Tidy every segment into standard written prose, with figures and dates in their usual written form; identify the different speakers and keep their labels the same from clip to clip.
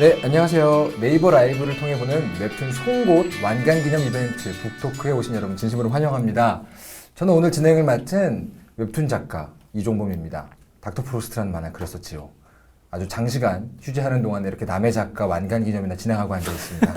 Speaker 1: 네, 안녕하세요. 네이버 라이브를 통해 보는 웹툰 송곳 완간기념 이벤트 북토크에 오신 여러분 진심으로 환영합니다. 저는 오늘 진행을 맡은 웹툰 작가 이종범입니다. 닥터 프로스트라는 만화 그렸었지요. 아주 장시간 휴재하는 동안에 이렇게 남의 작가 완간기념이나 진행하고 앉아 있습니다.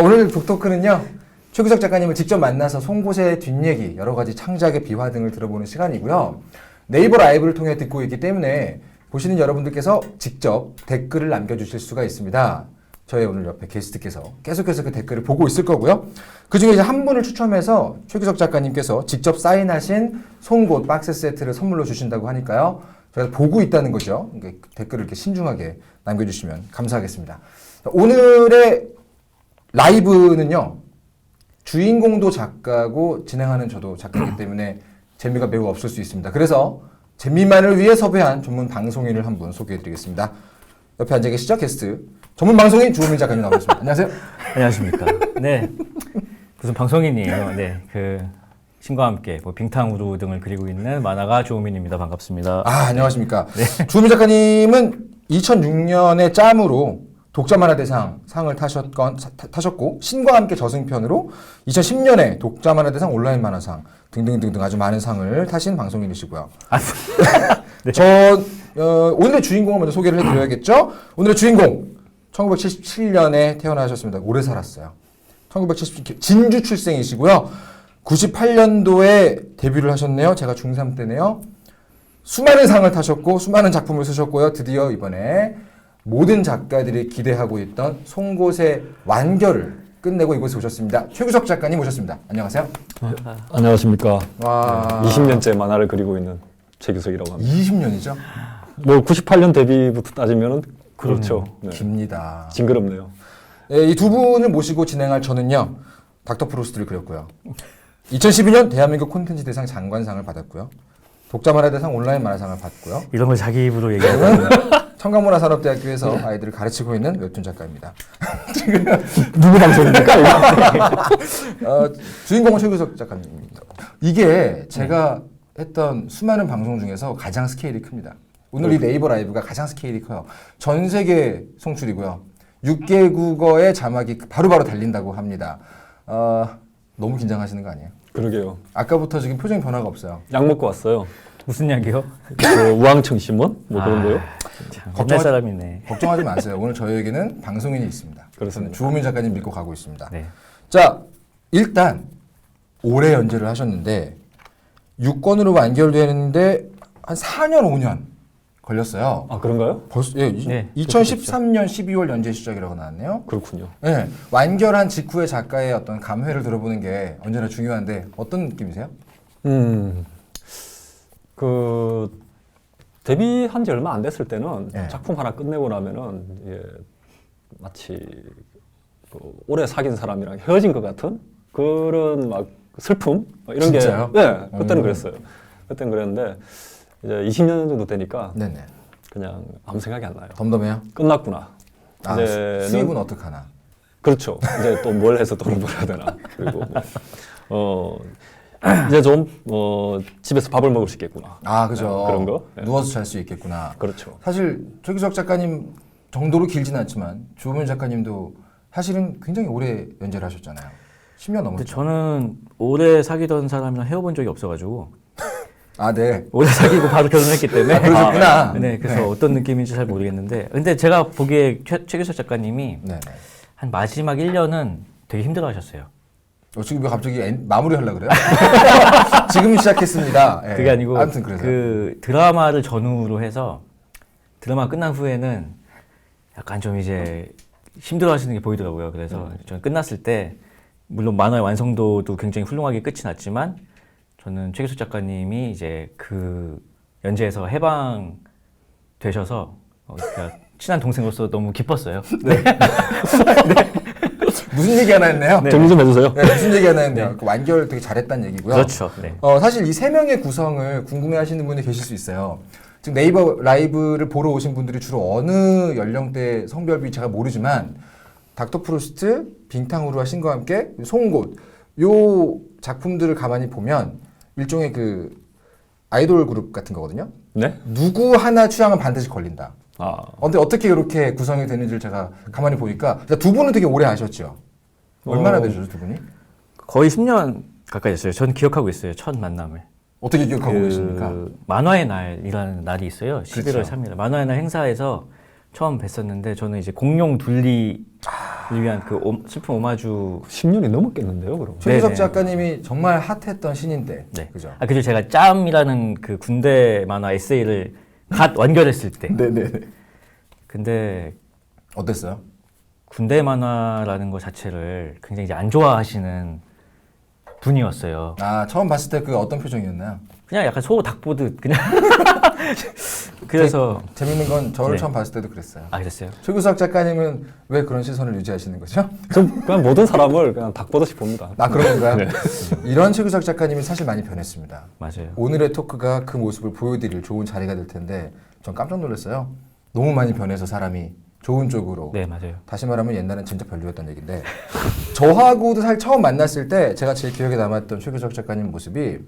Speaker 1: 오늘 북토크는요, 최규석 작가님을 직접 만나서 송곳의 뒷얘기, 여러 가지 창작의 비화 등을 들어보는 시간이고요. 네이버 라이브를 통해 듣고 있기 때문에 보시는 여러분들께서 직접 댓글을 남겨주실 수가 있습니다. 저희 오늘 옆에 게스트께서 계속해서 그 댓글을 보고 있을 거고요. 그 중에 이제 한 분을 추첨해서 최규석 작가님께서 직접 사인하신 송곳 박스 세트를 선물로 주신다고 하니까요. 저희가 보고 있다는 거죠. 댓글을 이렇게 신중하게 남겨주시면 감사하겠습니다. 오늘의 라이브는요, 주인공도 작가고 진행하는 저도 작가이기 때문에 재미가 매우 없을 수 있습니다. 그래서 재미만을 위해 섭외한 전문 방송인을 한 분 소개해드리겠습니다. 옆에 앉아 계시죠? 게스트. 전문 방송인 주호민 작가님 나오셨습니다. 안녕하세요.
Speaker 2: 안녕하십니까. 네. 무슨 방송인이에요. 네. 신과 함께 빙탕우루 등을 그리고 있는 만화가 주호민입니다. 반갑습니다.
Speaker 1: 안녕하십니까. 네. 주호민 작가님은 2006년에 짬으로 독자 만화 대상 상을 타셨고, 신과 함께 저승편으로 2010년에 독자 만화 대상 온라인 만화상 등등등등 아주 많은 상을 타신 방송인이시고요. 네. 오늘의 주인공을 먼저 소개를 해드려야겠죠? 오늘의 주인공, 1977년에 태어나셨습니다. 오래 살았어요. 1977년 진주 출생이시고요. 98년도에 데뷔를 하셨네요. 제가 중3 때네요. 수많은 상을 타셨고 수많은 작품을 쓰셨고요. 드디어 이번에 모든 작가들이 기대하고 있던 송곳의 완결을 끝내고 이곳에 오셨습니다. 최규석 작가님 오셨습니다. 안녕하세요.
Speaker 3: 안녕하십니까.
Speaker 1: 와.
Speaker 3: 20년째 만화를 그리고 있는 최규석이라고 합니다.
Speaker 1: 20년이죠?
Speaker 3: 뭐 98년 데뷔부터 따지면은 그렇죠. 네.
Speaker 1: 깁니다.
Speaker 3: 징그럽네요.
Speaker 1: 네, 이 두 분을 모시고 진행할 저는요, 닥터 프로스트를 그렸고요. 2012년 대한민국 콘텐츠 대상 장관상을 받았고요. 독자 만화 대상 온라인 만화상을 받고요.
Speaker 2: 이런 걸 자기 입으로 얘기하면
Speaker 1: 청강문화산업대학교에서 아이들을 가르치고 있는 웹툰 작가입니다. 지금
Speaker 3: 누구 방송입니까?
Speaker 1: 주인공은 최규석 작가님입니다. 이게 제가 했던 수많은 방송 중에서 가장 스케일이 큽니다. 오늘 이 네이버 라이브가 가장 스케일이 커요. 전 세계 송출이고요. 6개 국어의 자막이 바로바로 달린다고 합니다. 너무 긴장하시는 거 아니에요?
Speaker 3: 그러게요.
Speaker 1: 아까부터 지금 표정이 변화가 없어요.
Speaker 3: 약 먹고 왔어요.
Speaker 2: 무슨 약이요?
Speaker 3: 우황청심원? 뭐 그런 거요?
Speaker 2: 옛날 사람이네.
Speaker 1: 걱정하지 마세요. 오늘 저희에게는 방송인이 있습니다.
Speaker 3: 그렇습니다.
Speaker 1: 주호민 작가님 믿고 가고 있습니다.
Speaker 2: 네.
Speaker 1: 자, 일단 올해 연재를 하셨는데 6권으로 완결되는데 한 4년, 5년 걸렸어요.
Speaker 3: 아, 그런가요?
Speaker 1: 벌써,
Speaker 2: 네,
Speaker 1: 2013년 12월 연재 시작이라고 나왔네요.
Speaker 3: 그렇군요.
Speaker 1: 네, 완결한 직후의 작가의 어떤 감회를 들어보는 게 언제나 중요한데 어떤 느낌이세요?
Speaker 3: 데뷔한 지 얼마 안 됐을 때는
Speaker 1: 네.
Speaker 3: 작품 하나 끝내고 나면은 마치 오래 사귄 사람이랑 헤어진 것 같은 그런 막 슬픔 이런
Speaker 1: 진짜요?
Speaker 3: 게 그때는 그랬어요. 그때는 그랬는데 이제 20년 정도 되니까
Speaker 1: 네네.
Speaker 3: 그냥 아무 생각이 안 나요.
Speaker 1: 덤덤해요?
Speaker 3: 끝났구나.
Speaker 1: 수입은 어떡하나?
Speaker 3: 그렇죠. 이제 또 뭘 해서 돈을 벌어야 되나. 그리고 이제 좀 집에서 밥을 먹을 수 있겠구나.
Speaker 1: 그죠.
Speaker 3: 그런 거.
Speaker 1: 누워서 잘 수 있겠구나.
Speaker 3: 그렇죠.
Speaker 1: 사실 최규석 작가님 정도로 길진 않지만 주호민 작가님도 사실은 굉장히 오래 연재를 하셨잖아요. 10년 넘었죠.
Speaker 2: 근데 저는 오래 사귀던 사람이랑 헤어본 적이 없어가지고
Speaker 1: 네.
Speaker 2: 오래 사귀고 바로 결혼했기 때문에
Speaker 1: 그러셨구나.
Speaker 2: 네, 그래서
Speaker 1: 네.
Speaker 2: 어떤 느낌인지 잘 모르겠는데 근데 제가 보기에 최규석 작가님이
Speaker 1: 네네.
Speaker 2: 한 마지막 1년은 되게 힘들어하셨어요.
Speaker 1: 지금 왜 갑자기 마무리하려고 그래요? 지금 시작했습니다. 네.
Speaker 2: 그게 아니고
Speaker 1: 아무튼 그래서.
Speaker 2: 그 드라마를 전후로 해서 드라마 끝난 후에는 약간 좀 이제 힘들어하시는 게 보이더라고요. 그래서 저는 끝났을 때 물론 만화의 완성도도 굉장히 훌륭하게 끝이 났지만 저는 최규석 작가님이 이제 그 연재에서 해방되셔서 그러니까 친한 동생으로서 너무 기뻤어요. 네.
Speaker 1: 무슨 얘기 하나 했네요?
Speaker 2: 네.
Speaker 3: 정리 좀 해주세요.
Speaker 1: 네, 무슨 얘기 하나 했네요. 그 완결 되게 잘했다는 얘기고요.
Speaker 2: 그렇죠. 네.
Speaker 1: 사실 이 세 명의 구성을 궁금해하시는 분이 계실 수 있어요. 지금 네이버 라이브를 보러 오신 분들이 주로 어느 연령대 성별비 제가 모르지만 닥터 프로스트, 빙탕우루와 신과 함께 송곳 요 작품들을 가만히 보면 일종의 그 아이돌 그룹 같은 거거든요.
Speaker 3: 네?
Speaker 1: 누구 하나 취향은 반드시 걸린다. 근데 어떻게 이렇게 구성이 되는지를 제가 가만히 보니까 두 분은 되게 오래 하셨죠? 얼마나 되셨죠, 두 분이?
Speaker 2: 거의 10년 가까이 됐어요. 전 기억하고 있어요. 첫 만남을.
Speaker 1: 어떻게 기억하고 계십니까?
Speaker 2: 만화의 날이라는 날이 있어요. 11월
Speaker 1: 그렇죠.
Speaker 2: 3일. 만화의 날 행사에서 처음 뵀었는데 저는 이제 공룡 둘리를 위한 그 슬픈 오마주.
Speaker 3: 10년이 넘었겠는데요, 그럼.
Speaker 1: 최규석
Speaker 2: 네네.
Speaker 1: 작가님이 정말 핫했던 신인데,
Speaker 2: 네.
Speaker 1: 그죠?
Speaker 2: 그리고 제가 짬이라는 그 군대 만화 에세이를 갓 완결했을 때.
Speaker 1: 네네.
Speaker 2: 근데
Speaker 1: 어땠어요?
Speaker 2: 군대 만화라는 것 자체를 굉장히 이제 안 좋아하시는 분이었어요.
Speaker 1: 처음 봤을 때 그 어떤 표정이었나요?
Speaker 2: 그냥 약간 소 닭 보듯 그냥. 그래서
Speaker 1: 재밌는 건 저를
Speaker 2: 네.
Speaker 1: 처음 봤을 때도 그랬어요.
Speaker 2: 그랬어요.
Speaker 1: 최규석 작가님은 왜 그런 시선을 유지하시는 거죠?
Speaker 3: 전 그냥 모든 사람을 그냥 닭 보듯이 봅니다.
Speaker 1: 그런 건가요?
Speaker 3: 네.
Speaker 1: 이런 최규석 작가님이 사실 많이 변했습니다.
Speaker 2: 맞아요.
Speaker 1: 오늘의 토크가 그 모습을 보여드릴 좋은 자리가 될 텐데 전 깜짝 놀랐어요. 너무 많이 변해서 사람이 좋은 쪽으로.
Speaker 2: 네, 맞아요.
Speaker 1: 다시 말하면 옛날엔 진짜 별로였다는 얘기인데 저하고도 사실 처음 만났을 때 제가 제일 기억에 남았던 최규석 작가님 모습이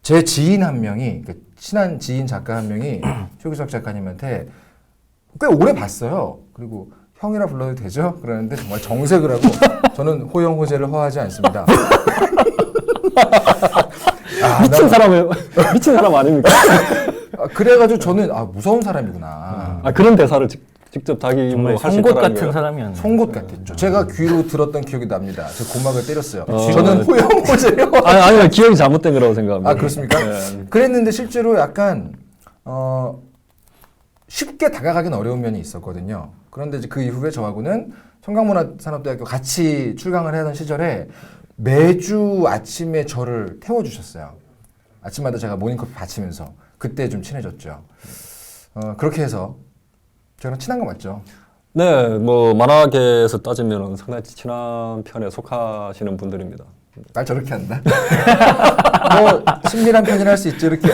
Speaker 1: 제 지인 한 명이 친한 지인 작가 한 명이 최규석 작가님한테 꽤 오래 봤어요. 그리고 형이라 불러도 되죠? 그러는데 정말 정색을 하고 저는 호영호재를 허하지 않습니다.
Speaker 3: 미친 사람 아닙니까?
Speaker 1: 그래가지고 저는 무서운 사람이구나.
Speaker 3: 그런 대사를 직접 자기
Speaker 2: 정말
Speaker 3: 입으로 할수
Speaker 2: 송곳
Speaker 3: 있다는
Speaker 2: 같은
Speaker 3: 거예요.
Speaker 2: 사람이었네요.
Speaker 1: 송곳 같았죠. 제가 귀로 들었던 기억이 납니다. 제 고막을 때렸어요.
Speaker 3: 어.
Speaker 1: 저는 호영호재요.
Speaker 3: 아니, 기억이 잘못된 거라고 생각합니다.
Speaker 1: 그렇습니까?
Speaker 3: 네.
Speaker 1: 그랬는데 실제로 약간 쉽게 다가가긴 어려운 면이 있었거든요. 그런데 이제 그 이후에 저하고는 청강문화산업대학교 같이 출강을 하던 시절에 매주 아침에 저를 태워주셨어요. 아침마다 제가 모닝커피 바치면서 그때 좀 친해졌죠. 그렇게 해서 저랑 친한 거 맞죠?
Speaker 3: 네, 뭐 만화계에서 따지면 상당히 친한 편에 속하시는 분들입니다.
Speaker 1: 날 저렇게 한다? 뭐 친밀한 편이라 할 수 있죠. 이렇게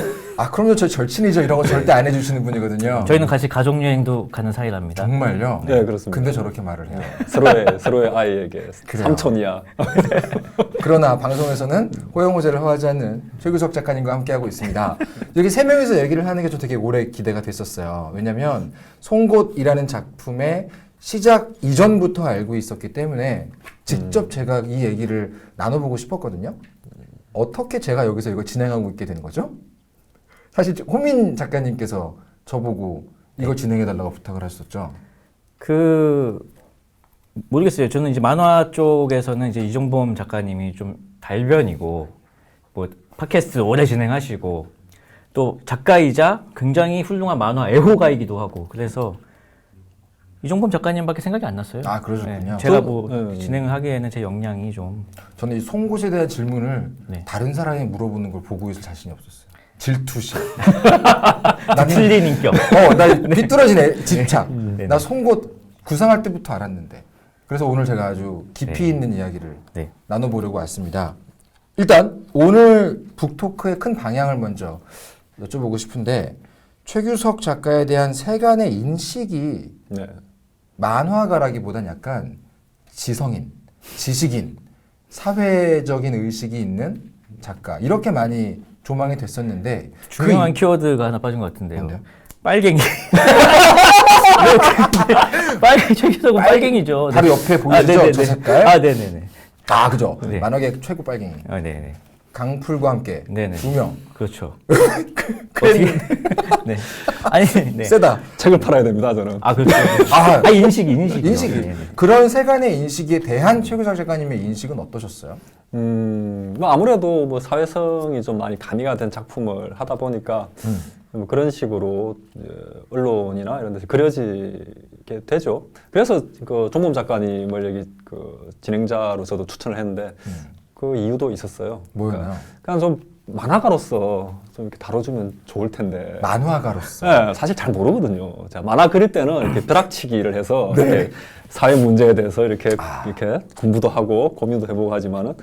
Speaker 1: 그럼요 저 절친이죠 이런 거 절대 안 해주시는 분이거든요.
Speaker 2: 저희는 같이 가족 여행도 가는 사이랍니다.
Speaker 1: 정말요?
Speaker 3: 네, 그렇습니다.
Speaker 1: 근데 저렇게 말을 해요.
Speaker 3: 서로의 아이에게
Speaker 1: 그래요.
Speaker 3: 삼촌이야.
Speaker 1: 그러나 방송에서는 호영호재를 허하지 않는 최규석 작가님과 함께하고 있습니다. 여기 세 명이서 얘기를 하는 게 저 되게 오래 기대가 됐었어요. 왜냐하면 송곳이라는 작품의 시작 이전부터 알고 있었기 때문에 직접 제가 이 얘기를 나눠보고 싶었거든요. 어떻게 제가 여기서 이걸 진행하고 있게 된 거죠? 사실 호민 작가님께서 저보고 이걸 진행해달라고 부탁을 하셨었죠.
Speaker 2: 모르겠어요. 저는 이제 만화 쪽에서는 이제 이종범 작가님이 좀 달변이고, 뭐 팟캐스트 오래 진행하시고, 또 작가이자 굉장히 훌륭한 만화 애호가이기도 하고, 그래서 이종범 작가님밖에 생각이 안 났어요.
Speaker 1: 그러셨군요.
Speaker 2: 제가 진행을 하기에는 제 역량이 좀.
Speaker 1: 저는 이 송곳에 대한 질문을
Speaker 2: 네.
Speaker 1: 다른 사람이 물어보는 걸 보고 있을 자신이 없었어요. 질투심.
Speaker 2: 틀린 인격.
Speaker 1: 나 삐뚤어지네. 집착.
Speaker 2: 네.
Speaker 1: 나 송곳 구상할 때부터 알았는데. 그래서 오늘 제가 아주 깊이
Speaker 2: 네.
Speaker 1: 있는 이야기를
Speaker 2: 네.
Speaker 1: 나눠보려고 왔습니다. 일단 오늘 북토크의 큰 방향을 먼저 여쭤보고 싶은데 최규석 작가에 대한 세간의 인식이
Speaker 3: 네.
Speaker 1: 만화가라기보단 약간 지성인, 지식인, 사회적인 의식이 있는 작가 이렇게 많이 조망이 됐었는데
Speaker 2: 중요한 키워드가 하나 빠진 것 같은데요.
Speaker 1: 뭔데요?
Speaker 2: 빨갱이. 최규석은 빨갱이죠.
Speaker 1: 바로 옆에 보이죠?
Speaker 2: 네네네.
Speaker 1: 저 색깔?
Speaker 2: 네네네.
Speaker 1: 그죠?
Speaker 2: 네.
Speaker 1: 만화계 최고 빨갱이.
Speaker 2: 네네.
Speaker 1: 강풀과 함께
Speaker 2: 네네.
Speaker 1: 2명.
Speaker 2: 그렇죠. 어떻게? 네. 아니, 네.
Speaker 1: 세다.
Speaker 3: 책을 팔아야 됩니다, 저는.
Speaker 2: 그렇죠. 인식이.
Speaker 1: 인식이. 그런 세간의 인식에 대한 최규석 작가님의 인식은 어떠셨어요?
Speaker 3: 뭐 아무래도 뭐 사회성이 좀 많이 가미가 된 작품을 하다 보니까 뭐 그런 식으로 이제 언론이나 이런 데서 그려지게 되죠. 그래서 그 종범 작가님을 여기 그 진행자로서도 추천을 했는데 그 이유도 있었어요.
Speaker 1: 뭐였나요?
Speaker 3: 그냥 좀 만화가로서 좀 이렇게 다뤄주면 좋을 텐데.
Speaker 1: 만화가로서.
Speaker 3: 네, 사실 잘 모르거든요. 제가 만화 그릴 때는 이렇게 벼락치기를 해서
Speaker 1: 네.
Speaker 3: 이렇게 사회 문제에 대해서 이렇게 공부도 하고 고민도 해보고 하지만은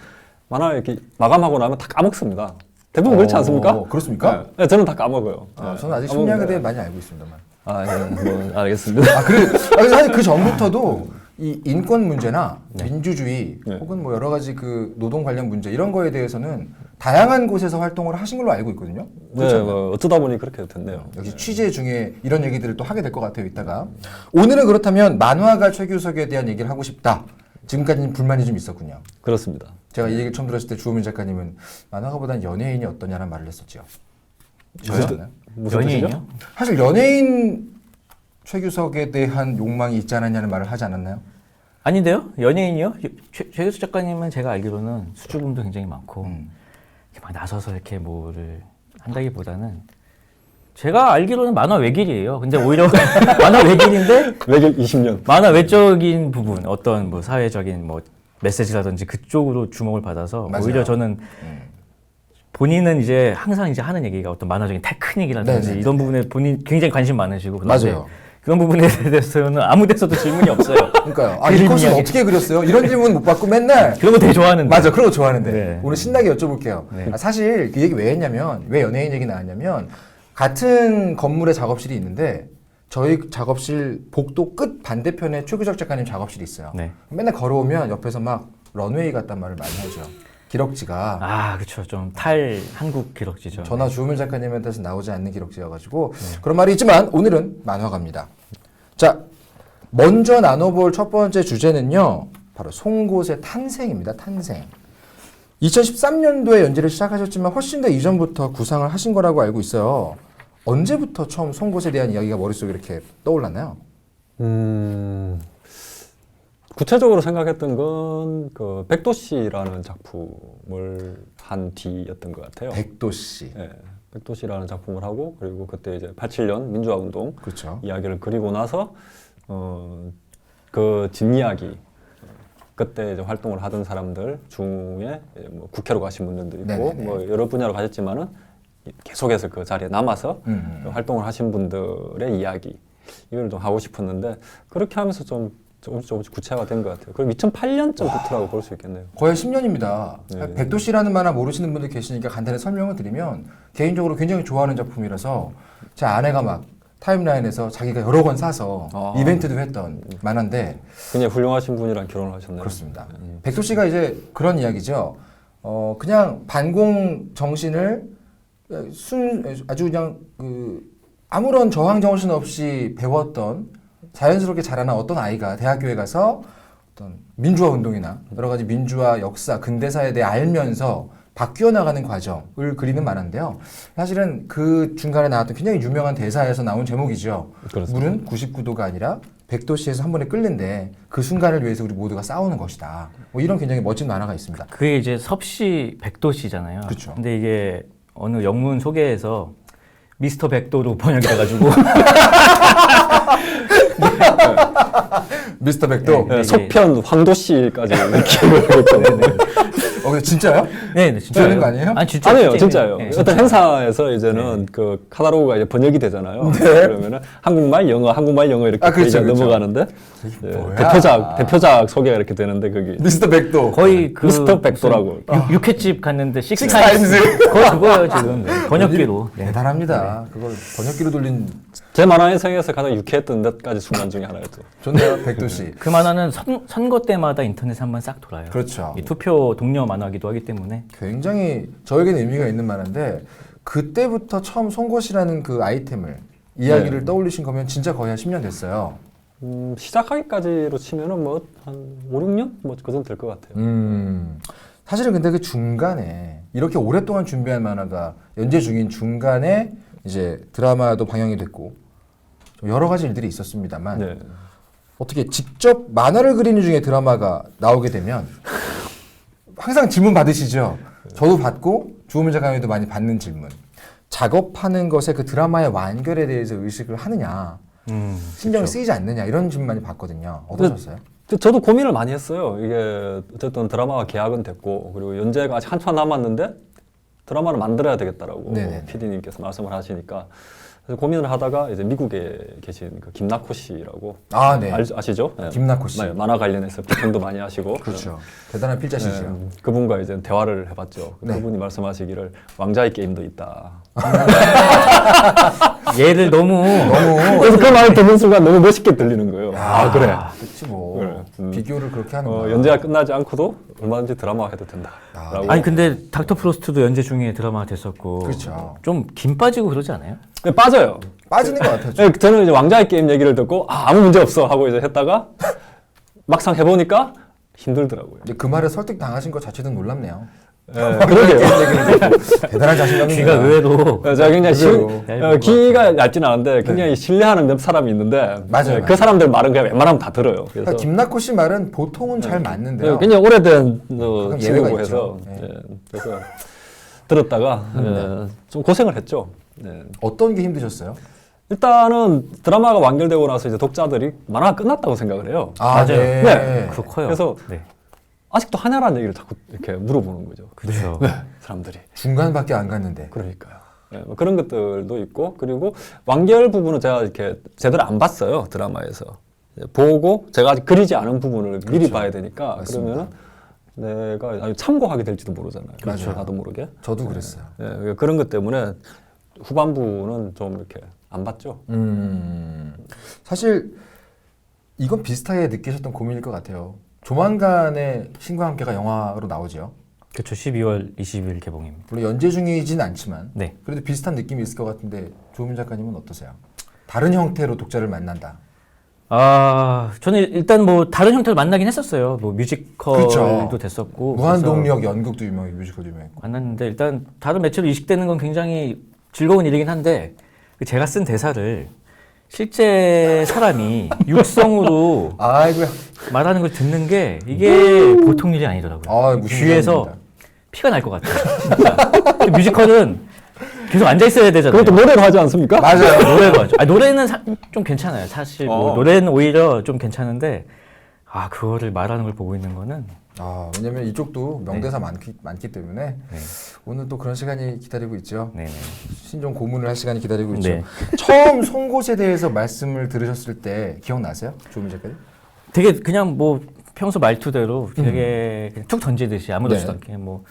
Speaker 3: 만화 이렇게 마감하고 나면 다 까먹습니다. 대부분 그렇지 않습니까?
Speaker 1: 그렇습니까?
Speaker 3: 네, 저는 다 까먹어요.
Speaker 1: 저는 아직
Speaker 3: 까먹는데.
Speaker 1: 심리학에 대해 많이 알고 있습니다만.
Speaker 3: 뭐 알겠습니다.
Speaker 1: 근데 사실 그 전부터도 이 인권 문제나 민주주의
Speaker 3: 네.
Speaker 1: 혹은 뭐 여러 가지 그 노동 관련 문제 이런 거에 대해서는 다양한 곳에서 활동을 하신 걸로 알고 있거든요.
Speaker 3: 네, 뭐 어쩌다 보니 그렇게 됐네요.
Speaker 1: 역시 취재 중에 이런 얘기들을 또 하게 될 것 같아요, 이따가. 오늘은 그렇다면 만화가 최규석에 대한 얘기를 하고 싶다. 지금까지는 불만이 좀 있었군요.
Speaker 3: 그렇습니다.
Speaker 1: 제가 이 얘기를 처음 들었을 때 주호민 작가님은 만화가보단 연예인이 어떠냐는 말을 했었죠.
Speaker 3: 무슨 뜻이죠?
Speaker 2: 연예인이요?
Speaker 1: 사실 연예인 최규석에 대한 욕망이 있지 않았냐는 말을 하지 않았나요?
Speaker 2: 아닌데요? 연예인이요? 최규석 작가님은 제가 알기로는 수줍음도 굉장히 많고 이렇게 막 나서서 이렇게 뭐를 한다기보다는 제가 알기로는 만화 외길이에요. 근데 오히려 만화 외길인데
Speaker 3: 외길 20년.
Speaker 2: 만화 외적인 부분, 어떤 뭐 사회적인 뭐 메시지라든지 그쪽으로 주목을 받아서
Speaker 1: 맞아요.
Speaker 2: 오히려 저는 본인은 이제 항상 이제 하는 얘기가 어떤 만화적인 테크닉이라든지
Speaker 1: 네네네.
Speaker 2: 이런 부분에 본인 굉장히 관심 많으시고 그런데
Speaker 1: 맞아요.
Speaker 2: 그런 부분에 대해서는 아무 데서도 질문이 없어요.
Speaker 1: 그러니까요. 아, 이
Speaker 2: 그림
Speaker 1: 컷은
Speaker 2: 이야기.
Speaker 1: 어떻게 그렸어요? 이런 질문 못 받고 맨날
Speaker 2: 그런 거 되게 좋아하는데.
Speaker 1: 맞아, 그런 거 좋아하는데
Speaker 2: 네.
Speaker 1: 오늘 신나게 여쭤볼게요.
Speaker 2: 네.
Speaker 1: 아, 사실 그 얘기 왜 했냐면 왜 연예인 얘기 나왔냐면 같은 건물에 작업실이 있는데 저희 작업실 복도 끝 반대편에 최규석 작가님 작업실이 있어요.
Speaker 2: 네.
Speaker 1: 맨날 걸어오면 옆에서 막 런웨이 같단 말을 많이 하죠. 기럭지가
Speaker 2: 아, 그렇죠. 좀 탈 한국 기럭지죠.
Speaker 1: 전화 주우민 작가님한테서 나오지 않는 기럭지여가지고 그런 말이 있지만 오늘은 만화가입니다. 자, 먼저 나눠볼 첫 번째 주제는요. 바로 송곳의 탄생입니다. 탄생. 2013년도에 연재를 시작하셨지만 훨씬 더 이전부터 구상을 하신 거라고 알고 있어요. 언제부터 처음 송곳에 대한 이야기가 머릿속에 이렇게 떠올랐나요?
Speaker 3: 구체적으로 생각했던 건 그 백도씨라는 작품을 한 뒤였던 것 같아요.
Speaker 1: 백도씨.
Speaker 3: 네, 백도씨라는 작품을 하고 그리고 그때 이제 87년 민주화 운동
Speaker 1: 그렇죠.
Speaker 3: 이야기를 그리고 나서 그 뒷이야기 그때 이제 활동을 하던 사람들 중에 뭐 국회로 가신 분들도 있고
Speaker 1: 네네네.
Speaker 3: 뭐 여러 분야로 가셨지만은 계속해서 그 자리에 남아서 활동을 하신 분들의 이야기 이걸 좀 하고 싶었는데 그렇게 하면서 좀 조금씩 구체화가 된 것 같아요. 그럼 2008년쯤부터라고 볼 수 있겠네요.
Speaker 1: 거의 10년입니다.
Speaker 3: 네.
Speaker 1: 백도씨라는 만화 모르시는 분들 계시니까 간단히 설명을 드리면 개인적으로 굉장히 좋아하는 작품이라서 제 아내가 막 타임라인에서 자기가 여러 권 사서 이벤트도 했던 만화인데
Speaker 3: 굉장히 훌륭하신 분이랑 결혼을 하셨네요.
Speaker 1: 그렇습니다. 백도씨가 이제 그런 이야기죠. 그냥 반공 정신을 아주 그냥 그 아무런 저항 정신 없이 배웠던 자연스럽게 자라난 어떤 아이가 대학교에 가서 어떤 민주화 운동이나 여러 가지 민주화 역사, 근대사에 대해 알면서 바뀌어 나가는 과정을 그리는 만화인데요. 사실은 그 중간에 나왔던 굉장히 유명한 대사에서 나온 제목이죠.
Speaker 3: 그렇습니다.
Speaker 1: 물은 99도가 아니라 100도씨에서 한 번에 끓는데 그 순간을 위해서 우리 모두가 싸우는 것이다. 뭐 이런 굉장히 멋진 만화가 있습니다.
Speaker 2: 그게 이제 섭씨 백도씨잖아요.
Speaker 1: 그렇죠.
Speaker 2: 근데 이게 어느 영문 소개에서 미스터 백도로 번역돼가지고
Speaker 1: 미스터 백도.
Speaker 3: 네, 속편 황도씨까지 기억을 했거든요.
Speaker 1: 근데 진짜요?
Speaker 2: 네, 진짜
Speaker 1: 되는 거 아니에요?
Speaker 2: 아니 진짜
Speaker 3: 아니에요, 진짜예요.
Speaker 2: 네,
Speaker 3: 어떤 행사에서 이제는 그 카타로그가 이제 번역이 되잖아요. 그러면은 한국말, 영어 이렇게
Speaker 1: 그렇죠,
Speaker 3: 이제
Speaker 1: 그렇죠.
Speaker 3: 넘어가는데
Speaker 1: 뭐야?
Speaker 3: 대표작 소개가 이렇게 되는데 거기
Speaker 1: 미스터 백도.
Speaker 2: 거의 그
Speaker 3: 미스터 백도라고.
Speaker 2: 육회집 갔는데
Speaker 1: 식스타임즈.
Speaker 2: 거의 그거예요 지금 네, 번역기로. 네.
Speaker 1: 대단합니다. 그걸 번역기로 돌린
Speaker 3: 제 만화 인생에서 가장 유쾌했던 몇 가지 순간 중에 하나였죠.
Speaker 1: 좋네요. 백도씨.
Speaker 2: 그 만화는 선거 때마다 인터넷에 한번 싹 돌아요.
Speaker 1: 그렇죠.
Speaker 2: 이 투표 동료 만화기도 하기 때문에
Speaker 1: 굉장히 저에게는 의미가 있는 만화인데 그때부터 처음 송곳이라는 그 아이템을 이야기를 떠올리신 거면 진짜 거의 한 10년 됐어요.
Speaker 3: 시작하기까지로 치면은 뭐 한 5, 6년 뭐 그 정도 될 것 같아요.
Speaker 1: 사실은 근데 그 중간에 이렇게 오랫동안 준비한 만화가 연재 중인 중간에 이제 드라마도 방영이 됐고 좀 여러 가지 일들이 있었습니다만
Speaker 3: 네.
Speaker 1: 어떻게 직접 만화를 그리는 중에 드라마가 나오게 되면 항상 질문 받으시죠? 저도 받고 주호민 작가님도 많이 받는 질문. 작업하는 것에 그 드라마의 완결에 대해서 의식을 하느냐, 신경이 쓰이지 않느냐 이런 질문 많이 받거든요. 어떠셨어요?
Speaker 3: 저도 고민을 많이 했어요. 이게 어쨌든 드라마가 계약은 됐고 그리고 연재가 아직 한참 남았는데 드라마를 만들어야 되겠다라고
Speaker 1: 네네네.
Speaker 3: PD님께서 말씀을 하시니까 그래서 고민을 하다가 이제 미국에 계신 그 김나코 씨라고
Speaker 1: 아, 네.
Speaker 3: 아시죠? 네.
Speaker 1: 김나코 씨.
Speaker 3: 네, 만화 관련해서 비평도 많이 하시고
Speaker 1: 그렇죠. 대단한 필자시죠.
Speaker 3: 네, 그분과 이제 대화를 해봤죠.
Speaker 1: 네.
Speaker 3: 그분이 말씀하시기를 왕자의 게임도 있다.
Speaker 2: 얘를 너무
Speaker 3: 그래서 그 말을 듣는 순간 너무 멋있게 들리는 거예요. 아 그래.
Speaker 1: 그렇지 뭐.
Speaker 3: 그래.
Speaker 1: 비교를 그렇게 하는구나.
Speaker 3: 연재가 끝나지 않고도 얼마든지 드라마 해도 된다.
Speaker 1: 아,
Speaker 3: 라고.
Speaker 2: 아니 근데 닥터 프로스트도 연재 중에 드라마가 됐었고
Speaker 1: 그렇죠.
Speaker 2: 좀 김 빠지고 그러지 않아요?
Speaker 3: 네, 빠져요.
Speaker 1: 빠지는 것 같아요.
Speaker 3: 네, 저는 이제 왕좌의 게임 얘기를 듣고 아무 문제 없어 하고 이제 했다가 막상 해보니까 힘들더라고요.
Speaker 1: 근데 그 말에 설득 당하신 것 자체도 놀랍네요.
Speaker 3: 네, 그러게요.
Speaker 1: 대단한 자신감입니다.
Speaker 2: 귀가 의외로
Speaker 3: 제가 굉장히
Speaker 1: 의외로
Speaker 2: 얇은 것
Speaker 3: 귀가 얇지는 않은데 굉장히 신뢰하는 몇 사람이 있는데
Speaker 1: 맞아요,
Speaker 3: 그
Speaker 1: 맞아요.
Speaker 3: 사람들 말은 그냥 웬만하면 다 들어요. 그래서
Speaker 1: 그러니까 김낙호 씨 말은 보통은 잘 맞는데요.
Speaker 3: 굉장히 오래된
Speaker 1: 가끔
Speaker 3: 친구고
Speaker 1: 예외가
Speaker 3: 해서
Speaker 1: 있죠. 네.
Speaker 3: 그래서 들었다가 좀 고생을 했죠. 네.
Speaker 1: 어떤 게 힘드셨어요?
Speaker 3: 일단은 드라마가 완결되고 나서 이제 독자들이 만화가 끝났다고 생각을 해요.
Speaker 1: 아,
Speaker 2: 맞아요.
Speaker 3: 네.
Speaker 2: 그거 커요.
Speaker 3: 그래서
Speaker 2: 네.
Speaker 3: 아직도 하냐라는 얘기를 자꾸 이렇게 물어보는 거죠.
Speaker 2: 그렇죠.
Speaker 3: 사람들이.
Speaker 1: 중간밖에 안 갔는데.
Speaker 3: 그러니까요. 네, 뭐 그런 것들도 있고 그리고 완결 부분은 제가 이렇게 제대로 안 봤어요 드라마에서 보고 제가 아직 그리지 않은 부분을 미리 봐야 되니까
Speaker 1: 맞습니다.
Speaker 3: 그러면은 내가 아주 참고하게 될지도 모르잖아요.
Speaker 1: 그렇죠.
Speaker 3: 나도 모르게.
Speaker 1: 저도 그랬어요.
Speaker 3: 네, 그런 것 때문에 후반부는 좀 이렇게 안 봤죠.
Speaker 1: 사실 이건 비슷하게 느끼셨던 고민일 것 같아요. 조만간에 신과 함께가 영화로 나오죠.
Speaker 2: 그렇죠. 12월 20일 개봉입니다.
Speaker 1: 물론 연재 중이진 않지만
Speaker 2: 네.
Speaker 1: 그래도 비슷한 느낌이 있을 것 같은데 조민 작가님은 어떠세요? 다른 형태로 독자를 만난다.
Speaker 2: 아, 저는 일단 뭐 다른 형태로 만나긴 했었어요. 뭐 뮤지컬도
Speaker 1: 그렇죠.
Speaker 2: 됐었고.
Speaker 1: 무한동력 연극도 유명해, 뮤지컬도 유명했고.
Speaker 2: 만났는데 일단 다른 매체로 이식되는 건 굉장히 즐거운 일이긴 한데 그 제가 쓴 대사를 실제 사람이 육성으로
Speaker 1: 아이고야.
Speaker 2: 말하는 걸 듣는 게 이게 보통 일이 아니더라고요.
Speaker 1: 아, 무슨
Speaker 2: 귀에서
Speaker 1: 일입니다.
Speaker 2: 피가 날 것 같아요. 진짜. 그 뮤지컬은 계속 앉아 있어야 되잖아요.
Speaker 3: 그것도 노래로 하지 않습니까?
Speaker 1: 맞아요.
Speaker 2: 노래가 아, 노래는 좀 괜찮아요. 사실 뭐
Speaker 3: 어.
Speaker 2: 노래는 오히려 좀 괜찮은데 아 그거를 말하는 걸 보고 있는 거는
Speaker 1: 아, 왜냐면 이쪽도 명대사 많기 때문에
Speaker 2: 네.
Speaker 1: 오늘 또 그런 시간이 기다리고 있죠.
Speaker 2: 네네.
Speaker 1: 신종 고문을 할 시간이 기다리고 있죠.
Speaker 2: 네.
Speaker 1: 처음 송곳에 대해서 말씀을 들으셨을 때 기억나세요? 조민 작가님?
Speaker 2: 되게 그냥 뭐 평소 말투대로 되게 그냥 툭 던지듯이 아무렇지도
Speaker 1: 네.
Speaker 2: 않게 뭐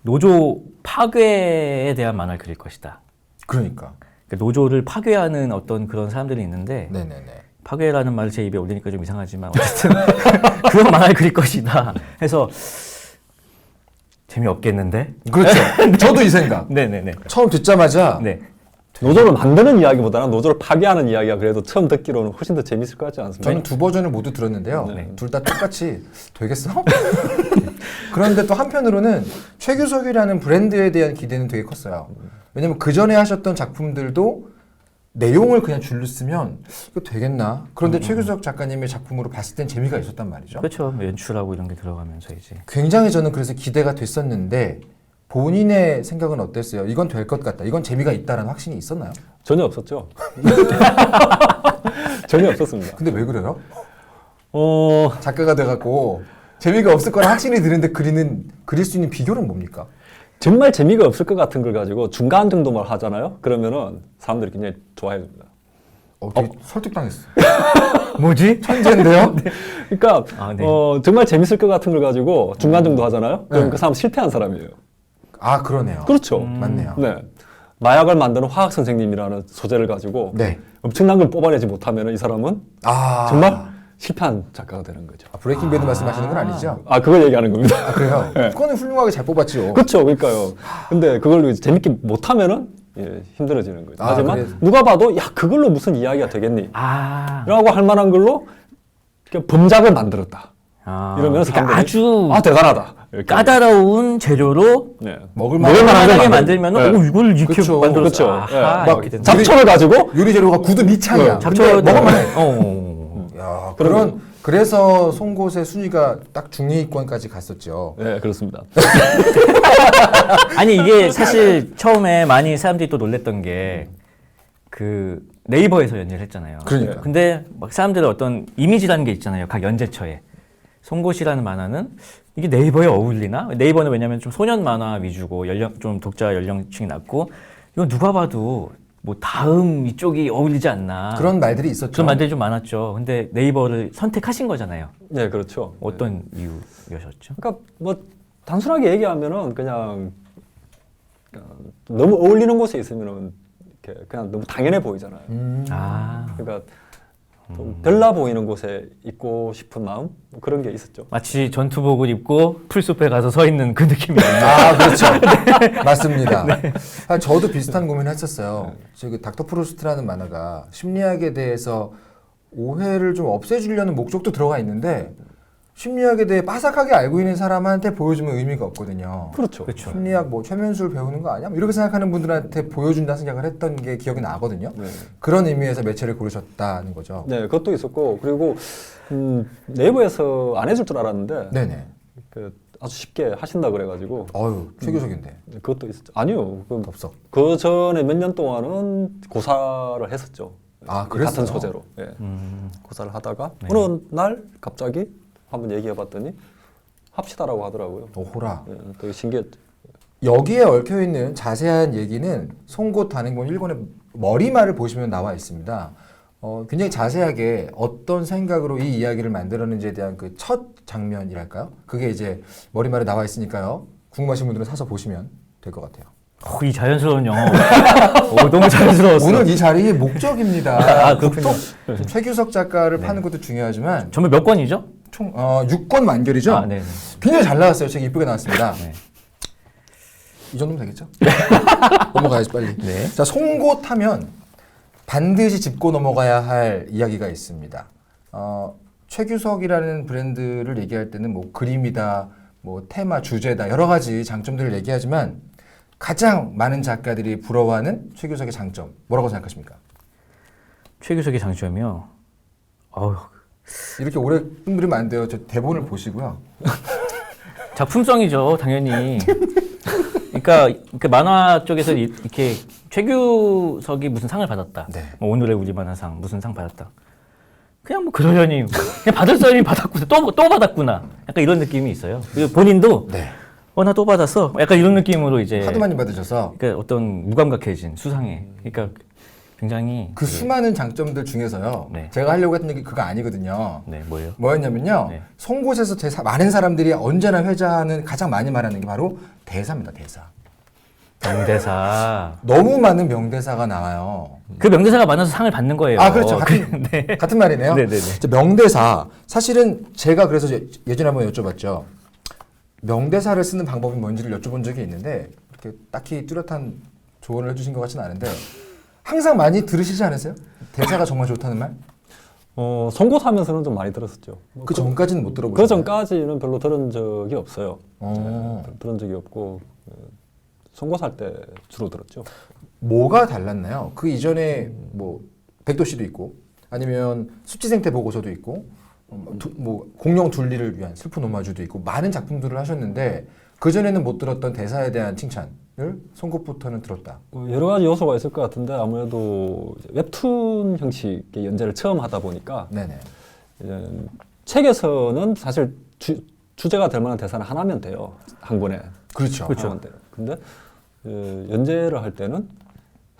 Speaker 2: 노조 파괴에 대한 만화를 그릴 것이다.
Speaker 1: 그러니까.
Speaker 2: 그러니까 노조를 파괴하는 어떤 그런 사람들이 있는데
Speaker 1: 네네네.
Speaker 2: 파괴라는 말을 제 입에 올리니까 좀 이상하지만 어쨌든 그런 만화를 그릴 것이다 해서 재미없겠는데?
Speaker 1: 그렇죠. 저도 이 생각.
Speaker 2: 네네네.
Speaker 1: 처음 듣자마자
Speaker 2: 네.
Speaker 3: 노조를 만드는 이야기보다는 노조를 파괴하는 이야기가 그래도 처음 듣기로는 훨씬 더 재밌을 것 같지 않습니까?
Speaker 1: 저는 두 버전을 모두 들었는데요.
Speaker 2: 네.
Speaker 1: 둘 다 똑같이 되겠어? 그런데 또 한편으로는 최규석이라는 브랜드에 대한 기대는 되게 컸어요. 왜냐면 그 전에 하셨던 작품들도 내용을 그냥 줄로 쓰면 이거 되겠나? 그런데 최규석 작가님의 작품으로 봤을 땐 재미가 있었단 말이죠.
Speaker 2: 그렇죠. 뭐 연출하고 이런 게 들어가면서 이제
Speaker 1: 굉장히 저는 그래서 기대가 됐었는데 본인의 생각은 어땠어요? 이건 될 것 같다. 이건 재미가 있다라는 확신이 있었나요?
Speaker 3: 전혀 없었죠. 전혀 없었습니다.
Speaker 1: 근데 왜 그래요?
Speaker 3: 어,
Speaker 1: 작가가 돼갖고 재미가 없을 거라 확신이 드는데 그릴 수 있는 비결은 뭡니까?
Speaker 3: 정말 재미가 없을 것 같은 걸 가지고 중간 정도만 하잖아요. 그러면은 사람들이 굉장히 좋아해 줍니다.
Speaker 1: 되게 설득당했어.
Speaker 2: 뭐지?
Speaker 1: 천재인데요?
Speaker 3: 그러니까
Speaker 2: 아, 네.
Speaker 3: 정말 재밌을 것 같은 걸 가지고 중간 정도 하잖아요. 그럼
Speaker 1: 네.
Speaker 3: 그 사람 실패한 사람이에요.
Speaker 1: 아, 그러네요.
Speaker 3: 그렇죠.
Speaker 1: 맞네요.
Speaker 3: 네. 마약을 만드는 화학 선생님이라는 소재를 가지고
Speaker 1: 네.
Speaker 3: 엄청난 걸 뽑아내지 못하면 이 사람은
Speaker 1: 아,
Speaker 3: 정말 실패한 작가가 되는 거죠.
Speaker 1: 브레이킹 배드 말씀하시는 건 아니죠?
Speaker 3: 아, 그걸 얘기하는 겁니다.
Speaker 1: 아, 그래요? 그거는 훌륭하게 잘 뽑았죠.
Speaker 3: 그렇죠. 그러니까요. 근데 그걸로 이제 재밌게 못하면은 힘들어지는 거죠.
Speaker 1: 아,
Speaker 3: 하지만
Speaker 1: 그래서-
Speaker 3: 누가 봐도 야, 그걸로 무슨 이야기가 되겠니?
Speaker 2: 아.
Speaker 3: 라고 할 만한 걸로 이렇게 범작을 만들었다.
Speaker 2: 아.
Speaker 3: 이러면
Speaker 2: 그러니까
Speaker 3: 사람들이
Speaker 2: 아주
Speaker 3: 대단하다. 이렇게.
Speaker 2: 까다로운 재료로
Speaker 3: 네.
Speaker 1: 먹을만한
Speaker 2: 먹을만하게
Speaker 3: 만들-
Speaker 2: 만들면
Speaker 3: 네.
Speaker 2: 오 이걸 이렇게
Speaker 1: 그쵸.
Speaker 2: 만들었어.
Speaker 3: 그렇죠.
Speaker 2: 아하,
Speaker 3: 예.
Speaker 2: 이렇게 된다.
Speaker 3: 잡초를 가지고
Speaker 1: 요리 재료가 구두 밑창이야.
Speaker 2: 잡초
Speaker 1: 근데 먹을만해.
Speaker 2: 어.
Speaker 1: 야,
Speaker 3: 그러면-
Speaker 1: 그래서 송곳의 순위가 딱 중위권까지 갔었죠.
Speaker 3: 네, 그렇습니다.
Speaker 2: 아니 이게 사실 처음에 많이 사람들이 또 놀랬던 게 그 네이버에서 연재를 했잖아요.
Speaker 1: 그러니까.
Speaker 2: 근데 막 사람들의 어떤 이미지라는 게 있잖아요. 각 연재처에. 송곳이라는 만화는 이게 네이버에 어울리나? 네이버는 왜냐면 좀 소년 만화 위주고 좀 독자 연령층이 낮고 이건 누가 봐도 뭐 다음 이쪽이 어울리지 않나.
Speaker 1: 그런 말들이 있었죠.
Speaker 2: 그런 말들이 좀 많았죠. 근데 네이버를 선택하신 거잖아요.
Speaker 3: 네, 그렇죠.
Speaker 2: 어떤 이유였었죠?
Speaker 3: 그러니까 뭐 단순하게 얘기하면은 그냥 너무 어울리는 곳에 있으면은 이렇게 그냥 너무 당연해 보이잖아요.
Speaker 2: 아.
Speaker 3: 그러니까 좀 별나 보이는 곳에 있고 싶은 마음 뭐 그런 게 있었죠.
Speaker 2: 마치 전투복을 입고 풀숲에 가서 서 있는 그 느낌이에요.
Speaker 1: 아, 그렇죠. 맞습니다. 아, 저도 비슷한 고민을 했었어요. 그 닥터 프로스트라는 만화가 심리학에 대해서 오해를 좀 없애주려는 목적도 들어가 있는데 심리학에 대해 빠삭하게 알고 있는 사람한테 보여주면 의미가 없거든요.
Speaker 3: 그렇죠.
Speaker 2: 그렇죠.
Speaker 1: 심리학 뭐 최면술 배우는 거 아니야? 뭐 이렇게 생각하는 분들한테 보여준다 생각을 했던 게 기억이 나거든요.
Speaker 3: 네.
Speaker 1: 그런 의미에서 매체를 고르셨다는 거죠.
Speaker 3: 네, 그것도 있었고 그리고 네이버에서 안 해줄 줄 알았는데
Speaker 1: 네네.
Speaker 3: 그 아주 쉽게 하신다 그래가지고
Speaker 1: 어유 최교석인데.
Speaker 3: 그것도 있었죠. 아니요,
Speaker 1: 없어.
Speaker 3: 그 전에 몇 년 동안은 고사를 했었죠.
Speaker 1: 아,
Speaker 3: 그
Speaker 1: 그랬어요?
Speaker 3: 같은 소재로 고사를 하다가
Speaker 2: 네.
Speaker 3: 어느 날 갑자기 한번 얘기해봤더니 합시다라고 하더라고요.
Speaker 1: 오호라.
Speaker 3: 예, 되게 신기했죠.
Speaker 1: 여기에 얽혀있는 자세한 얘기는 송곳 단행본 1권의 머리말을 보시면 나와 있습니다. 굉장히 자세하게 어떤 생각으로 이 이야기를 만들었는지에 대한 그 첫 장면이랄까요? 그게 이제 머리말에 나와 있으니까요. 궁금하신 분들은 사서 보시면 될 것 같아요.
Speaker 2: 이 자연스러운 영어. 너무 자연스러웠어.
Speaker 1: 오늘 이 자리의 목적입니다.
Speaker 2: 아, 그렇군요.
Speaker 1: 좀 최규석 작가를 파는 것도 중요하지만
Speaker 2: 전부 몇 권이죠?
Speaker 1: 총 6권 완결이죠?
Speaker 2: 아, 네.
Speaker 1: 굉장히 잘 나왔어요. 책 이쁘게 나왔습니다.
Speaker 2: 네.
Speaker 1: 이 정도면 되겠죠? 넘어가야지 빨리.
Speaker 2: 네.
Speaker 1: 자, 송곳 하면 반드시 짚고 넘어가야 할 이야기가 있습니다. 최규석이라는 브랜드를 얘기할 때는 뭐 그림이다, 뭐 테마, 주제다 여러 가지 장점들을 얘기하지만 가장 많은 작가들이 부러워하는 최규석의 장점 뭐라고 생각하십니까?
Speaker 2: 최규석의 장점이요. 어우,
Speaker 1: 이렇게 오래 뜸들이면 안 돼요. 저 대본을 보시고요.
Speaker 2: 작품성이죠, 당연히. 그러니까 그 만화 쪽에서 이렇게 최규석이 무슨 상을 받았다.
Speaker 1: 네.
Speaker 2: 뭐 오늘의 우리 만화상 무슨 상 받았다. 그냥 뭐 그러려니 그냥 받을 사람이 받았구나. 또 받았구나. 약간 이런 느낌이 있어요. 그리고 본인도
Speaker 1: 네.
Speaker 2: 나 또 받았어. 약간 이런 느낌으로 이제
Speaker 1: 하도 많이 받으셔서
Speaker 2: 그러니까 어떤 무감각해진 수상해. 그러니까 굉장히
Speaker 1: 그 수많은 장점들 중에서요.
Speaker 2: 네.
Speaker 1: 제가 하려고 했던 게 그거 아니거든요.
Speaker 2: 네, 뭐예요?
Speaker 1: 뭐였냐면요.
Speaker 2: 네.
Speaker 1: 송곳에서 많은 사람들이 언제나 회자하는 가장 많이 말하는 게 바로 대사입니다. 대사.
Speaker 2: 명대사.
Speaker 1: 너무 많은 명대사가 나와요.
Speaker 2: 그 명대사가 많아서 상을 받는 거예요.
Speaker 1: 아, 그렇죠. 같은,
Speaker 2: 네.
Speaker 1: 같은 말이네요.
Speaker 2: 네네네.
Speaker 1: 저 명대사. 사실은 제가 그래서 예전에 한번 여쭤봤죠. 명대사를 쓰는 방법이 뭔지를 여쭤본 적이 있는데 이렇게 딱히 뚜렷한 조언을 해주신 것 같지는 않은데 항상 많이 들으시지 않으세요? 대사가 정말 좋다는 말?
Speaker 3: 송곳하면서는 좀 많이 들었었죠.
Speaker 1: 그 전까지는 못 들어보셨나요?
Speaker 3: 그 전까지는 별로 들은 적이 없어요. 들은 적이 없고 송곳할 때 주로 들었죠.
Speaker 1: 뭐가 달랐나요? 그 이전에 뭐 백도씨도 있고 아니면 숫지생태 보고서도 있고 뭐 공룡 둘리를 위한 슬픈 오마주도 있고 많은 작품들을 하셨는데 그 전에는 못 들었던 대사에 대한 칭찬을 송곳부터는 들었다.
Speaker 3: 여러 가지 요소가 있을 것 같은데 아무래도 이제 웹툰 형식의 연재를 처음 하다 보니까
Speaker 1: 네네.
Speaker 3: 이제 책에서는 사실 주제가 될 만한 대사는 하나면 돼요. 한 권에.
Speaker 1: 그렇죠.
Speaker 2: 그렇죠.
Speaker 3: 하나면 돼요. 근데 연재를 할 때는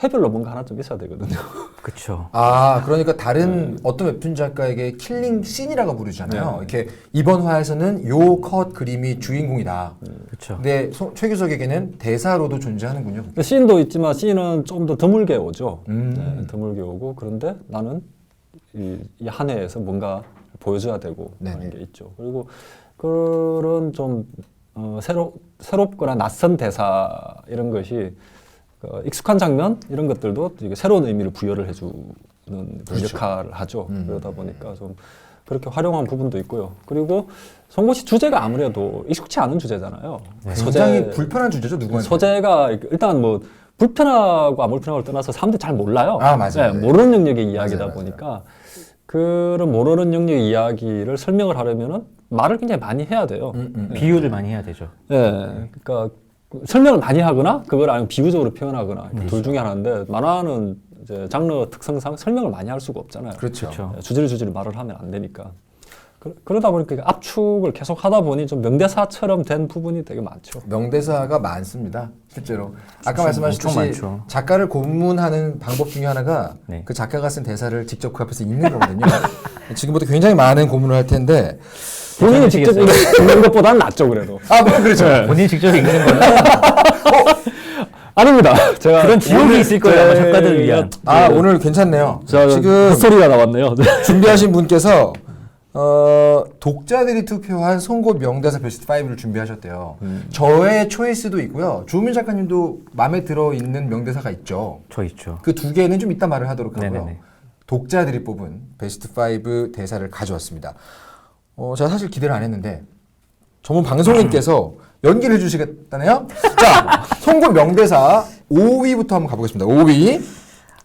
Speaker 3: 회별로 뭔가 하나 좀 있어야 되거든요.
Speaker 2: 그렇죠.
Speaker 1: 아, 그러니까 다른 어떤 웹툰 작가에게 킬링 씬이라고 부르잖아요.
Speaker 3: 네.
Speaker 1: 이렇게 이번 화에서는 요 컷 그림이 주인공이다.
Speaker 2: 그렇죠.
Speaker 1: 근데 최규석에게는 대사로도 존재하는군요.
Speaker 3: 씬도 있지만 씬은 좀 더 드물게 오죠.
Speaker 1: 음.
Speaker 3: 네, 드물게 오고 그런데 나는 이 한 회에서 뭔가 보여줘야 되고
Speaker 1: 네네.
Speaker 3: 그런 게 있죠. 그리고 그런 좀 새롭거나 낯선 대사 이런 것이 익숙한 장면 이런 것들도 이게 새로운 의미를 부여를 해주는 그런
Speaker 1: 그렇죠.
Speaker 3: 역할을 하죠. 그러다 보니까 좀 그렇게 활용한 부분도 있고요. 그리고 송곳이 주제가 아무래도 익숙치 않은 주제잖아요.
Speaker 1: 굉장히 불편한 주제죠, 누구한테.
Speaker 3: 소재가 일단 뭐 불편하고 안 불편하고를 떠나서 사람들이 잘 몰라요.
Speaker 1: 아, 맞아요.
Speaker 3: 네, 모르는 영역의 이야기다
Speaker 1: 맞아요.
Speaker 3: 보니까 그런 모르는 영역의 이야기를 설명을 하려면은 말을 굉장히 많이 해야 돼요.
Speaker 2: 비유를 많이 해야 되죠.
Speaker 3: 네, 그러니까 설명을 많이 하거나 그걸 아니면 비유적으로 표현하거나 둘 중에 하나인데 만화는 이제 장르 특성상 설명을 많이 할 수가 없잖아요.
Speaker 1: 그렇죠.
Speaker 2: 그렇죠.
Speaker 3: 주제를 말을 하면 안 되니까. 그러다 보니까 압축을 계속 하다 보니 좀 명대사처럼 된 부분이 되게 많죠.
Speaker 1: 명대사가 많습니다. 실제로. 아까
Speaker 2: 엄청
Speaker 1: 말씀하셨듯이
Speaker 2: 많죠.
Speaker 1: 작가를 고문하는 방법 중에 하나가
Speaker 2: 네.
Speaker 1: 그 작가가 쓴 대사를 직접 그 앞에서 읽는 거거든요. 지금부터 굉장히 많은 고문을 할 텐데
Speaker 3: 본인이 직접 읽는 것보다는 낫죠, 그래도.
Speaker 1: 아, 뭐 그렇죠.
Speaker 2: 본인이 직접 읽는 거는
Speaker 3: 아닙니다. 제가
Speaker 2: 그런 지옥이 있을 거예요, 아마 작가들을 위한.
Speaker 1: 아 오늘 괜찮네요.
Speaker 3: 자,
Speaker 1: 지금
Speaker 3: 헛소리가 나왔네요.
Speaker 1: 준비하신 분께서 독자들이 투표한 송곳 명대사 베스트 5를 준비하셨대요. 저의 초이스도 있고요. 주민 작가님도 마음에 들어 있는 명대사가 있죠.
Speaker 2: 저 있죠.
Speaker 1: 그 두 개는 좀 이따 말을 하도록 하고요.
Speaker 2: 네네네.
Speaker 1: 독자들이 뽑은 베스트 5 대사를 가져왔습니다. 제가 사실 기대를 안 했는데 전문 방송인께서 연기를 해주시겠다네요. 자, 송곳 명대사 5위부터 한번 가보겠습니다. 5위.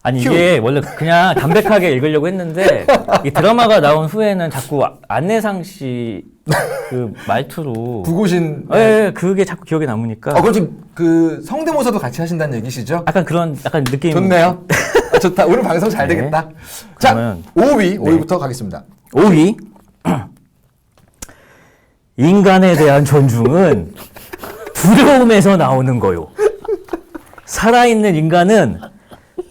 Speaker 2: 아니
Speaker 1: 큐.
Speaker 2: 이게 원래 그냥 담백하게 읽으려고 했는데 이 드라마가 나온 후에는 자꾸 안내상 씨 그 말투로
Speaker 1: 구고신.
Speaker 2: 예, 그게 자꾸 기억에 남으니까
Speaker 1: 그럼 지금 그 성대모사도 같이 하신다는 얘기시죠?
Speaker 2: 약간 그런 약간 느낌.
Speaker 1: 좋네요. 좋다. 오늘 방송 잘
Speaker 2: 네.
Speaker 1: 되겠다. 자,
Speaker 2: 그러면-
Speaker 1: 5위부터 가겠습니다.
Speaker 2: 5위 인간에 대한 존중은 두려움에서 나오는 거요. 살아있는 인간은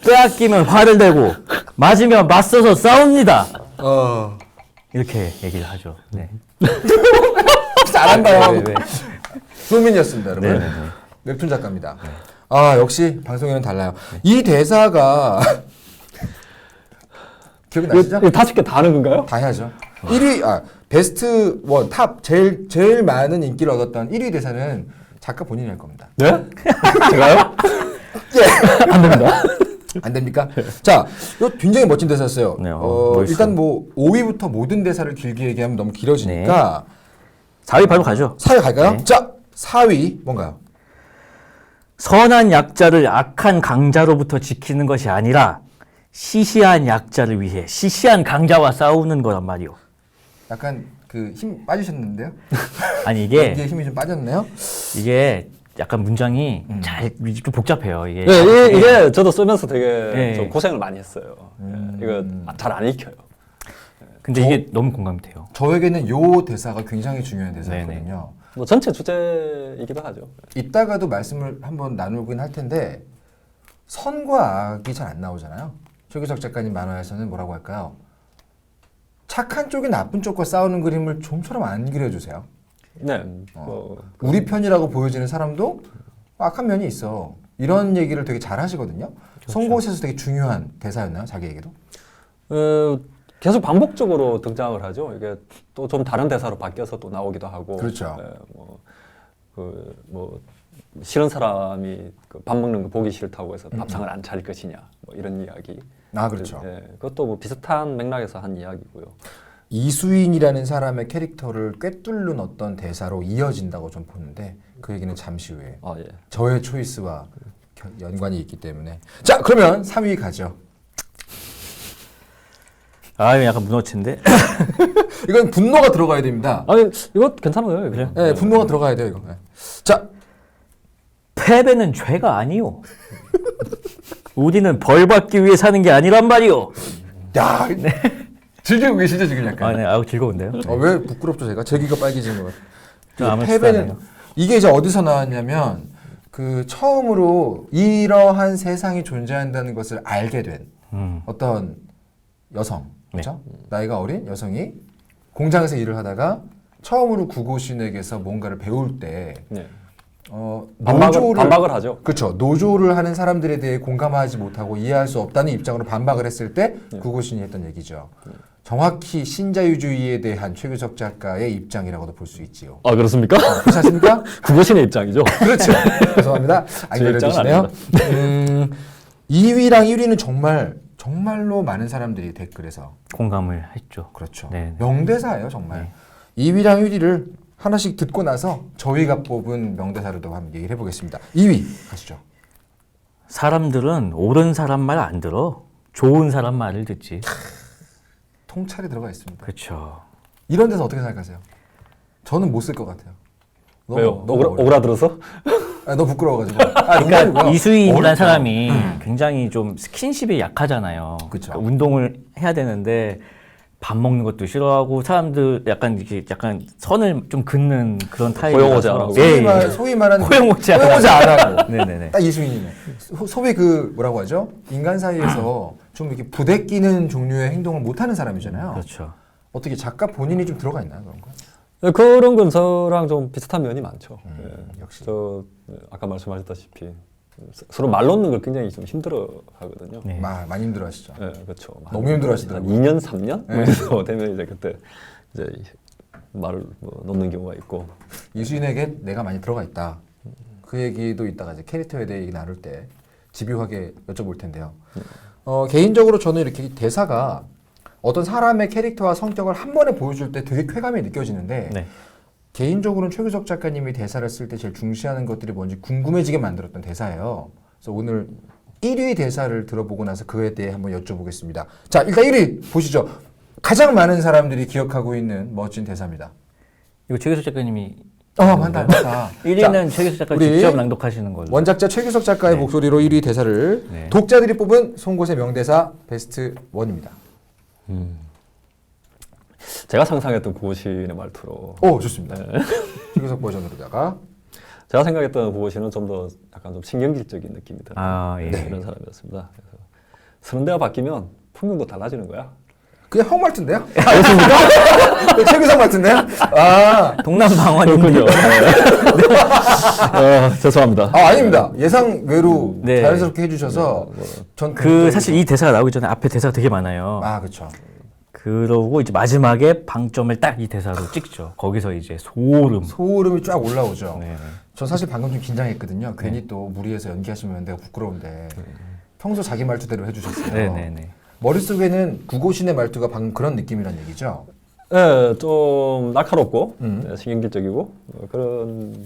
Speaker 2: 빼앗기면 화를 내고 맞으면 맞서서 싸웁니다. 이렇게 얘기를 하죠. 네.
Speaker 1: 잘한다.
Speaker 2: 네, 네.
Speaker 1: 소민이었습니다, 여러분.
Speaker 2: 네, 네, 네.
Speaker 1: 웹툰 작가입니다. 아, 역시 방송에는 달라요. 이 대사가 기억이 나시죠?
Speaker 3: 이거 5개 다 하는 건가요?
Speaker 1: 다 해야죠. 1위, 베스트 원, 탑, 제일 많은 인기를 얻었던 1위 대사는 작가 본인이 할 겁니다.
Speaker 3: 네? 제가요?
Speaker 1: 예.
Speaker 3: 안 됩니다.
Speaker 1: 안 됩니까? 자, 이거 굉장히 멋진 대사였어요.
Speaker 2: 네, 멋있어요.
Speaker 1: 일단 뭐 5위부터 모든 대사를 길게 얘기하면 너무 길어지니까
Speaker 2: 4위 바로 가죠.
Speaker 1: 4위 갈까요?
Speaker 2: 네.
Speaker 1: 자, 4위 뭔가요?
Speaker 2: 선한 약자를 악한 강자로부터 지키는 것이 아니라 시시한 약자를 위해 시시한 강자와 싸우는 거란 말이오.
Speaker 1: 약간 그 힘 빠지셨는데요?
Speaker 2: 아니 이게
Speaker 1: 이게 힘이 좀 빠졌네요.
Speaker 2: 이게 약간 문장이 좀 복잡해요. 이게
Speaker 3: 네, 이게 저도 쓰면서 되게
Speaker 2: 네.
Speaker 3: 좀 고생을 많이 했어요. 이거 잘 안 읽혀요.
Speaker 2: 근데 이게 너무 공감이 돼요.
Speaker 1: 저에게는 요 대사가 굉장히 중요한 대사거든요.
Speaker 3: 뭐 전체 주제이기도 하죠.
Speaker 1: 이따가도 말씀을 한번 나누긴 할 텐데 선과 악이 잘 안 나오잖아요. 최규석 작가님 만화에서는 뭐라고 할까요? 착한 쪽이 나쁜 쪽과 싸우는 그림을 좀처럼 안 그려주세요.
Speaker 3: 네. 뭐
Speaker 1: 우리 편이라고 보여지는 사람도 악한 면이 있어. 이런 얘기를 되게 잘 하시거든요. 송곳에서 되게 중요한 대사였나요? 자기에게도?
Speaker 3: 계속 반복적으로 등장을 하죠. 이게 또 좀 다른 대사로 바뀌어서 또 나오기도 하고.
Speaker 1: 그렇죠.
Speaker 3: 뭐 싫은 사람이 그밥 먹는 거 보기 싫다고 해서 밥상을 안 차릴 것이냐. 뭐 이런 이야기.
Speaker 1: 아, 그렇죠.
Speaker 3: 예, 그것도 뭐 비슷한 맥락에서 한 이야기고요.
Speaker 1: 이수인이라는 사람의 캐릭터를 꿰뚫는 어떤 대사로 이어진다고 좀 보는데 그 얘기는 잠시 후에
Speaker 3: 아 예.
Speaker 1: 저의 초이스와 연관이 있기 때문에. 자, 그러면 3위 가죠.
Speaker 2: 아 이거 약간 문어체인데.
Speaker 1: 이건 분노가 들어가야 됩니다.
Speaker 3: 아니 이거 괜찮아요.
Speaker 2: 그래요?
Speaker 1: 네, 분노가 들어가야 돼요, 이거. 네. 자,
Speaker 2: 패배는 죄가 아니오. 우리는 벌 받기 위해 사는 게 아니란 말이오.
Speaker 1: 야, 즐기고 계시죠 지금 약간?
Speaker 2: 아, 네, 아우 즐거운데요.
Speaker 1: 왜 부끄럽죠 제가? 제기가 빨개지는 거.
Speaker 2: 좀 아무렇지도
Speaker 1: 패배는
Speaker 2: 않아요.
Speaker 1: 이게 이제 어디서 나왔냐면 그 처음으로 이러한 세상이 존재한다는 것을 알게 된 어떤 여성, 그렇죠? 나이가 어린 여성이 공장에서 일을 하다가 처음으로 구고신에게서 뭔가를 배울 때
Speaker 3: 네.
Speaker 1: 노조를
Speaker 3: 반박을 하죠.
Speaker 1: 그렇죠. 노조를 하는 사람들에 대해 공감하지 못하고 이해할 수 없다는 입장으로 반박을 했을 때 구고신이 했던 얘기죠. 정확히 신자유주의에 대한 최규석 작가의 입장이라고도 볼 수 있지요.
Speaker 3: 아 그렇습니까?
Speaker 1: 그렇지 않습니까?
Speaker 3: 구보신의 입장이죠.
Speaker 1: 그렇죠. 죄송합니다. 안
Speaker 3: 제 입장은
Speaker 1: 알려주시네요. 2위랑 1위는 정말로 많은 사람들이 댓글에서
Speaker 2: 공감을 했죠.
Speaker 1: 그렇죠.
Speaker 2: 네.
Speaker 1: 명대사예요, 정말. 2위랑 1위를 하나씩 듣고 나서 저희가 뽑은 명대사로도 한번 얘기를 해보겠습니다. 2위 가시죠.
Speaker 2: 사람들은 옳은 사람 말 안 들어. 좋은 사람 말을 듣지.
Speaker 1: 통찰이 들어가 있습니다.
Speaker 2: 그렇죠.
Speaker 1: 이런 데서 어떻게 생각하세요? 저는 못 쓸 것 같아요.
Speaker 3: 왜요?
Speaker 1: 어려워.
Speaker 3: 오그라들어서?
Speaker 1: 너무 부끄러워가지고.
Speaker 2: 그러니까
Speaker 1: 농담이고요.
Speaker 2: 이수인이라는
Speaker 1: 어렵죠.
Speaker 2: 사람이 굉장히 좀 스킨십에 약하잖아요.
Speaker 1: 그쵸.
Speaker 2: 그러니까 운동을 해야 되는데 밥 먹는 것도 싫어하고 사람들 약간 이렇게 약간 선을 좀 긋는 그런 타입이라서.
Speaker 3: 호영호재 안 하고.
Speaker 1: 소위 말하는
Speaker 2: 호영호재 안
Speaker 1: 호영호재 안 하고.
Speaker 2: 네네네.
Speaker 1: 딱 이수인이네. 소위 그 뭐라고 하죠? 인간 사이에서 좀 이렇게 부대끼는 종류의 행동을 못하는 사람이잖아요.
Speaker 2: 그렇죠.
Speaker 1: 어떻게 작가 본인이 좀 들어가 있나요 그런 거?
Speaker 3: 네, 그런 건 저랑 좀 비슷한 면이 많죠. 예.
Speaker 1: 역시.
Speaker 3: 아까 말씀하셨다시피 서로 말 놓는 걸 굉장히 좀 힘들어 하거든요.
Speaker 2: 네.
Speaker 1: 많이 힘들어하시죠.
Speaker 3: 네, 그렇죠.
Speaker 1: 너무 힘들어하시더라고요.
Speaker 3: 한 2년, 3년
Speaker 1: 네.
Speaker 3: 뭐 이래서 되면 이제 그때 이제 말을 뭐 놓는 경우가 있고.
Speaker 1: 이수인에게 내가 많이 들어가 있다. 그 얘기도 이따가 이제 캐릭터에 대해 얘기 나눌 때 집요하게 여쭤볼 텐데요. 개인적으로 저는 이렇게 대사가 어떤 사람의 캐릭터와 성격을 한 번에 보여줄 때 되게 쾌감이 느껴지는데
Speaker 2: 네.
Speaker 1: 개인적으로는 최규석 작가님이 대사를 쓸 때 제일 중시하는 것들이 뭔지 궁금해지게 만들었던 대사예요. 그래서 오늘 1위 대사를 들어보고 나서 그에 대해 한번 여쭤보겠습니다. 자, 일단 1위 보시죠. 가장 많은 사람들이 기억하고 있는 멋진 대사입니다.
Speaker 2: 이거 최규석 작가님이
Speaker 1: 맞다.
Speaker 2: 1위는 최규석 작가
Speaker 1: 우리
Speaker 2: 직접 낭독하시는 걸로.
Speaker 1: 원작자 최규석 작가의
Speaker 2: 네.
Speaker 1: 목소리로 1위 대사를
Speaker 2: 네.
Speaker 1: 독자들이 뽑은 송곳의 명대사 베스트 1입니다.
Speaker 3: 제가 상상했던 구호신의 말투로.
Speaker 1: 오, 좋습니다. 최규석 버전으로다가
Speaker 3: 제가 생각했던 구호신은 좀 더 약간 좀 신경질적인 느낌이 드는
Speaker 2: 아, 예.
Speaker 3: 이런 사람이었습니다. 그래서 서른 대가 바뀌면 풍경도 달라지는 거야.
Speaker 1: 그냥 형 말투인데요? 알겠습니까? 최규석 말투인데요?
Speaker 2: 동남방언인군요.
Speaker 3: 죄송합니다.
Speaker 1: 아닙니다. 예상 외로
Speaker 2: 네.
Speaker 1: 자연스럽게 해주셔서 전
Speaker 2: 그 사실 이 대사가 나오기 전에 앞에 대사가 되게 많아요.
Speaker 1: 그렇죠.
Speaker 2: 그러고 이제 마지막에 방점을 딱 이 대사로 찍죠. 거기서 이제 소름.
Speaker 1: 소름이 쫙 올라오죠.
Speaker 2: 네.
Speaker 1: 전 사실 방금 좀 긴장했거든요. 괜히 또 무리해서 연기하시면 내가 부끄러운데 평소 자기 말투대로 해주셨어요.
Speaker 2: 네네네.
Speaker 1: 머릿속에는 구고신의 말투가 방금 그런 느낌이란 얘기죠?
Speaker 3: 네, 좀 날카롭고
Speaker 1: 음.
Speaker 3: 네, 신경질적이고 그런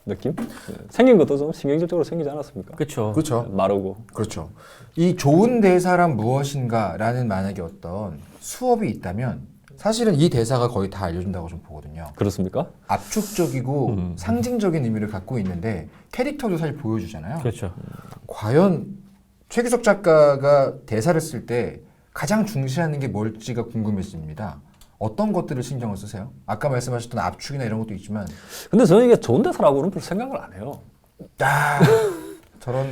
Speaker 3: 느낌? 네, 생긴 것도 좀 신경질적으로 생기지 않았습니까?
Speaker 2: 그렇죠.
Speaker 1: 그렇죠.
Speaker 3: 마르고.
Speaker 1: 그렇죠. 이 좋은 대사란 무엇인가라는 만약에 어떤 수업이 있다면 사실은 이 대사가 거의 다 알려준다고 좀 보거든요.
Speaker 3: 그렇습니까?
Speaker 1: 압축적이고 상징적인 의미를 갖고 있는데 캐릭터도 사실 보여주잖아요.
Speaker 2: 그렇죠.
Speaker 1: 과연 최규석 작가가 대사를 쓸 때 가장 중시하는 게 뭘지가 궁금해집니다. 어떤 것들을 신경을 쓰세요? 아까 말씀하셨던 압축이나 이런 것도 있지만
Speaker 3: 근데 저는 이게 좋은 대사라고는 별로 생각을 안 해요.
Speaker 1: 저런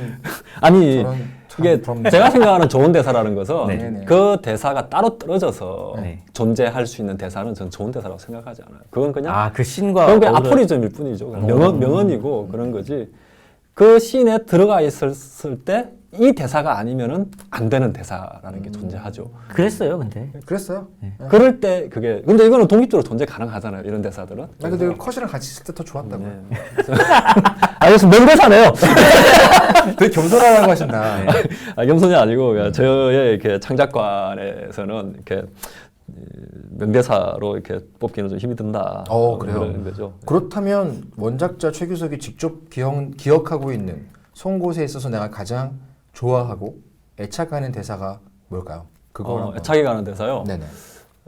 Speaker 3: 아니
Speaker 1: 저런 참
Speaker 3: 이게
Speaker 1: 부럽네.
Speaker 3: 제가 생각하는 좋은 대사라는 것은
Speaker 1: 네네.
Speaker 3: 그 대사가 따로 떨어져서
Speaker 2: 네.
Speaker 3: 존재할 수 있는 대사는 저는 좋은 대사라고 생각하지 않아요. 그건 그냥
Speaker 2: 그 씬과
Speaker 3: 그건 그냥
Speaker 2: 어우러-
Speaker 3: 아포리즘일 뿐이죠. 그냥 명언이고 그런 거지. 그 씬에 들어가 있었을 때 이 대사가 아니면은 안 되는 대사라는 게 존재하죠.
Speaker 2: 그랬어요, 근데.
Speaker 1: 그랬어요.
Speaker 3: 그럴 때 그게 근데 이거는 독립적으로 존재 가능하잖아요. 이런 대사들은.
Speaker 1: 근데 컷이랑 같이 있을 때 더 좋았다고요.
Speaker 3: 네. 알겠습니다. 명대사네요.
Speaker 1: 되게 겸손하다고 하신다.
Speaker 3: 겸손이 아니고 그냥 저의 이렇게 창작관에서는 이렇게 명대사로 이렇게 뽑기는 좀 힘이 든다.
Speaker 1: 그래요?
Speaker 3: 그런 거죠.
Speaker 1: 그렇다면 원작자 최규석이 직접 기억하고 있는 송곳에 있어서 내가 가장 좋아하고 애착하는 대사가 뭘까요? 그걸 한번.
Speaker 3: 애착이 가는 대사요.
Speaker 1: 네네.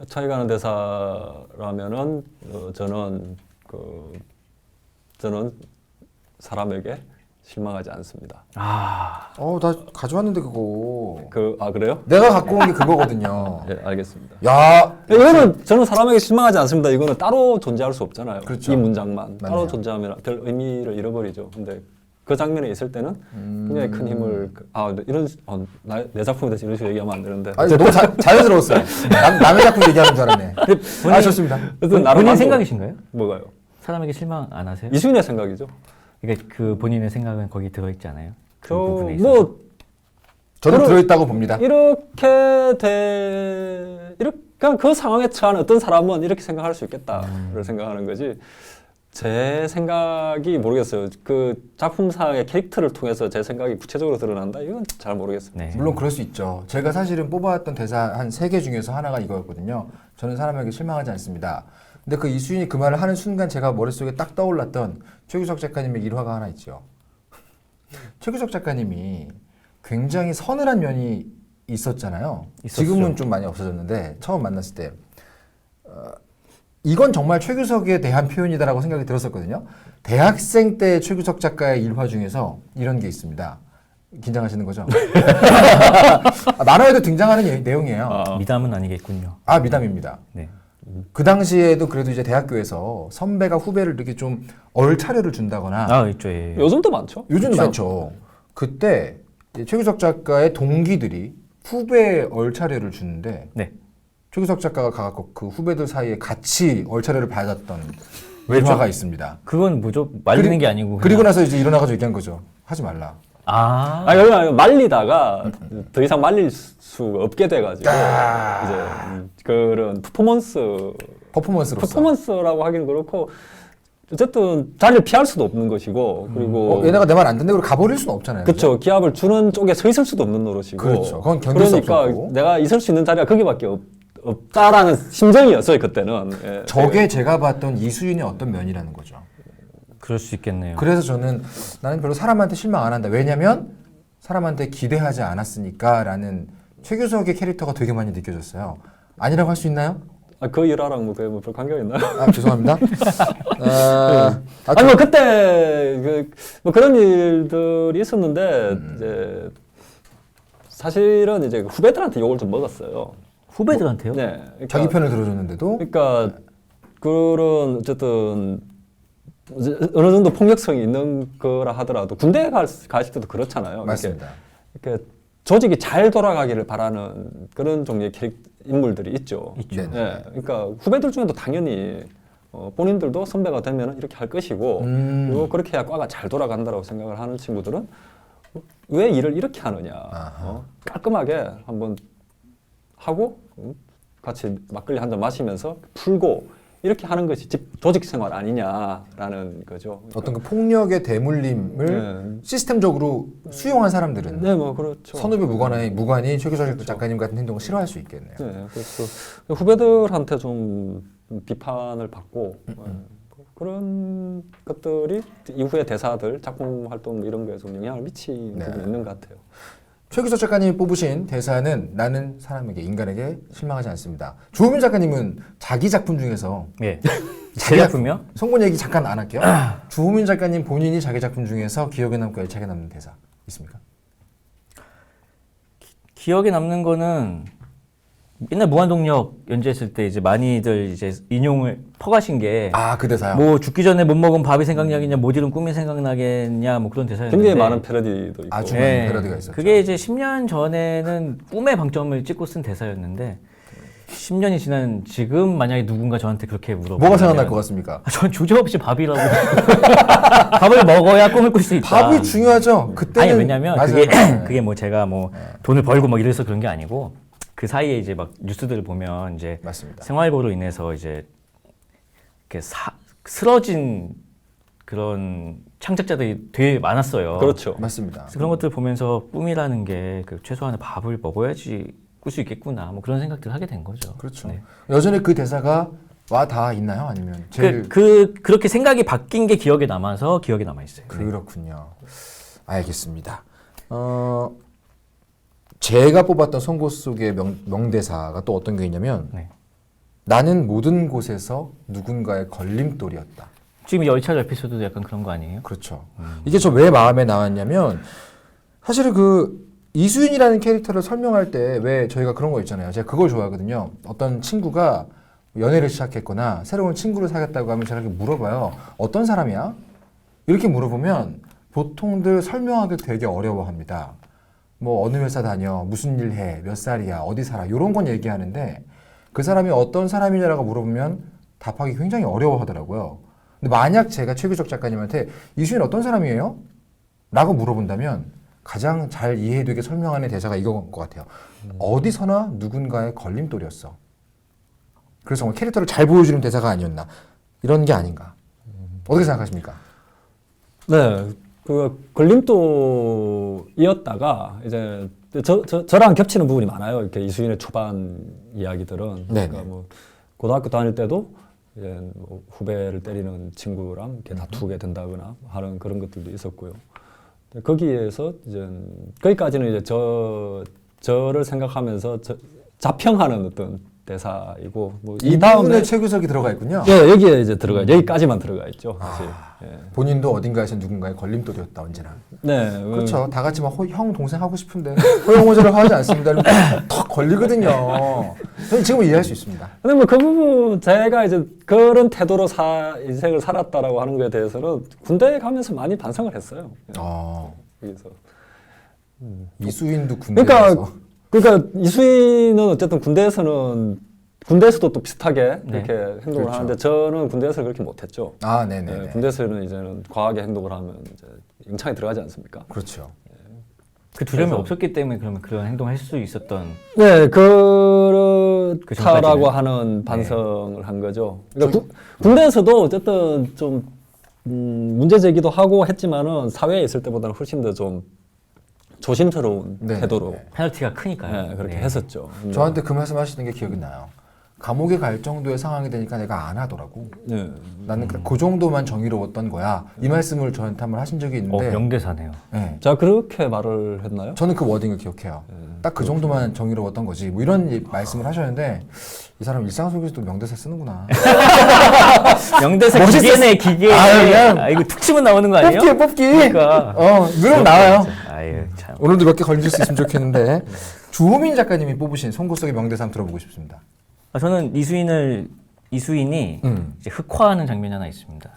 Speaker 3: 애착이 가는 대사라면은 저는 사람에게 실망하지 않습니다.
Speaker 2: 아,
Speaker 1: 나 가져왔는데 그거.
Speaker 3: 그래요?
Speaker 1: 내가 갖고 온 게 그거거든요.
Speaker 3: 예, 알겠습니다.
Speaker 1: 야,
Speaker 3: 이거는 저는 사람에게 실망하지 않습니다. 이거는 따로 존재할 수 없잖아요.
Speaker 1: 그렇죠.
Speaker 3: 이 문장만 따로
Speaker 1: 맞네요.
Speaker 3: 존재하면 별 의미를 잃어버리죠. 근데 그 장면에 있을 때는 굉장히 큰 힘을 내 작품에 대해서 이런 식으로 얘기하면 안 되는데
Speaker 1: 아니, 너무 자연스러웠어요. 남의 작품 얘기하는 줄 알았네. 좋습니다.
Speaker 3: 어쨌든 나름
Speaker 2: 본인
Speaker 3: 만족-
Speaker 2: 생각이신가요?
Speaker 3: 뭐가요?
Speaker 2: 사람에게 실망 안 하세요?
Speaker 3: 이수인의 생각이죠.
Speaker 2: 그러니까 그 본인의 생각은 거기 들어있지 않아요? 그 부분에 있어서.
Speaker 3: 뭐
Speaker 1: 저는
Speaker 3: 그럼-
Speaker 1: 들어있다고 봅니다.
Speaker 3: 그냥 그 상황에 처한 어떤 사람은 이렇게 생각할 수 있겠다를 생각하는 거지. 제 생각이 모르겠어요. 그 작품상의 캐릭터를 통해서 제 생각이 구체적으로 드러난다? 이건 잘 모르겠어요.
Speaker 2: 네.
Speaker 1: 물론 그럴 수 있죠. 제가 사실은 뽑아왔던 대사 한 3개 중에서 하나가 이거였거든요. 저는 사람에게 실망하지 않습니다. 근데 그 이수인이 그 말을 하는 순간 제가 머릿속에 딱 떠올랐던 최규석 작가님의 일화가 하나 있죠. 최규석 작가님이 굉장히 서늘한 면이 있었잖아요.
Speaker 2: 있었죠.
Speaker 1: 지금은 좀 많이 없어졌는데 처음 만났을 때 이건 정말 최규석에 대한 표현이다라고 생각이 들었었거든요. 대학생 때 최규석 작가의 일화 중에서 이런 게 있습니다. 긴장하시는 거죠? 만화에도 등장하는 내용이에요.
Speaker 2: 미담은 아니겠군요.
Speaker 1: 미담입니다.
Speaker 2: 네.
Speaker 1: 그 당시에도 그래도 이제 대학교에서 선배가 후배를 이렇게 좀 얼차려를 준다거나
Speaker 2: 있죠. 예.
Speaker 3: 요즘도 많죠.
Speaker 1: 요즘도 많죠. 그때 이제 최규석 작가의 동기들이 후배에 얼차려를 주는데
Speaker 2: 네.
Speaker 1: 최규석 작가가 가갖고 그 후배들 사이에 같이 얼차려를 받았던
Speaker 2: 왜죠?
Speaker 1: 일화가 있습니다.
Speaker 2: 그건 뭐죠? 말리는 게 아니고.
Speaker 1: 그리고
Speaker 2: 그냥-
Speaker 1: 나서 이제 일어나가지고 얘기한 거죠. 하지 말라.
Speaker 3: 여기 말리다가 더 이상 말릴 수 없게 돼가지고 이제 그런
Speaker 1: 퍼포먼스로서.
Speaker 3: 퍼포먼스라고 하기는 그렇고 어쨌든 자리를 피할 수도 없는 것이고 그리고
Speaker 1: 얘네가 내 말 안 듣는데 가버릴 수는 없잖아요.
Speaker 3: 그렇죠. 기합을 주는 쪽에 서 있을 수도 없는 노릇이고
Speaker 1: 그렇죠. 그건 견딜 수
Speaker 3: 그러니까
Speaker 1: 없었고.
Speaker 3: 내가 있을 수 있는 자리가 거기밖에 없다라는 심정이었어요 그때는. 예.
Speaker 1: 저게 제가 봤던 이수인의 어떤 면이라는 거죠.
Speaker 2: 그럴 수 있겠네요.
Speaker 1: 그래서 저는 나는 별로 사람한테 실망 안 한다. 왜냐면 사람한테 기대하지 않았으니까라는 최규석의 캐릭터가 되게 많이 느껴졌어요. 아니라고 할 수 있나요?
Speaker 3: 그 일화랑 별 관계가 있나요?
Speaker 1: 죄송합니다.
Speaker 3: 아니 뭐 그때 뭐 그런 일들이 있었는데 이제 사실은 이제 후배들한테 욕을 좀 먹었어요.
Speaker 2: 후배들한테요?
Speaker 3: 네. 그러니까,
Speaker 1: 자기 편을 들어줬는데도
Speaker 3: 그러니까 그런 어쨌든 어느 정도 폭력성이 있는 거라 하더라도 군대 가실 때도 그렇잖아요.
Speaker 1: 맞습니다.
Speaker 3: 이렇게 조직이 잘 돌아가기를 바라는 그런 종류의 인물들이 있죠.
Speaker 2: 있죠.
Speaker 1: 네네.
Speaker 3: 예, 그러니까 후배들 중에도 당연히 본인들도 선배가 되면 이렇게 할 것이고 그리고 그렇게 해야 과가 잘 돌아간다고 생각을 하는 친구들은 왜 일을 이렇게 하느냐. 깔끔하게 한번 하고 같이 막걸리 한 잔 마시면서 풀고 이렇게 하는 것이 조직 생활 아니냐라는 거죠.
Speaker 1: 어떤 그 폭력의 대물림을 시스템적으로 수용한 사람들은
Speaker 3: 네, 뭐 그렇죠.
Speaker 1: 선후배 무관이 최규석 작가님 같은 행동을 싫어할 수 있겠네요.
Speaker 3: 네, 그래서 후배들한테 좀 비판을 받고 그런 것들이 이후의 대사들, 작품 활동 이런 거에 좀 영향을 미치는 부분이 있는 것 같아요.
Speaker 1: 최규석 작가님이 뽑으신 대사는 나는 사람에게, 인간에게 실망하지 않습니다. 주호민 작가님은 자기 작품 중에서
Speaker 2: 예. 제 작품이요?
Speaker 1: 성분 얘기 잠깐 안 할게요. 주호민 작가님 본인이 자기 작품 중에서 기억에 남고 애착에 남는 대사 있습니까?
Speaker 2: 기억에 남는 거는 옛날 무한동력 연재했을 때 이제 많이들 이제 인용을 퍼가신 게
Speaker 1: 그 대사요?
Speaker 2: 뭐 죽기 전에 못 먹은 밥이 생각나겠냐, 못 이룬 꿈이 생각나겠냐, 뭐 그런 대사였는데
Speaker 3: 굉장히 많은 패러디도 있고.
Speaker 1: 아주 많은
Speaker 2: 예,
Speaker 1: 패러디가 있었죠.
Speaker 2: 그게 이제 10년 전에는 꿈의 방점을 찍고 쓴 대사였는데 10년이 지난 지금 만약에 누군가 저한테 그렇게 물어보면
Speaker 1: 뭐가 생각날 것 같습니까?
Speaker 2: 전 주저없이 밥이라고 밥을 먹어야 꿈을 꿀 수 있다.
Speaker 1: 밥이 중요하죠. 그때는
Speaker 2: 아니 왜냐면
Speaker 1: 맞아요.
Speaker 2: 그게 뭐 제가 뭐 돈을 벌고 막 이래서 그런 게 아니고 그 사이에 이제 막 뉴스들을 보면 이제
Speaker 1: 맞습니다.
Speaker 2: 생활고로 인해서 이제 이렇게 쓰러진 그런 창작자들이 되게 많았어요.
Speaker 3: 그렇죠.
Speaker 1: 맞습니다.
Speaker 2: 그래서 그런 것들 보면서 꿈이라는 게 그 최소한의 밥을 먹어야지 꿀 수 있겠구나 뭐 그런 생각들을 하게 된 거죠.
Speaker 1: 그렇죠.
Speaker 2: 네.
Speaker 1: 여전히 그 대사가 와 다 있나요? 아니면 제일
Speaker 2: 그렇게 생각이 바뀐 게 기억에 남아서 기억에 남아 있어요.
Speaker 1: 그렇군요. 알겠습니다. 제가 뽑았던 선고 속의 명대사가 또 어떤 게 있냐면
Speaker 2: 네.
Speaker 1: 나는 모든 곳에서 누군가의 걸림돌이었다.
Speaker 2: 지금 열차 에피소드도 약간 그런 거 아니에요?
Speaker 1: 그렇죠. 이게 저 왜 마음에 나왔냐면 사실은 그 이수인이라는 캐릭터를 설명할 때 왜 저희가 그런 거 있잖아요. 제가 그걸 좋아하거든요. 어떤 친구가 연애를 시작했거나 새로운 친구를 사귀었다고 하면 제가 이렇게 물어봐요. 어떤 사람이야? 이렇게 물어보면 보통들 설명하기 되게 어려워합니다. 뭐 어느 회사 다녀, 무슨 일 해, 몇 살이야, 어디 살아 이런 건 얘기하는데 그 사람이 어떤 사람이냐라고 물어보면 답하기 굉장히 어려워하더라고요. 근데 만약 제가 최규석 작가님한테 이수인 어떤 사람이에요? 라고 물어본다면 가장 잘 이해되게 설명하는 대사가 이거인 것 같아요. 어디서나 누군가의 걸림돌이었어. 그래서 정말 캐릭터를 잘 보여주는 대사가 아니었나 이런 게 아닌가. 어떻게 생각하십니까?
Speaker 3: 네, 그 걸림돌이었다가 이제 저랑 겹치는 부분이 많아요. 이렇게 이수인의 초반 이야기들은.
Speaker 1: 네네.
Speaker 3: 그러니까 뭐 고등학교 다닐 때도 이제 뭐 후배를 때리는 친구랑 이렇게 다투게 된다거나 하는 그런 것들도 있었고요. 거기에서 이제 거기까지는 이제 저를 생각하면서 자평하는 어떤 대사이고 뭐
Speaker 1: 이 부분에 최규석이 들어가 있군요.
Speaker 3: 예, 여기에 이제 여기까지만 들어가 있죠. 사실. 예.
Speaker 1: 본인도 어딘가에서 누군가의 걸림돌이었다 언제나.
Speaker 3: 네,
Speaker 1: 그렇죠. 다 같이 막 형 동생 하고 싶은데 허용호제를 하지 않습니다. 턱 걸리거든요. 저는 지금 이해할 수 있습니다.
Speaker 3: 근데 뭐 그 부분 제가 이제 그런 태도로 인생을 살았다라고 하는 거에 대해서는 군대에 가면서 많이 반성을 했어요. 그래서
Speaker 1: 이수인도 군대에서.
Speaker 3: 그러니까 이수인은 어쨌든 군대에서도 또 비슷하게
Speaker 2: 네.
Speaker 3: 이렇게 행동을
Speaker 1: 그렇죠.
Speaker 3: 하는데 저는 군대에서 그렇게 못했죠.
Speaker 1: 네네.
Speaker 3: 군대에서는 이제는 과하게 행동을 하면 이제 영창에 들어가지 않습니까?
Speaker 1: 그렇죠.
Speaker 2: 그 두려움이
Speaker 3: 그래서-
Speaker 2: 없었기 때문에 그러면 그런 행동을 할 수 있었던.
Speaker 3: 네, 그렇다라고
Speaker 2: 전까지는.
Speaker 3: 하는 반성을 한 거죠. 그러니까 군대에서도 어쨌든 좀 문제 제기도 하고 했지만은 사회에 있을 때보다는 훨씬 더 좀 조심스러운
Speaker 1: 네.
Speaker 3: 태도로
Speaker 2: 페널티가 크니까요.
Speaker 3: 네, 그렇게
Speaker 2: 네.
Speaker 3: 했었죠.
Speaker 1: 저한테 그 말씀 하시는 게 기억이 나요. 감옥에 갈 정도의 상황이 되니까 내가 안 하더라고.
Speaker 3: 네.
Speaker 1: 나는 그 정도만 정의로웠던 거야. 이 말씀을 저한테 한번 하신 적이 있는데
Speaker 2: 명대사네요.
Speaker 1: 네.
Speaker 3: 제가 그렇게 말을 했나요?
Speaker 1: 저는 그 워딩을 기억해요. 딱 그 정도만 정의로웠던 거지. 뭐 이런 말씀을 하셨는데 이 사람 일상 속에서도 명대사 쓰는구나.
Speaker 2: 명대사 기계네 기계.
Speaker 1: 그냥-
Speaker 2: 이거 툭 치면 나오는 거 아니에요?
Speaker 1: 뽑기에 뽑기.
Speaker 2: 그러니까.
Speaker 1: 누르면 나와요.
Speaker 2: 아유 참.
Speaker 1: 오늘도 몇 개 걸릴 수 있으면 좋겠는데 주호민 작가님이 뽑으신 송곳 속의 명대사 한번 들어보고 싶습니다.
Speaker 2: 저는 이수인이 이제 흑화하는 장면이 하나 있습니다.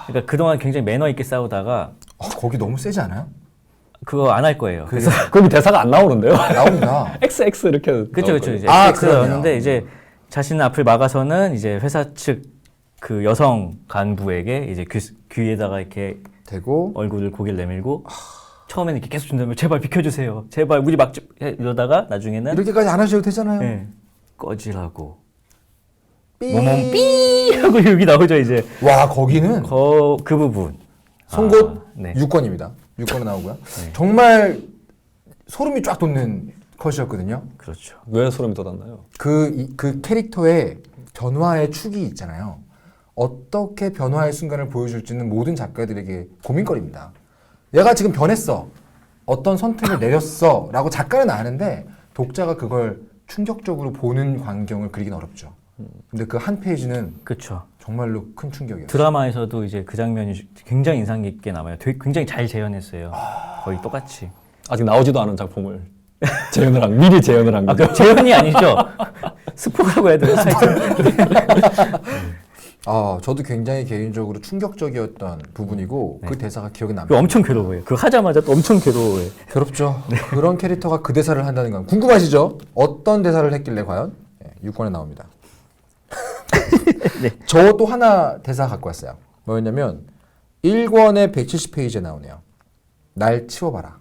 Speaker 2: 그러니까 그동안 굉장히 매너 있게 싸우다가
Speaker 1: 거기 너무 세지 않아요?
Speaker 2: 그거 안 할 거예요. 그래서
Speaker 3: 거기 대사가 안 나오는데요.
Speaker 1: 나옵니다.
Speaker 3: XX 이렇게
Speaker 2: 그렇죠.
Speaker 3: 나오거든요.
Speaker 2: 이제
Speaker 1: 아,
Speaker 2: X가
Speaker 1: 그러네요.
Speaker 2: 나오는데 이제 자신 앞을 막아서는 이제 회사 측 그 여성 간부에게 이제 귀에다가 이렇게
Speaker 1: 되고
Speaker 2: 얼굴을 고개를 내밀고 처음에는 이렇게 계속 준다면 제발 비켜주세요. 제발 우리 막 이러다가 나중에는
Speaker 1: 이렇게까지 안 하셔도 되잖아요.
Speaker 2: 네, 꺼지라고
Speaker 1: 삐.
Speaker 2: 뭐뭐 삐 하고 여기 나오죠 이제
Speaker 1: 와 거기는
Speaker 2: 그 부분
Speaker 1: 송곳
Speaker 2: 네.
Speaker 1: 6권입니다. 6권에 나오고요.
Speaker 2: 네.
Speaker 1: 정말 소름이 쫙 돋는 컷이었거든요.
Speaker 2: 그렇죠.
Speaker 3: 왜 소름이 돋았나요?
Speaker 1: 그 캐릭터의 변화의 축이 있잖아요. 어떻게 변화의 순간을 보여줄지는 모든 작가들에게 고민거리입니다. 얘가 지금 변했어. 어떤 선택을 내렸어. 라고 작가는 아는데 독자가 그걸 충격적으로 보는 광경을 그리긴 어렵죠. 근데 그 한 페이지는
Speaker 2: 그렇죠.
Speaker 1: 정말로 큰 충격이었어요.
Speaker 2: 드라마에서도 이제 그 장면이 굉장히 인상 깊게 남아요. 굉장히 잘 재현했어요. 거의 똑같이.
Speaker 3: 아직 나오지도 않은 작품을 미리 재현을 한 거죠.
Speaker 2: 그 재현이 아니죠. 스포라고 해야 되나?
Speaker 1: 저도 굉장히 개인적으로 충격적이었던 부분이고 그 대사가 기억에
Speaker 2: 그
Speaker 1: 납니다.
Speaker 2: 엄청 괴로워요. 그거 하자마자 또 엄청 괴로워요.
Speaker 1: 괴롭죠. 그런 캐릭터가 그 대사를 한다는 건 궁금하시죠? 어떤 대사를 했길래 과연? 6권에 나옵니다.
Speaker 2: 네.
Speaker 1: 저 또 하나 대사 갖고 왔어요. 뭐였냐면 1권의 170페이지에 나오네요. 날 치워봐라.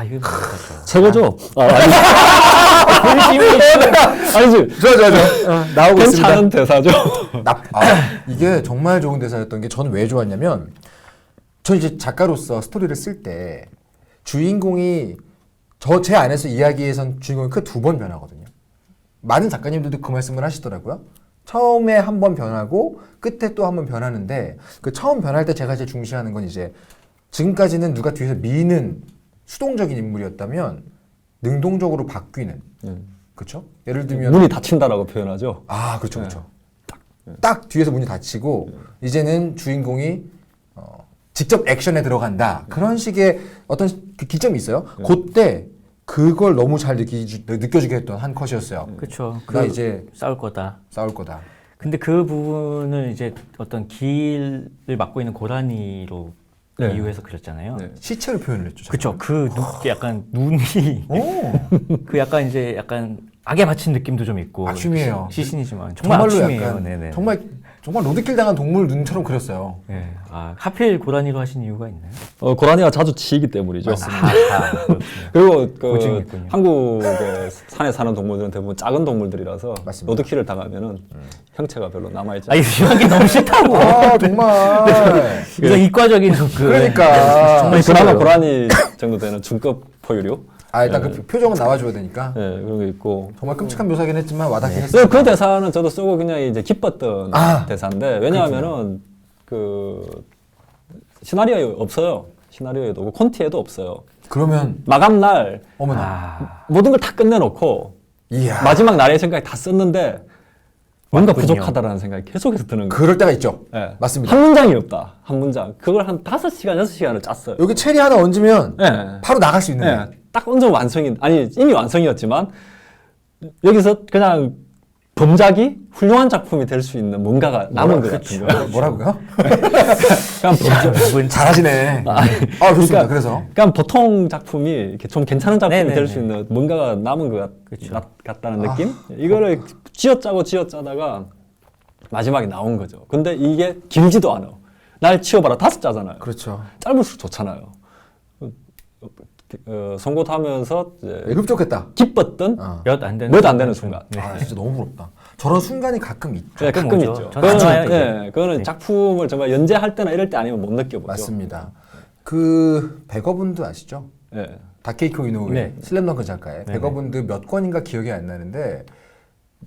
Speaker 2: 이거 뭐죠?
Speaker 3: 최고죠. 아니지.
Speaker 1: 나오고
Speaker 3: 괜찮은 대사죠.
Speaker 1: 이게 정말 좋은 대사였던 게 저는 왜 좋았냐면 저 이제 작가로서 스토리를 쓸 때 주인공이 제 안에서 이야기에선 주인공이 크 2번 변하거든요. 많은 작가님들도 그 말씀을 하시더라고요. 처음에 한 번 변하고 끝에 또 한 번 변하는데 그 처음 변할 때 제가 제일 중시하는 건 이제 지금까지는 누가 뒤에서 미는 수동적인 인물이었다면 능동적으로 바뀌는 그렇죠? 예를 들면
Speaker 3: 문이 닫힌다라고 표현하죠.
Speaker 1: 그렇죠, 그렇죠. 딱 뒤에서 문이 닫히고 이제는 주인공이 직접 액션에 들어간다. 그런 식의 어떤 그 기점이 있어요. 그때 그걸 너무 잘 느껴지게 했던 한 컷이었어요.
Speaker 2: 그렇죠.
Speaker 1: 나 이제
Speaker 2: 싸울 거다.
Speaker 1: 싸울 거다.
Speaker 2: 근데 그 부분을 이제 어떤 길을 맡고 있는 고라니로
Speaker 3: 네.
Speaker 2: 이유해서 그렸잖아요.
Speaker 3: 네.
Speaker 1: 시체로 표현을 했죠.
Speaker 2: 그렇죠. 약간 눈이
Speaker 1: 오,
Speaker 2: 그 약간 이제 약간 악에 바친 느낌도 좀 있고
Speaker 1: 악취미예요.
Speaker 2: 시신이지만 정말
Speaker 1: 정말로
Speaker 2: 악취미예요.
Speaker 1: 약간
Speaker 2: 네네.
Speaker 1: 정말 로드킬 당한 동물 눈처럼 그렸어요.
Speaker 2: 네. 하필 고라니로 하신 이유가 있나요?
Speaker 3: 고라니가 자주 치이기 때문이죠.
Speaker 2: 그렇군요.
Speaker 3: 그리고 그
Speaker 2: 고증이군요.
Speaker 3: 한국의 산에 사는 동물들은 대부분 작은 동물들이라서
Speaker 1: 맞습니다.
Speaker 3: 로드킬을 당하면은 형체가 별로 남아있지
Speaker 2: 아, 이거 게 너무 싫다고.
Speaker 1: 정말.
Speaker 2: 이거 이과적인
Speaker 1: 그러니까.
Speaker 2: 정말
Speaker 3: 그나마
Speaker 2: 싫어요.
Speaker 3: 고라니 정도 되는 중급 포유류
Speaker 1: 일단 그 표정은 나와줘야 되니까.
Speaker 3: 그런 게 있고
Speaker 1: 정말 끔찍한 묘사긴 했지만 와닿긴 했어요.
Speaker 3: 그 대사는 저도 쓰고 그냥 이제 기뻤던 대사인데 왜냐하면은 그 시나리오에 없어요. 시나리오에도 없고 콘티에도 없어요.
Speaker 1: 그러면
Speaker 3: 마감 날
Speaker 1: 어머나.
Speaker 3: 모든 걸 다 끝내놓고
Speaker 1: 이야.
Speaker 3: 마지막 나레이션까지 다 썼는데 뭔가
Speaker 2: 맞군요.
Speaker 3: 부족하다라는 생각이 계속해서 드는 거예요.
Speaker 1: 그럴 때가 있죠.
Speaker 3: 네.
Speaker 1: 맞습니다.
Speaker 3: 한 문장이 없다. 한 문장. 그걸 한 5시간, 6시간을 짰어요.
Speaker 1: 여기 체리 하나 얹으면
Speaker 3: 네.
Speaker 1: 바로 나갈 수 있는.
Speaker 3: 네. 딱 얹으면 완성이, 아니, 이미 완성이었지만, 여기서 그냥 범작이 훌륭한 작품이 될 수 있는 뭔가가 남은 것 같은 거예요.
Speaker 1: 뭐라고요?
Speaker 3: 그냥
Speaker 1: 잘하시네. 좋습니다. 그래서
Speaker 3: 그냥 보통 작품이 이렇게 좀 괜찮은 작품이
Speaker 2: 네네네.
Speaker 3: 될 수 있는 뭔가가 남은 것
Speaker 2: 그쵸.
Speaker 3: 같다는 느낌? 이거를 쥐어짜다가 마지막에 나온 거죠. 근데 이게 길지도 않아. 날 치워봐라 5자잖아요.
Speaker 1: 그렇죠.
Speaker 3: 짧을수록 좋잖아요. 송곳하면서 이제
Speaker 1: 흡족했다.
Speaker 3: 기뻤던
Speaker 2: 몇 안 되는
Speaker 3: 몇 안 되는 순간.
Speaker 2: 네.
Speaker 1: 아, 진짜 너무 부럽다. 저런 순간이 가끔 있죠.
Speaker 3: 네, 가끔
Speaker 2: 오죠.
Speaker 3: 있죠.
Speaker 2: 저는 안 와요, 이제.
Speaker 3: 네, 그거는 작품을 정말 연재할 때나 이럴 때 아니면 못 느껴보죠.
Speaker 1: 맞습니다. 그 백어분도 아시죠?
Speaker 3: 네.
Speaker 1: 다케이코 이노우에
Speaker 2: 네.
Speaker 1: 슬램덩크 작가의
Speaker 2: 네네.
Speaker 1: 백어분도 몇 권인가 기억이 안 나는데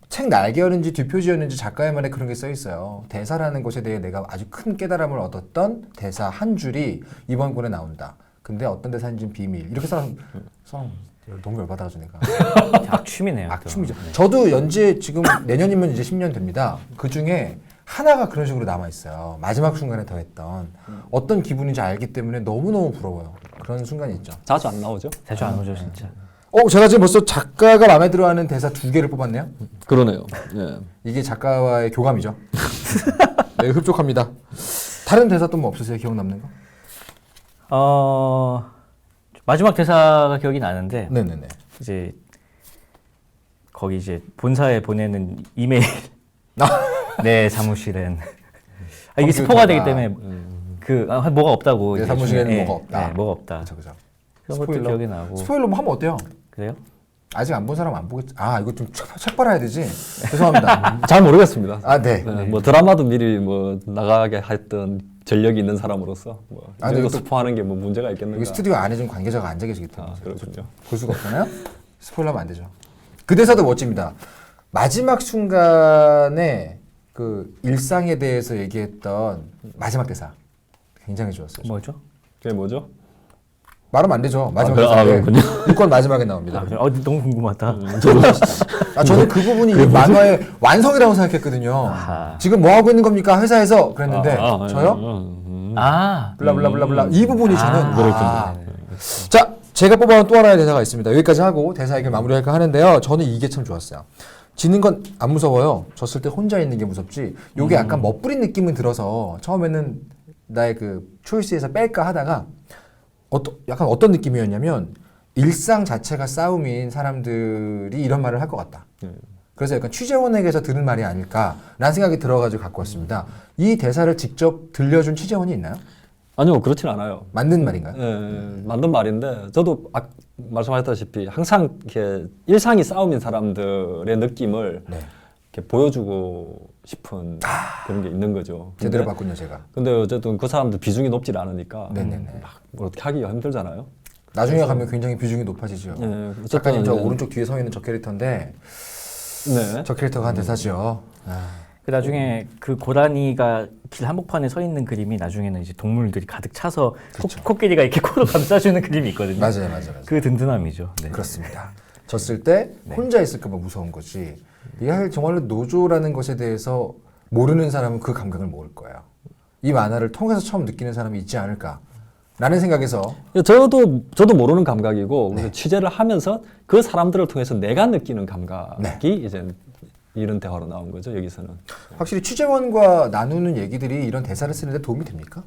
Speaker 1: 책 날개였는지 뒷표지였는지 작가의 말에 그런 게 써 있어요. 대사라는 것에 대해 내가 아주 큰 깨달음을 얻었던 대사 한 줄이 이번 권에 나온다. 근데 어떤 대사인지는 비밀. 이렇게 써놓은 너무 열받아가지고 내가.
Speaker 2: 악취미네요.
Speaker 1: 악춤이죠. 저도 연재 지금 내년이면 이제 10년 됩니다. 그 중에 하나가 그런 식으로 남아 있어요. 마지막 순간에 더했던 어떤 기분인지 알기 때문에 너무너무 부러워요. 그런 순간이 있죠.
Speaker 3: 자주 안 나오죠?
Speaker 2: 자주 안 오죠, 진짜.
Speaker 1: 제가 지금 벌써 작가가 마음에 들어하는 대사 2개를 뽑았네요.
Speaker 3: 그러네요. 네.
Speaker 1: 이게 작가와의 교감이죠. 네, 흡족합니다. 다른 대사 또 뭐 없으세요? 기억 남는 거?
Speaker 2: 마지막 대사가 기억이 나는데
Speaker 1: 네네네.
Speaker 2: 이제 거기 이제 본사에 보내는 이메일 내 사무실엔 이게 스포가 되기 때문에 뭐가 없다고
Speaker 1: 내
Speaker 2: 이제
Speaker 1: 사무실에는
Speaker 2: 중에,
Speaker 1: 뭐가 없다.
Speaker 2: 네, 뭐가 없다.
Speaker 1: 그죠.
Speaker 2: 그런 것도 기억이 나고.
Speaker 1: 스포일러 뭐 하면 어때요?
Speaker 2: 그래요?
Speaker 1: 아직 안 본 사람 안 보겠지. 이거 좀 책 빨아야 되지. 죄송합니다.
Speaker 3: 잘 모르겠습니다.
Speaker 1: 네.
Speaker 3: 네, 뭐 드라마도 미리 뭐 나가게 했던 전력이 있는 사람으로서 뭐
Speaker 1: 근데
Speaker 3: 이거
Speaker 1: 또-
Speaker 3: 스포하는 게 뭐 문제가 있겠는가?
Speaker 1: 여기 스튜디오 안에 좀 관계자가 앉아 계시기 때문에
Speaker 3: 그렇군요.
Speaker 1: 볼 수가 없잖아요. 스포일러하면 안 되죠. 그 대사도 멋집니다. 마지막 순간에 그 일상에 대해서 얘기했던 마지막 대사 굉장히 좋았어요.
Speaker 2: 뭐죠?
Speaker 3: 그게 뭐죠?
Speaker 1: 말하면 안 되죠. 마지막
Speaker 3: 그래-
Speaker 1: 대사인데
Speaker 3: 그렇군요.
Speaker 1: 6권 마지막에 나옵니다.
Speaker 2: 그래요? 너무 궁금하다.
Speaker 1: 저는 그 부분이 이 만화의 완성이라고 생각했거든요.
Speaker 2: 아하.
Speaker 1: 지금 뭐 하고 있는 겁니까 회사에서 그랬는데 저요? 블라블라블라블라 이 부분이 저는 자 제가 뽑아온 또 하나의 대사가 있습니다. 여기까지 하고 대사 얘기를 마무리할까 하는데요. 저는 이게 참 좋았어요. 지는 건 안 무서워요. 졌을 때 혼자 있는 게 무섭지. 요게 약간 멋부린 느낌은 들어서 처음에는 나의 그 초이스에서 뺄까 하다가 약간 어떤 느낌이었냐면 일상 자체가 싸움인 사람들이 이런 말을 할 것 같다. 그래서 약간 취재원에게서 들은 말이 아닐까라는 생각이 들어가지고 갖고 왔습니다. 이 대사를 직접 들려준 취재원이 있나요?
Speaker 3: 아니요, 그렇진 않아요.
Speaker 1: 맞는 말인가요?
Speaker 3: 맞는 말인데 저도 말씀하셨다시피 항상 이렇게 일상이 싸움인 사람들의 느낌을
Speaker 1: 네.
Speaker 3: 이렇게 보여주고 싶은 그런 게 있는 거죠.
Speaker 1: 제대로 봤군요, 제가.
Speaker 3: 근데 어쨌든 그 사람들 비중이 높질 않으니까
Speaker 1: 네네네.
Speaker 3: 뭘 어떻게 하기가 힘들잖아요.
Speaker 1: 나중에 가면 굉장히 비중이 높아지죠.
Speaker 3: 네,
Speaker 1: 작가님 저
Speaker 3: 어쨌든
Speaker 1: 오른쪽 뒤에 서 있는 저 캐릭터인데
Speaker 3: 네.
Speaker 1: 저 캐릭터가 한 대사죠.
Speaker 2: 그 나중에 그 고라니가 길 한복판에 서 있는 그림이 나중에는 이제 동물들이 가득 차서 코끼리가 이렇게 코로 감싸주는 그림이 있거든요.
Speaker 1: 맞아요.
Speaker 2: 그 든든함이죠. 네.
Speaker 1: 그렇습니다. 졌을 때 혼자 있을까봐 무서운 거지. 이게 정말로 노조라는 것에 대해서 모르는 사람은 그 감각을 모를 거예요. 이 만화를 통해서 처음 느끼는 사람이 있지 않을까라는 생각에서
Speaker 3: 저도 모르는 감각이고 그래서 취재를 하면서 그 사람들을 통해서 내가 느끼는 감각이 이제 이런 대화로 나온 거죠, 여기서는.
Speaker 1: 확실히 취재원과 나누는 얘기들이 이런 대사를 쓰는데 도움이 됩니까?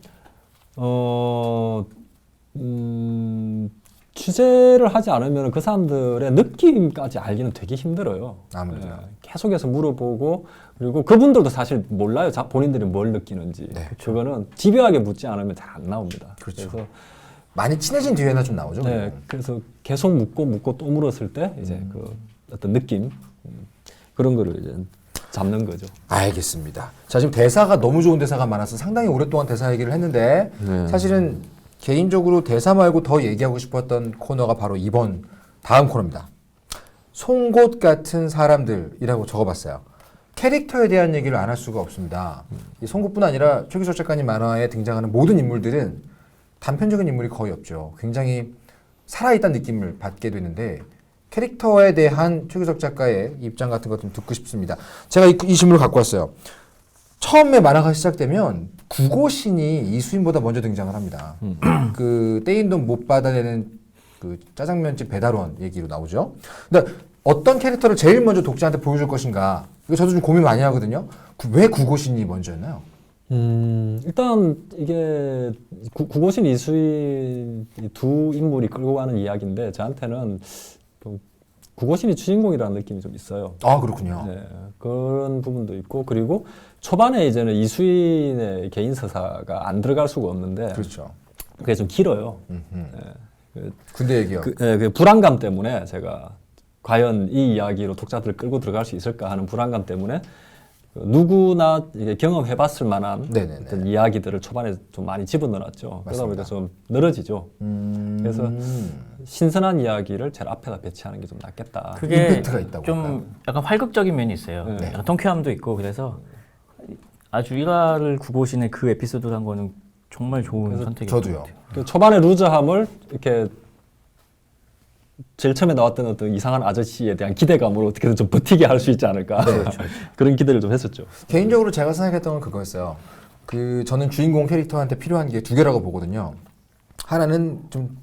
Speaker 3: 취재를 하지 않으면 그 사람들의 느낌까지 알기는 되게 힘들어요.
Speaker 1: 아무래도.
Speaker 3: 계속해서 물어보고 그리고 그분들도 사실 몰라요. 본인들이 뭘 느끼는지.
Speaker 1: 네.
Speaker 3: 그거는 집요하게 묻지 않으면 잘 안 나옵니다.
Speaker 1: 그렇죠.
Speaker 3: 그래서
Speaker 1: 많이 친해진 뒤에나 좀 나오죠.
Speaker 3: 네,
Speaker 1: 그러면.
Speaker 3: 그래서 계속 묻고 또 물었을 때 이제 그 어떤 느낌 그런 거를 이제 잡는 거죠.
Speaker 1: 알겠습니다. 자, 지금 대사가 너무 좋은 대사가 많아서 상당히 오랫동안 대사 얘기를 했는데
Speaker 3: 네.
Speaker 1: 사실은 개인적으로 대사 말고 더 얘기하고 싶었던 코너가 바로 다음 코너입니다. 송곳 같은 사람들이라고 적어봤어요. 캐릭터에 대한 얘기를 안 할 수가 없습니다. 이 송곳뿐 아니라 최규석 작가님 만화에 등장하는 모든 인물들은 단편적인 인물이 거의 없죠. 굉장히 살아있다는 느낌을 받게 되는데 캐릭터에 대한 최규석 작가의 입장 같은 것 좀 듣고 싶습니다. 제가 이 질문을 갖고 왔어요. 처음에 만화가 시작되면 국어신이 이수인보다 먼저 등장을 합니다. 그 떼인 돈 못 받아내는 그 짜장면집 배달원 얘기로 나오죠. 근데 어떤 캐릭터를 제일 먼저 독자한테 보여줄 것인가? 이거 저도 좀 고민 많이 하거든요. 왜 국어신이 먼저였나요?
Speaker 3: 일단 이게 국어신 이수인 이 두 인물이 끌고 가는 이야기인데 저한테는 좀 국어신이 주인공이라는 느낌이 좀 있어요.
Speaker 1: 아, 그렇군요.
Speaker 3: 네, 그런 부분도 있고 그리고 초반에 이제는 이수인의 개인 서사가 안 들어갈 수가 없는데
Speaker 1: 그렇죠.
Speaker 3: 그게 좀 길어요.
Speaker 1: 음흠.
Speaker 3: 네,
Speaker 1: 군대 얘기요.
Speaker 3: 그 불안감 때문에 제가 과연 이 이야기로 독자들을 끌고 들어갈 수 있을까 하는 불안감 때문에 누구나 이게 경험해봤을 만한
Speaker 1: 네네네.
Speaker 3: 어떤 이야기들을 초반에 좀 많이 집어넣었죠. 그러다 보니까 좀 늘어지죠. 그래서 신선한 이야기를 제일 앞에다 배치하는 게 좀 낫겠다.
Speaker 2: 그게
Speaker 1: 임팩트가 있다고
Speaker 2: 좀
Speaker 1: 할까요?
Speaker 2: 약간 활극적인 면이 있어요.
Speaker 3: 네.
Speaker 2: 약간 통쾌함도 있고 그래서 아주 일화를 구고신의 그 에피소드란 거는 정말 좋은 선택이었던
Speaker 1: 저도요.
Speaker 2: 것 같아요.
Speaker 3: 그 초반에 루저함을 이렇게 제일 처음에 나왔던 어떤 이상한 아저씨에 대한 기대감으로 어떻게든 좀 버티게 할 수 있지 않을까. 그런 기대를 좀 했었죠.
Speaker 1: 개인적으로 제가 생각했던 건 그거였어요. 저는 주인공 캐릭터한테 필요한 게 두 개라고 보거든요. 하나는 좀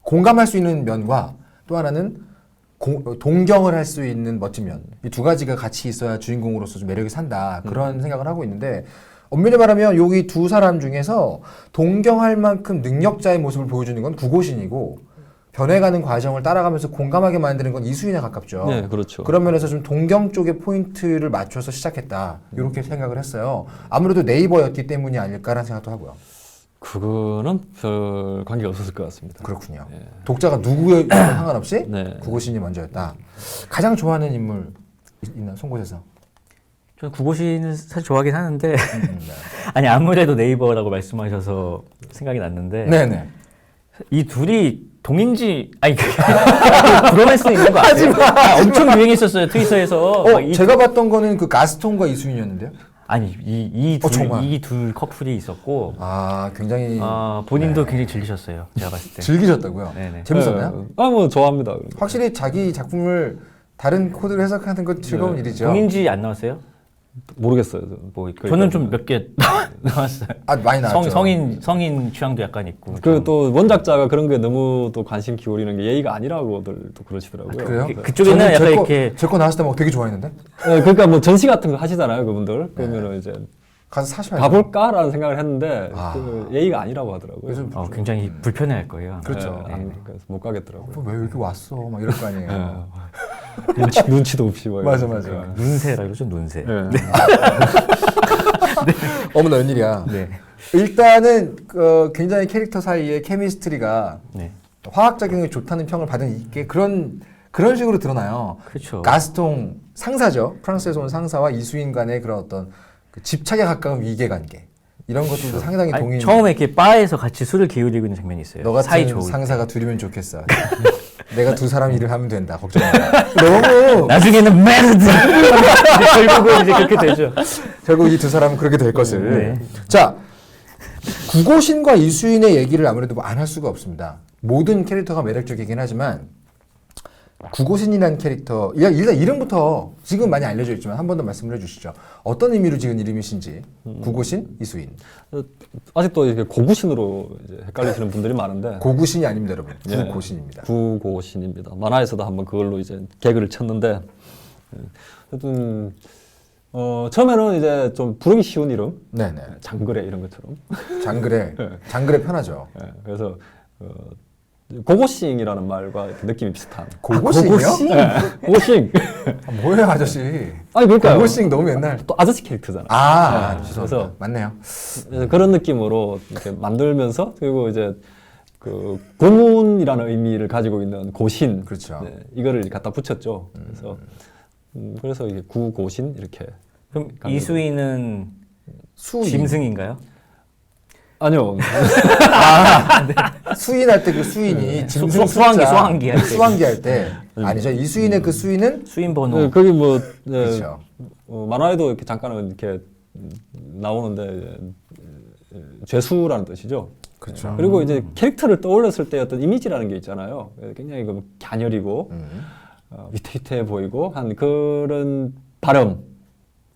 Speaker 1: 공감할 수 있는 면과 또 하나는 동경을 할 수 있는 멋진 면. 이 두 가지가 같이 있어야 주인공으로서 좀 매력이 산다. 그런 생각을 하고 있는데 엄밀히 말하면 여기 두 사람 중에서 동경할 만큼 능력자의 모습을 보여주는 건 구고신이고 변해가는 과정을 따라가면서 공감하게 만드는 건 이수인에 가깝죠.
Speaker 3: 네, 그렇죠.
Speaker 1: 그런 면에서 좀 동경 쪽의 포인트를 맞춰서 시작했다. 이렇게 생각을 했어요. 아무래도 네이버였기 때문이 아닐까라는 생각도 하고요.
Speaker 3: 그거는 별 관계가 없었을 것 같습니다.
Speaker 1: 그렇군요.
Speaker 3: 예.
Speaker 1: 독자가 누구에 상관없이
Speaker 3: 네.
Speaker 1: 구고신이 먼저였다. 가장 좋아하는 인물 있나 송곳에서?
Speaker 2: 저는 구고신을 사실 좋아하긴 하는데
Speaker 1: 네.
Speaker 2: 아니 아무래도 네이버라고 말씀하셔서 생각이 났는데
Speaker 1: 네네.
Speaker 2: 이 둘이 동인지 아니 브로맨스 있는 거 아세요? 엄청 유행했었어요 트위터에서. 막 이-
Speaker 1: 제가 봤던 거는 그 가스톤과 이수인이었는데요.
Speaker 2: 아니
Speaker 1: 정말?
Speaker 2: 이 둘 커플이 있었고
Speaker 1: 아 굉장히
Speaker 2: 본인도 굉장히 즐기셨어요. 제가 봤을 때.
Speaker 1: 즐기셨다고요?
Speaker 2: 네네.
Speaker 1: 재밌었나요?
Speaker 3: 뭐 좋아합니다.
Speaker 1: 확실히 자기 작품을 다른 코드로 해석하는 건 즐거운 일이죠.
Speaker 2: 동인지 안 나왔어요?
Speaker 3: 모르겠어요.
Speaker 2: 뭐 저는 좀 몇 개 나왔어요.
Speaker 1: 아 많이 나왔죠.
Speaker 2: 성인 취향도 약간 있고.
Speaker 3: 그 또 원작자가 그런 게 너무 또 관심 기울이는 게 예의가 아니라고들 또 그러시더라고요.
Speaker 1: 그래요?
Speaker 2: 그쪽에는
Speaker 1: 저는
Speaker 2: 약간
Speaker 1: 제 거-
Speaker 2: 이렇게
Speaker 1: 제 거 나왔을 때 막 되게 좋아했는데
Speaker 3: 네, 그러니까 뭐 전시 같은 거 하시잖아요, 그분들. 그러면은 이제
Speaker 1: 가서 사셔야
Speaker 3: 가볼까라는 생각을 했는데
Speaker 1: 아.
Speaker 3: 그 예의가 아니라고 하더라고요.
Speaker 1: 그래서
Speaker 2: 굉장히 불편해할 거예요.
Speaker 1: 그렇죠.
Speaker 3: 네, 그래서 못 가겠더라고요.
Speaker 1: 왜 여기 왔어? 막 이럴 거 아니에요.
Speaker 3: 눈치도 없이 뭐
Speaker 1: 맞아,
Speaker 3: 이러니까.
Speaker 1: 맞아.
Speaker 2: 눈새라 그러죠, 눈새.
Speaker 3: 네.
Speaker 1: 어머나 웬일이야.
Speaker 2: 네.
Speaker 1: 일단은 굉장히 캐릭터 사이의 케미스트리가
Speaker 2: 네.
Speaker 1: 화학작용이 좋다는 평을 받은 게 그런 식으로 드러나요.
Speaker 2: 그렇죠.
Speaker 1: 가스통 상사죠. 프랑스에서 온 상사와 이수인 간의 그런 어떤 그 집착에 가까운 위계 관계 이런 것들도 상당히
Speaker 2: 아니,
Speaker 1: 동인.
Speaker 2: 처음에 이렇게 바에서 같이 술을 기울이고 있는 장면이 있어요.
Speaker 1: 너
Speaker 2: 사이
Speaker 1: 같은
Speaker 2: 좋을
Speaker 1: 상사가 둘이면 좋겠어. 내가 두 사람 일을 하면 된다. 걱정 마. 너무
Speaker 2: 나중에는 메르드 결국은 이제 그렇게 되죠.
Speaker 1: 결국 이 두 사람은 그렇게 될 것을.
Speaker 2: 네.
Speaker 1: 자, 구고신과 이수인의 얘기를 아무래도 안 할 수가 없습니다. 모든 캐릭터가 매력적이긴 하지만 구고신이라는 캐릭터 일단 이름부터 지금 많이 알려져 있지만 한 번 더 말씀을 해주시죠. 어떤 의미로 지은 이름이신지. 구고신, 이수인.
Speaker 3: 아직도 이렇게 고구신으로 이제 헷갈리시는 분들이 많은데
Speaker 1: 고구신이 아닙니다, 여러분.
Speaker 3: 예,
Speaker 1: 구고신입니다.
Speaker 3: 구고신입니다. 만화에서도 한번 그걸로 이제 개그를 쳤는데 하여튼 처음에는 이제 좀 부르기 쉬운 이름,
Speaker 1: 네네.
Speaker 3: 장그래 이런 것처럼.
Speaker 1: 장글에 편하죠.
Speaker 3: 예, 그래서 고고싱이라는 말과 이렇게 느낌이 비슷한.
Speaker 1: 고고싱이요?
Speaker 3: 고고싱.
Speaker 1: 뭐예요, 아저씨?
Speaker 3: 아니 그러니까요.
Speaker 1: 고고싱 너무 옛날.
Speaker 3: 또 아저씨 캐릭터잖아요.
Speaker 1: 죄송합니다.
Speaker 3: 그래서
Speaker 1: 맞네요.
Speaker 3: 그래서 그런 느낌으로 이렇게 만들면서 그리고 이제 그 고문이라는 의미를 가지고 있는 고신,
Speaker 1: 그렇죠.
Speaker 3: 네, 이거를 갖다 붙였죠. 그래서 이게 구고신 이렇게.
Speaker 2: 그럼
Speaker 3: 가지고.
Speaker 2: 이수인은
Speaker 1: 수인.
Speaker 2: 짐승인가요?
Speaker 3: 아니요.
Speaker 1: 수인할 때 그 수인이 짐승
Speaker 2: 수환기 할 때.
Speaker 1: 수환기 할 때. 아니죠. 이수인의 그 수인은
Speaker 2: 수인 번호.
Speaker 3: 네, 거기 뭐
Speaker 1: 그렇죠.
Speaker 3: 만화에도 이렇게 잠깐은 이렇게 나오는데 죄수라는 뜻이죠.
Speaker 1: 그렇죠.
Speaker 3: 그리고 이제 캐릭터를 떠올렸을 때 어떤 이미지라는 게 있잖아요. 굉장히 그 갸녀리고 위태위태해 보이고 한 그런 발음,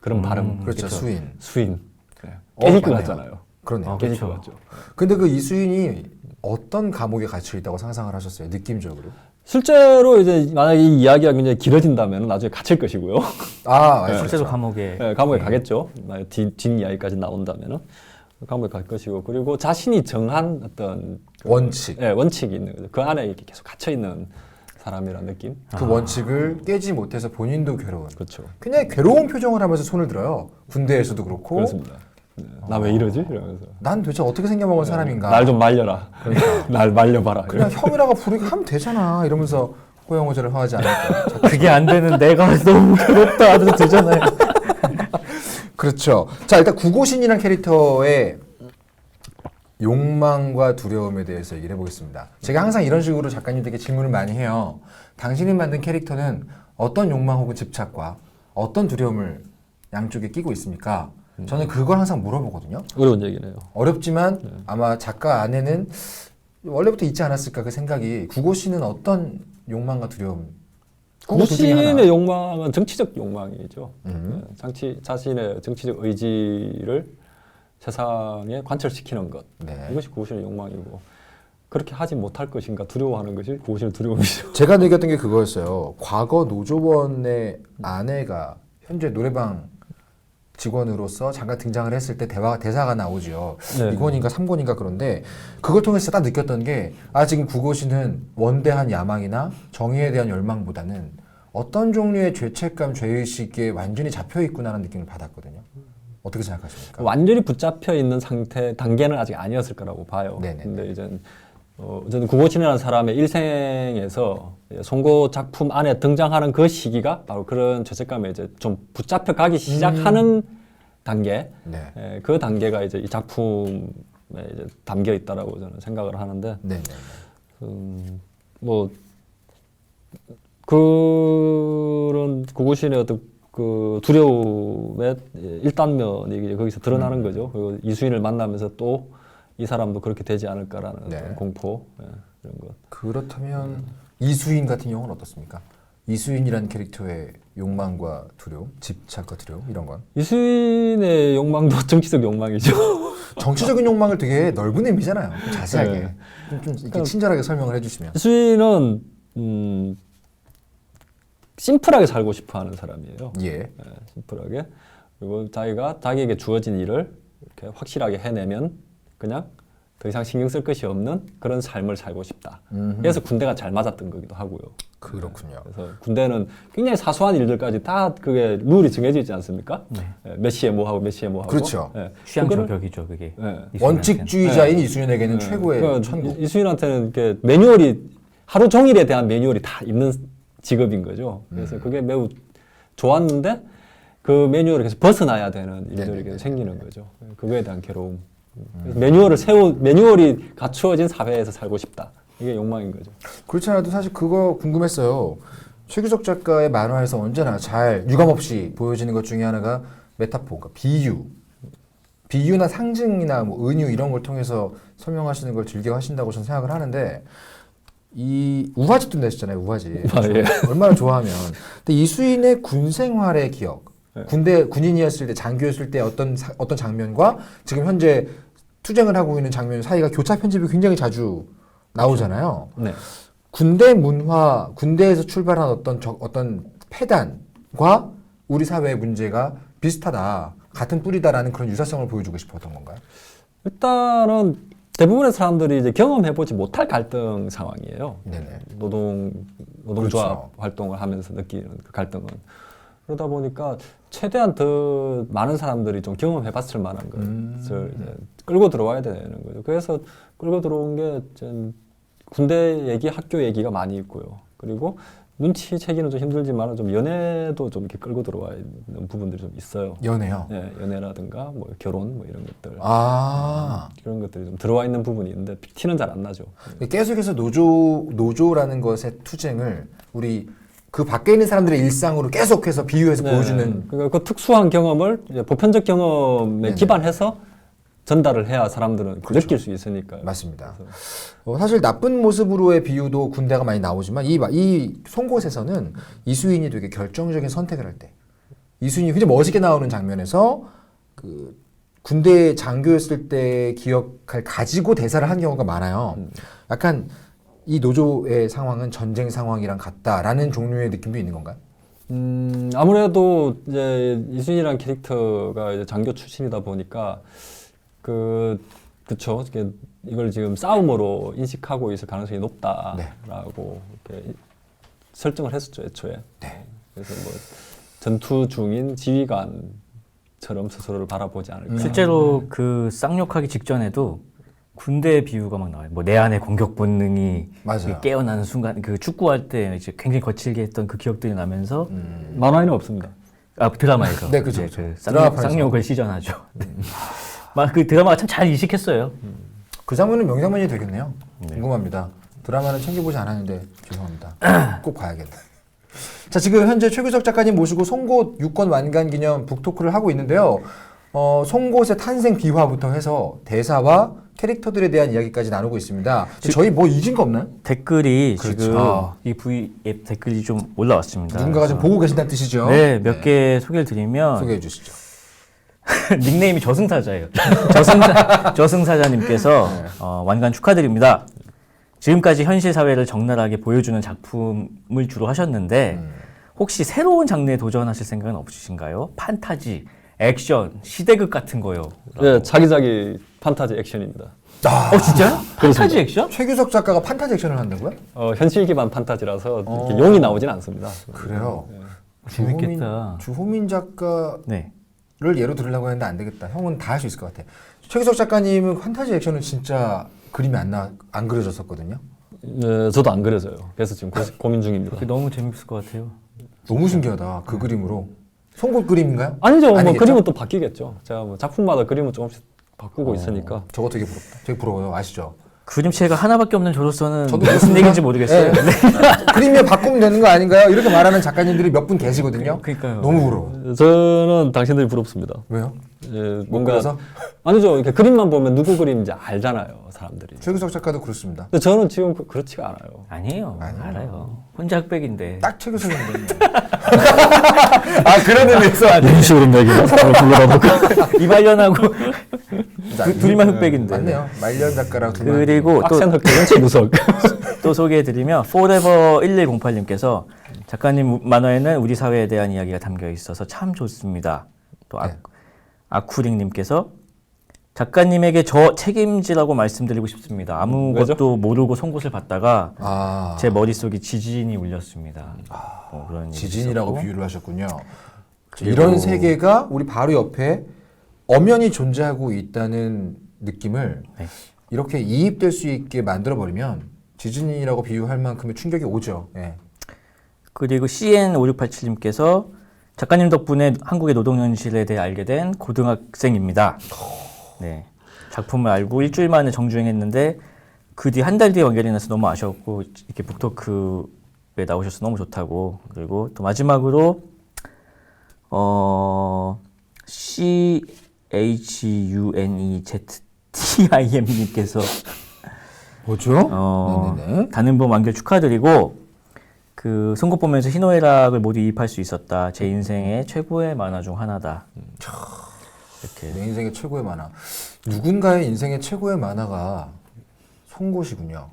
Speaker 3: 그런 발음.
Speaker 1: 그렇죠. 수인.
Speaker 3: 수인. 깨질 것
Speaker 1: 맞네요.
Speaker 3: 같잖아요.
Speaker 1: 그러네요.
Speaker 3: 깨질 것
Speaker 2: 그렇죠.
Speaker 3: 같죠.
Speaker 1: 근데 그 이수인이 어떤 감옥에 갇혀 있다고 상상을 하셨어요? 느낌적으로?
Speaker 3: 실제로 이제 만약에 이 이야기가 굉장히 길어진다면 나중에 갇힐 것이고요.
Speaker 2: 실제로 감옥에.
Speaker 3: 네, 감옥에 가겠죠. 만약 뒷 이야기까지 나온다면은 감옥에 갈 것이고 그리고 자신이 정한 어떤
Speaker 1: 원칙.
Speaker 3: 원칙이 있는 거죠. 그 안에 이렇게 계속 갇혀 있는 사람이라는 느낌.
Speaker 1: 그 원칙을 깨지 못해서 본인도 괴로운.
Speaker 3: 그렇죠.
Speaker 1: 굉장히 괴로운 표정을 하면서 손을 들어요. 군대에서도 그렇고
Speaker 3: 그렇습니다. 나 왜 이러지? 이러면서
Speaker 1: 난 도대체 어떻게 생겨먹은 사람인가?
Speaker 3: 날 좀 말려라. 날 말려봐라.
Speaker 1: 그냥 형이라고 부르기 하면 되잖아. 이러면서 호영호제를 화하지 않을까.
Speaker 2: 그게 안 되는 내가 너무 괴롭다 하도 되잖아요.
Speaker 1: 그렇죠. 자, 일단 구고신이라는 캐릭터의 욕망과 두려움에 대해서 얘기를 해보겠습니다. 제가 항상 이런 식으로 작가님들에게 질문을 많이 해요. 당신이 만든 캐릭터는 어떤 욕망 혹은 집착과 어떤 두려움을 양쪽에 끼고 있습니까? 저는 그걸 항상 물어보거든요.
Speaker 3: 어려운 얘기네요.
Speaker 1: 어렵지만 아마 작가 안에는 원래부터 있지 않았을까 그 생각이. 구고신은 어떤 욕망과 두려움? 꼭 둘 중에 하나.
Speaker 3: 구신의 욕망은 정치적 욕망이죠. 자신의 정치적 의지를 세상에 관철시키는 것.
Speaker 1: 네.
Speaker 3: 이것이 구신의 욕망이고, 그렇게 하지 못할 것인가 두려워하는 것이 구신의 두려움이죠.
Speaker 1: 제가 느꼈던 게 그거였어요. 과거 노조원의 아내가 현재 노래방 직원으로서 잠깐 등장을 했을 때 대사가 나오죠.
Speaker 3: 네.
Speaker 1: 2권인가 3권인가 그런데 그걸 통해서 딱 느꼈던 게 지금 구고신은 원대한 야망이나 정의에 대한 열망보다는 어떤 종류의 죄책감, 죄의식에 완전히 잡혀있구나라는 느낌을 받았거든요. 어떻게 생각하십니까?
Speaker 3: 완전히 붙잡혀 있는 상태 단계는 아직 아니었을 거라고 봐요.
Speaker 1: 네네.
Speaker 3: 근데 이제 저는 구고신이라는 사람의 일생에서 송고 작품 안에 등장하는 그 시기가 바로 그런 죄책감에 이제 좀 붙잡혀 가기 시작하는 단계.
Speaker 1: 네.
Speaker 3: 그 단계가 이제 이 작품에 이제 담겨 있다라고 저는 생각을 하는데,
Speaker 1: 네네.
Speaker 3: 뭐 그런 구고신의 어떤 그 두려움의 1단면이 거기서 드러나는 거죠. 그리고 이수인을 만나면서 또 이 사람도 그렇게 되지 않을까라는
Speaker 1: 네.
Speaker 3: 어떤 공포, 이런 것.
Speaker 1: 그렇다면 이수인 같은 경우는 어떻습니까? 이수인이라는 캐릭터의 욕망과 두려움, 집착과 두려움 이런 건
Speaker 3: 이수인의 욕망도 정치적 욕망이죠.
Speaker 1: 정치적인 욕망을 되게 넓은 의미잖아요. 좀 자세하게
Speaker 3: 네.
Speaker 1: 좀 이렇게 친절하게 설명을 해주시면.
Speaker 3: 이수인은 심플하게 살고 싶어하는 사람이에요.
Speaker 1: 예.
Speaker 3: 심플하게. 그리고 자기에게 주어진 일을 이렇게 확실하게 해내면 그냥 더 이상 신경 쓸 것이 없는 그런 삶을 살고 싶다. 그래서 군대가 잘 맞았던 거기도 하고요.
Speaker 1: 그렇군요.
Speaker 3: 그래서 군대는 굉장히 사소한 일들까지 다 그게 룰이 정해져 있지 않습니까? 몇 시에 뭐 하고 몇 시에 뭐 하고.
Speaker 1: 그렇죠.
Speaker 2: 취향
Speaker 3: 그거를-
Speaker 2: 저격이죠, 그게.
Speaker 3: 네.
Speaker 1: 원칙주의자인 이수인에게는 최고의
Speaker 3: 그러니까
Speaker 1: 천국.
Speaker 3: 이수인한테는 이렇게 매뉴얼이 하루 종일에 대한 매뉴얼이 다 있는 직업인 거죠. 그래서 그게 매우 좋았는데 그 매뉴얼을 계속 벗어나야 되는 일들이
Speaker 1: 네네네.
Speaker 3: 계속 생기는 거죠. 그거에 대한 괴로움. 그래서 매뉴얼이 갖추어진 사회에서 살고 싶다. 이게 욕망인 거죠.
Speaker 1: 그렇지 않아도 사실 그거 궁금했어요. 최규석 작가의 만화에서 언제나 잘 유감없이 보여지는 것 중에 하나가 메타포, 그러니까 비유나 상징이나 뭐 은유 이런 걸 통해서 설명하시는 걸 즐겨 하신다고 저는 생각을 하는데 이 우화집도 내셨잖아요. 우화집.
Speaker 3: 예.
Speaker 1: 얼마나 좋아하면. 근데 이수인의 군 생활의 기억, 군대 군인이었을 때 장교였을 때 어떤 장면과 지금 현재 투쟁을 하고 있는 장면 사이가 교차 편집이 굉장히 자주 나오잖아요.
Speaker 3: 네.
Speaker 1: 군대 문화, 군대에서 출발한 어떤 패단과 우리 사회의 문제가 비슷하다, 같은 뿌리다라는 그런 유사성을 보여주고 싶었던 건가요?
Speaker 3: 일단은 대부분의 사람들이 이제 경험해보지 못할 갈등 상황이에요.
Speaker 1: 네네.
Speaker 3: 노동조합
Speaker 1: 그렇죠.
Speaker 3: 활동을 하면서 느끼는 그 갈등은. 그러다 보니까 최대한 더 많은 사람들이 좀 경험해봤을 만한 것을 이제 끌고 들어와야 되는 거죠. 그래서 끌고 들어온 게 전 군대 얘기, 학교 얘기가 많이 있고요. 그리고 눈치채기는 좀 힘들지만 좀 연애도 좀 이렇게 끌고 들어와 있는 부분들이 좀 있어요.
Speaker 1: 연애요.
Speaker 3: 예, 연애라든가 뭐 결혼 뭐 이런 것들.
Speaker 1: 아,
Speaker 3: 그런 것들이 좀 들어와 있는 부분이 있는데 티는 잘 안 나죠.
Speaker 1: 계속해서 노조라는 것의 투쟁을 우리 그 밖에 있는 사람들의 일상으로 계속해서 비유해서 보여주는.
Speaker 3: 그러니까 그 특수한 경험을 이제 보편적 경험에
Speaker 1: 네네.
Speaker 3: 기반해서 전달을 해야 사람들은
Speaker 1: 그렇죠.
Speaker 3: 느낄 수 있으니까요.
Speaker 1: 맞습니다. 사실 나쁜 모습으로의 비유도 군대가 많이 나오지만 이 송곳에서는 이수인이 되게 결정적인 선택을 할 때, 이수인이 굉장히 멋있게 나오는 장면에서 그 군대 장교였을 때 기억을 가지고 대사를 한 경우가 많아요. 약간 이 노조의 상황은 전쟁 상황이랑 같다라는 종류의 느낌도 있는 건가요?
Speaker 3: 아무래도 이제 이순이라는 캐릭터가 이제 장교 출신이다 보니까 그쵸. 이걸 지금 싸움으로 인식하고 있을 가능성이 높다라고 이렇게 설정을 했었죠, 애초에.
Speaker 1: 네.
Speaker 3: 그래서 뭐 전투 중인 지휘관이 처럼 스스로를 바라보지 않을까.
Speaker 2: 실제로 그 쌍욕하기 직전에도 군대 비유가 막 나와요. 뭐 내 안에 공격 본능이
Speaker 1: 맞아요.
Speaker 2: 깨어나는 순간, 그 축구할 때 이제 굉장히 거칠게 했던 그 기억들이 나면서
Speaker 3: 만화에는 없습니다.
Speaker 2: 아 드라마에서
Speaker 1: 네, 그죠,
Speaker 2: 이제
Speaker 1: 그죠.
Speaker 2: 그
Speaker 1: 드라마판에서.
Speaker 2: 쌍욕을 시전하죠. 막 그 드라마가 참 잘 이식했어요.
Speaker 1: 그 장면은 명장면이 되겠네요. 궁금합니다. 드라마는 챙겨보지 않았는데 죄송합니다. 꼭 봐야겠다. 자, 지금 현재 최규석 작가님 모시고 송곳 6권 완간 기념 북토크를 하고 있는데요. 송곳의 탄생 비화부터 해서 대사와 캐릭터들에 대한 이야기까지 나누고 있습니다. 저희 뭐 잊은 거 없나요?
Speaker 2: 댓글이
Speaker 1: 그렇죠.
Speaker 2: 지금
Speaker 1: 아.
Speaker 2: 이 V앱 댓글이 좀 올라왔습니다.
Speaker 1: 누군가가 좀 보고 계신다는 뜻이죠?
Speaker 2: 네, 몇 개 소개를 드리면
Speaker 1: 소개해 주시죠.
Speaker 2: 닉네임이 저승사자예요. 저승사자님께서 완간 축하드립니다. 지금까지 현실 사회를 적나라하게 보여주는 작품을 주로 하셨는데 혹시 새로운 장르에 도전하실 생각은 없으신가요? 판타지, 액션, 시대극 같은 거요.
Speaker 3: 예, 자기자기 판타지 액션입니다.
Speaker 2: 진짜요? 판타지 액션?
Speaker 1: 최규석 작가가 판타지 액션을 한다고요?
Speaker 3: 현실 기반 판타지라서 이렇게 용이 나오진 않습니다.
Speaker 1: 그래요.
Speaker 2: 재밌겠다.
Speaker 1: 주호민 작가를
Speaker 2: 네.
Speaker 1: 예로 들으려고 했는데 안 되겠다. 형은 다 할 수 있을 것 같아. 최규석 작가님은 판타지 액션은 진짜 그림이 안 그려졌었거든요.
Speaker 3: 네, 저도 안 그려져요. 그래서 지금 고민 중입니다.
Speaker 2: 그게 너무 재밌을 것 같아요.
Speaker 1: 너무 신기하다. 그 그림으로. 송곳 그림인가요?
Speaker 3: 아니죠. 뭐
Speaker 1: 아니겠죠?
Speaker 3: 그림은 또 바뀌겠죠. 제가 뭐 작품마다 그림은 조금씩 바꾸고 있으니까.
Speaker 1: 저거 되게 부럽다. 되게 부러워요. 아시죠?
Speaker 2: 그림체가 하나밖에 없는 저로서는
Speaker 1: 저도
Speaker 2: 무슨
Speaker 1: 그렇습니다.
Speaker 2: 얘기인지 모르겠어요.
Speaker 1: 네. 그림에 바꾸면 되는 거 아닌가요? 이렇게 말하는 작가님들이 몇 분 계시거든요.
Speaker 2: 그러니까요.
Speaker 1: 너무 부러워.
Speaker 3: 저는 당신들이 부럽습니다.
Speaker 1: 왜요?
Speaker 3: 예, 뭔가
Speaker 1: 그래서?
Speaker 3: 아니죠. 이렇게 그림만 보면 누구 그림인지 알잖아요, 사람들이.
Speaker 1: 최규석 작가도 그렇습니다.
Speaker 3: 근데 저는 지금 그렇지가 않아요.
Speaker 2: 아니에요.
Speaker 1: 아니에요.
Speaker 2: 알아요. 혼자 흑백인데.
Speaker 1: 딱 최규석인데. 아, 그런 의미에서 아니.
Speaker 3: 이런 식으로 매기나 사람을 불러볼까?
Speaker 2: 이발년하고 둘만 흑백인데.
Speaker 1: 맞네요. 말년 작가랑 둘만.
Speaker 2: 그리고
Speaker 3: 빡센 흑백은 최구석.
Speaker 2: 또 소개해드리면 Forever 1108님께서 작가님 만화에는 우리 사회에 대한 이야기가 담겨 있어서 참 좋습니다. 또
Speaker 1: 네.
Speaker 2: 아쿠링님께서 작가님에게 저 책임지라고 말씀드리고 싶습니다. 아무것도 모르고 송곳을 봤다가
Speaker 1: 아,
Speaker 2: 제 머릿속에 지진이 울렸습니다. 뭐 그런 얘기
Speaker 1: 지진이라고
Speaker 2: 있었고.
Speaker 1: 비유를 하셨군요.
Speaker 2: 그리고-
Speaker 1: 이런 세계가 우리 바로 옆에 엄연히 존재하고 있다는 느낌을
Speaker 2: 네.
Speaker 1: 이렇게 이입될 수 있게 만들어버리면 지진이라고 비유할 만큼의 충격이 오죠. 예.
Speaker 2: 그리고 CN5687님께서 작가님 덕분에 한국의 노동 현실에 대해 알게 된 고등학생입니다. 네. 작품을 알고 일주일 만에 정주행했는데 그 뒤 한 달 뒤에 완결이 나서 너무 아쉬웠고 이렇게 북토크에 나오셔서 너무 좋다고. 그리고 또 마지막으로 CHUNEZTIM님께서
Speaker 1: 뭐죠? 네네네.
Speaker 2: 단음본 완결 축하드리고 그 송곳 보면서 희노애락을 모두 이입할 수 있었다. 제 인생의 최고의 만화 중 하나다. 이렇게
Speaker 1: 내 인생의 최고의 만화. 누군가의 인생의 최고의 만화가 송곳이군요.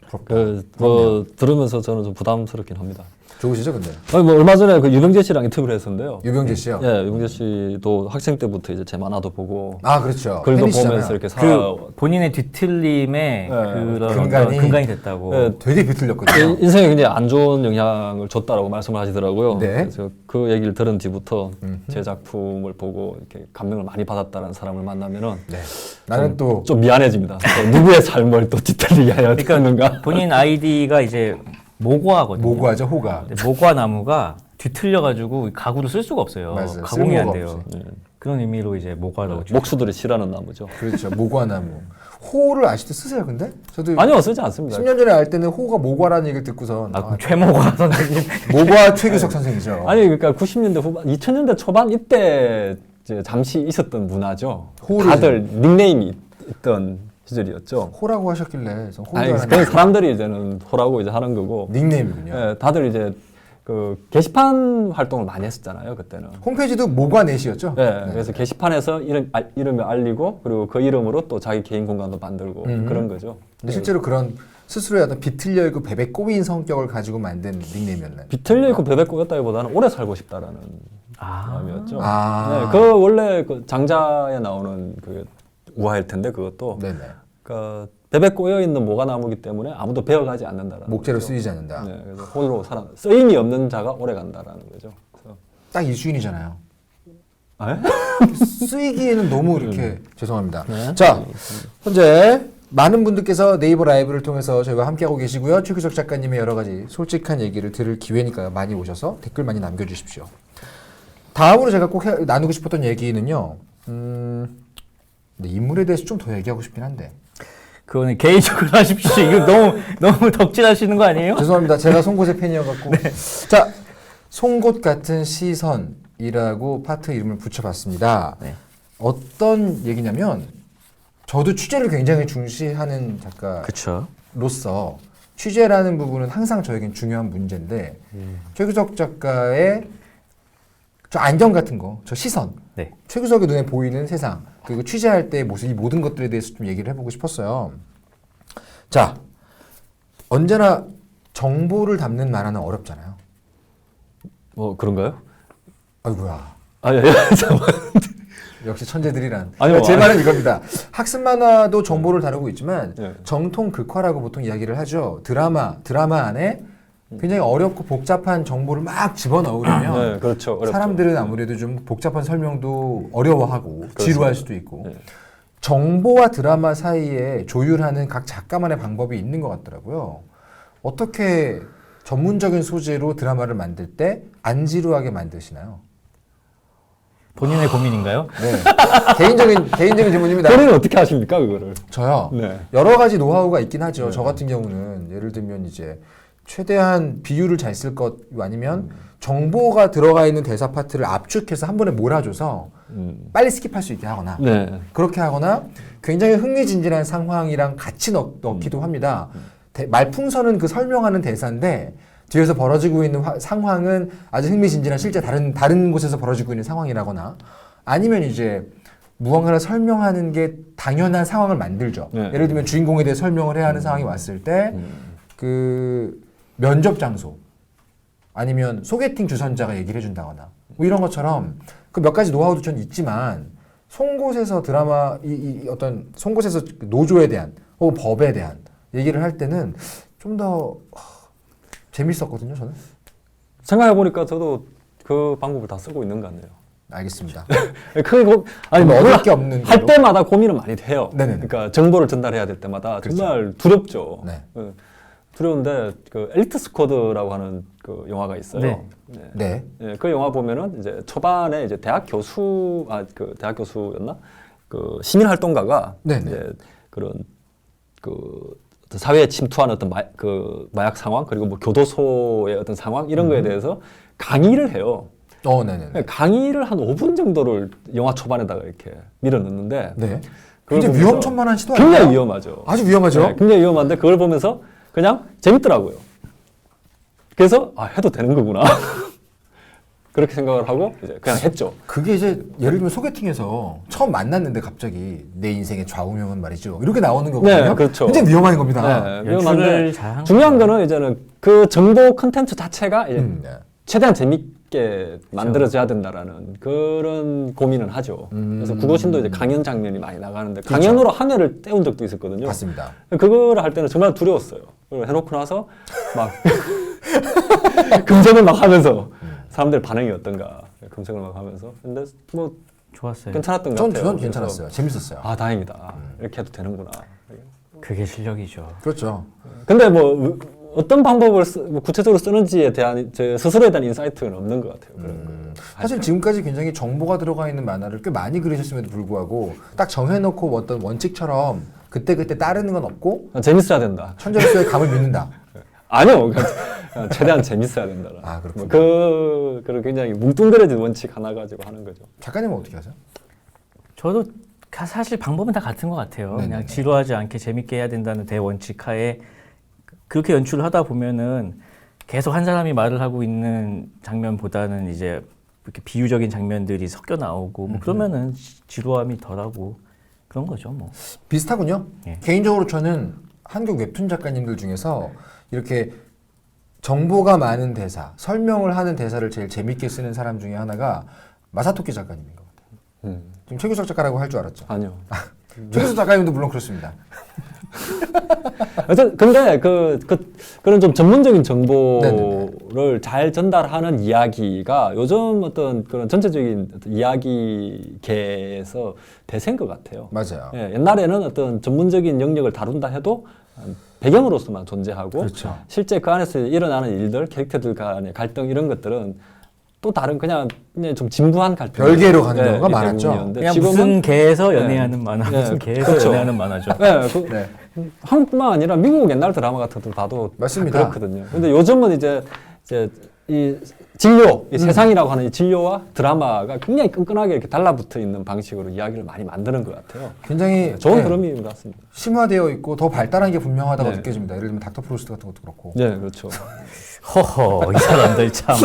Speaker 1: 부럽다.
Speaker 3: 뭐 들으면서 저는 좀 부담스럽긴 합니다.
Speaker 1: 좋으시죠, 근데?
Speaker 3: 아니, 뭐 얼마 전에 그 유병재 씨랑 인터뷰를 했었는데요.
Speaker 1: 유병재 씨요?
Speaker 3: 예, 유병재 씨도 학생 때부터 이제 제 만화도 보고
Speaker 1: 아, 그렇죠.
Speaker 3: 글도
Speaker 1: 팬이시잖아요.
Speaker 3: 보면서 이렇게
Speaker 2: 그 본인의 뒤틀림에 그런
Speaker 1: 근간이-
Speaker 2: 근간이 됐다고.
Speaker 3: 예,
Speaker 1: 되게 비틀렸거든요.
Speaker 3: 인생에 굉장히 안 좋은 영향을 줬다라고 말씀을 하시더라고요.
Speaker 1: 네.
Speaker 3: 그래서 그 얘기를 들은 뒤부터 제 작품을 보고 이렇게 감명을 많이 받았다는 사람을 만나면은
Speaker 1: 네. 나는 또
Speaker 3: 좀 미안해집니다. 또 누구의 삶을 또 뒤틀리게 하여 했는가?
Speaker 2: 본인 아이디가 이제 모과거든요.
Speaker 1: 모과죠, 호가.
Speaker 2: 근데 모과 나무가 뒤틀려가지고 가구를 쓸 수가 없어요.
Speaker 1: 맞아요.
Speaker 2: 가공이 안
Speaker 1: 쓸모가
Speaker 2: 돼요.
Speaker 1: 없어요.
Speaker 2: 그런 의미로 이제 모과라고.
Speaker 3: 목수들이 싫어하는 나무죠.
Speaker 1: 그렇죠. 모과나무. 호를 아직도 쓰세요, 근데? 저도
Speaker 3: 아니요, 쓰지 않습니다.
Speaker 1: 10년 전에 알 때는 호가 모과라는 얘기를 듣고선
Speaker 2: 그럼 최모과 선생님.
Speaker 1: 모과 최규석 선생이죠.
Speaker 3: 아니 그러니까 90년대 후반, 2000년대 초반 이때 이제 잠시 있었던 문화죠.
Speaker 1: 호를
Speaker 3: 다들 닉네임이 있던 시절이었죠.
Speaker 1: 호라고 하셨길래 전 호인
Speaker 3: 아니
Speaker 1: 줄
Speaker 3: 그런
Speaker 1: 알았는데
Speaker 3: 사람들이 이제는 호라고 이제 하는 거고.
Speaker 1: 닉네임이군요.
Speaker 3: 예, 다들 이제 그 게시판 활동을 많이 했었잖아요 그때는.
Speaker 1: 홈페이지도 모과넷이었죠?
Speaker 3: 예,
Speaker 1: 네.
Speaker 3: 그래서 게시판에서 이름을 알리고 그리고 그 이름으로 또 자기 개인 공간도 만들고 그런 거죠.
Speaker 1: 근데 실제로 그런 스스로의 어떤 비틀려 있고 베베 꼬인 성격을 가지고 만든 닉네임이었나요?
Speaker 3: 비틀려 있고 베베 꼬였다기보다는 오래 살고 싶다라는 마음이었죠.
Speaker 1: 아.
Speaker 3: 네, 그 원래 그 장자에 나오는 그 우화일 텐데 그것도
Speaker 1: 네네.
Speaker 3: 그 베베 꼬여 있는 모과나무기 때문에 아무도 베어가지 않는다라는
Speaker 1: 목재로
Speaker 3: 거죠.
Speaker 1: 쓰이지 않는다.
Speaker 3: 네, 그래서 홀로 살아 쓰임이 없는 자가 오래 간다라는 거죠. 그래서
Speaker 1: 딱 이 주인이잖아요. 쓰이기에는 너무 이렇게 죄송합니다.
Speaker 2: 네.
Speaker 1: 자, 현재 많은 분들께서 네이버 라이브를 통해서 저희와 함께하고 계시고요. 최규석 작가님의 여러 가지 솔직한 얘기를 들을 기회니까요. 많이 오셔서 댓글 많이 남겨주십시오. 다음으로 제가 꼭 나누고 싶었던 얘기는요. 근데 인물에 대해서 좀 더 얘기하고 싶긴 한데.
Speaker 2: 그거는 개인적으로 하십시오. 이거 너무 덕질하시는 거 아니에요?
Speaker 1: 죄송합니다. 제가 송곳의 팬이어갖고. 자, 송곳 같은 시선이라고 파트 이름을 붙여봤습니다.
Speaker 2: 네.
Speaker 1: 어떤 얘기냐면 저도 취재를 굉장히 중시하는
Speaker 2: 그렇죠.
Speaker 1: 작가로서 취재라는 부분은 항상 저에겐 중요한 문제인데 최규석 작가의 저 안경 같은 거, 저 시선,
Speaker 2: 네.
Speaker 1: 최규석의 눈에 보이는 세상, 그리고 취재할 때의 모습, 이 모든 것들에 대해서 좀 얘기를 해보고 싶었어요. 자, 언제나 정보를 담는 만화는 어렵잖아요.
Speaker 3: 그런가요?
Speaker 1: 아이고야.
Speaker 3: 잠깐만.
Speaker 1: 역시 천재들이란.
Speaker 3: 아니요,
Speaker 1: 제
Speaker 3: 아니.
Speaker 1: 말은 이겁니다. 학습 만화도 정보를 다루고 있지만
Speaker 3: 네.
Speaker 1: 정통 극화라고 보통 이야기를 하죠. 드라마 안에 굉장히 어렵고 복잡한 정보를 막 집어넣으려면
Speaker 3: 네, 그렇죠. 어렵죠.
Speaker 1: 사람들은 아무래도 좀 복잡한 설명도 어려워하고
Speaker 3: 그렇습니다.
Speaker 1: 지루할 수도 있고
Speaker 3: 네.
Speaker 1: 정보와 드라마 사이에 조율하는 각 작가만의 방법이 있는 것 같더라고요. 어떻게 전문적인 소재로 드라마를 만들 때 안 지루하게 만드시나요?
Speaker 2: 본인의 고민인가요?
Speaker 1: 네. 개인적인 질문입니다.
Speaker 3: 본인은 어떻게 하십니까, 그거를?
Speaker 1: 저요.
Speaker 3: 네.
Speaker 1: 여러 가지 노하우가 있긴 하죠.
Speaker 3: 네.
Speaker 1: 저 같은 경우는 예를 들면 이제 최대한 비율을 잘 쓸 것 아니면 정보가 들어가 있는 대사 파트를 압축해서 한 번에 몰아줘서 빨리 스킵할 수 있게 하거나
Speaker 3: 네.
Speaker 1: 그렇게 하거나 굉장히 흥미진진한 상황이랑 같이 넣기도 합니다. 말풍선은 그 설명하는 대사인데 뒤에서 벌어지고 있는 상황은 아주 흥미진진한 실제 다른 곳에서 벌어지고 있는 상황이라거나 아니면 이제 무언가를 설명하는 게 당연한 상황을 만들죠.
Speaker 3: 네.
Speaker 1: 예를 들면 주인공에 대해 설명을 해야 하는 상황이 왔을 때 그 면접 장소 아니면 소개팅 주선자가 얘기를 해준다거나 뭐 이런 것처럼 그 몇 가지 노하우도 전 있지만 송곳에서 드라마 어떤 송곳에서 노조에 대한 혹은 법에 대한 얘기를 할 때는 좀 더 재밌었거든요, 저는.
Speaker 3: 생각해보니까 저도 그 방법을 다 쓰고 있는 것 같네요.
Speaker 1: 알겠습니다.
Speaker 3: 아니,
Speaker 1: 뭐
Speaker 3: 뭘
Speaker 1: 얻을 게 없는
Speaker 3: 할
Speaker 1: 걸로?
Speaker 3: 때마다 고민을 많이 해요.
Speaker 1: 네네네.
Speaker 3: 그러니까 정보를 전달해야 될 때마다
Speaker 1: 그렇죠.
Speaker 3: 정말 두렵죠.
Speaker 1: 네.
Speaker 3: 두려운데 그 엘리트 스쿼드라고 하는 그 영화가 있어요.
Speaker 2: 네.
Speaker 1: 네.
Speaker 3: 네, 그 영화 보면은 이제 초반에 이제 대학 교수였나? 그 시민 활동가가
Speaker 1: 네네.
Speaker 3: 이제 그런 그 어떤 사회에 침투하는 어떤 마약 상황 그리고 뭐 교도소의 어떤 상황 이런 거에 대해서 강의를 해요.
Speaker 1: 네네.
Speaker 3: 강의를 한 5분 정도를 영화 초반에다가 이렇게 밀어넣는데
Speaker 1: 네.
Speaker 3: 그걸
Speaker 1: 굉장히
Speaker 3: 보면서
Speaker 1: 위험천만한 시도 아니에요?
Speaker 3: 굉장히 위험하죠.
Speaker 1: 아주 위험하죠?
Speaker 3: 네, 굉장히 위험한데 그걸 보면서 그냥 재밌더라고요. 그래서 해도 되는 거구나. 그렇게 생각을 하고 이제 그냥 했죠.
Speaker 1: 그게 이제 예를 들면 소개팅에서 처음 만났는데 갑자기 내 인생의 좌우명은 말이죠. 이렇게 나오는 거거든요.
Speaker 3: 네, 그렇죠.
Speaker 1: 굉장히 위험한 겁니다.
Speaker 3: 네,
Speaker 2: 연출을
Speaker 3: 위험한데
Speaker 2: 잘한
Speaker 3: 중요한 거는 이제는 그 정보 컨텐츠 자체가 이제
Speaker 1: 네.
Speaker 3: 최대한 재밌게 만들어져야 된다라는 그런 고민은 하죠. 그래서 국어신도 이제 강연 장면이 많이 나가는데
Speaker 1: 그렇죠.
Speaker 3: 강연으로 한 회를 때운 적도 있었거든요.
Speaker 1: 맞습니다.
Speaker 3: 그거를 할 때는 정말 두려웠어요. 그걸 해놓고 나서 막 검색을 막 하면서 사람들 반응이 어떤가 검색을 막 하면서 근데 뭐
Speaker 2: 좋았어요.
Speaker 3: 괜찮았던 것
Speaker 1: 전
Speaker 3: 같아요. 그래서
Speaker 1: 괜찮았어요. 재밌었어요.
Speaker 3: 다행이다. 이렇게 해도 되는구나.
Speaker 2: 그게 실력이죠.
Speaker 1: 그렇죠.
Speaker 3: 근데 뭐 어떤 방법을 뭐 구체적으로 쓰는지에 대한 제 스스로에 대한 인사이트는 없는 것 같아요. 그런 거.
Speaker 1: 사실 지금까지 굉장히 정보가 들어가 있는 만화를 꽤 많이 그리셨음에도 불구하고 딱 정해놓고 어떤 원칙처럼 그때그때 따르는 건 없고
Speaker 3: 재밌어야 된다.
Speaker 1: 천재로서의 감을 믿는다.
Speaker 3: 아니요. 최대한 재밌어야 된다.
Speaker 1: 아, 그렇군요.
Speaker 3: 그런 굉장히 뭉뚱그려진 원칙 하나 가지고 하는 거죠.
Speaker 1: 작가님은 어떻게 하세요?
Speaker 2: 저도 사실 방법은 다 같은 것 같아요.
Speaker 1: 네네네.
Speaker 2: 그냥 지루하지 않게 재밌게 해야 된다는 대원칙 하에 그렇게 연출을 하다 보면은 계속 한 사람이 말을 하고 있는 장면보다는 이제 이렇게 비유적인 장면들이 섞여 나오고 뭐 그러면은 지루함이 덜하고 그런 거죠, 뭐.
Speaker 1: 비슷하군요.
Speaker 2: 예.
Speaker 1: 개인적으로 저는 한국 웹툰 작가님들 중에서 이렇게 정보가 많은 대사, 설명을 하는 대사를 제일 재밌게 쓰는 사람 중에 하나가 마사토키 작가님인 것 같아요. 지금 최규석 작가라고 할 줄 알았죠.
Speaker 3: 아니요.
Speaker 1: 최규석 작가님도 물론 그렇습니다.
Speaker 3: 근데 그런 좀 전문적인 정보를
Speaker 1: 네네네.
Speaker 3: 잘 전달하는 이야기가 요즘 어떤 그런 전체적인 어떤 이야기계에서 대세인 것 같아요.
Speaker 1: 맞아요.
Speaker 3: 예, 옛날에는 어떤 전문적인 영역을 다룬다 해도 배경으로서만 존재하고
Speaker 1: 그렇죠.
Speaker 3: 실제 그 안에서 일어나는 일들, 캐릭터들 간의 갈등 이런 것들은 또 다른 그냥 좀 진부한 갈등
Speaker 1: 별개로 가는 경우가 많았죠.
Speaker 2: 그냥 무슨 개에서 연애하는
Speaker 3: 네.
Speaker 2: 만화,
Speaker 3: 네,
Speaker 2: 무슨 개에서
Speaker 3: 그렇죠.
Speaker 2: 연애하는 만화죠.
Speaker 3: 네,
Speaker 1: 네.
Speaker 3: 한국뿐만 아니라 미국 옛날 드라마 같은 것들 봐도
Speaker 1: 맞습니다.
Speaker 3: 그렇거든요. 근데 요즘은 이제 이 진료, 이 세상이라고 하는 이 진료와 드라마가 굉장히 끈끈하게 이렇게 달라붙어 있는 방식으로 이야기를 많이 만드는 것 같아요.
Speaker 1: 굉장히
Speaker 3: 좋은
Speaker 1: 네,
Speaker 3: 흐름인 것 같습니다.
Speaker 1: 심화되어 있고 더 발달한 게 분명하다고
Speaker 3: 네.
Speaker 1: 느껴집니다. 예를 들면 닥터 프로스트 같은 것도 그렇고.
Speaker 3: 네, 그렇죠.
Speaker 2: 허허, 이 사람들 참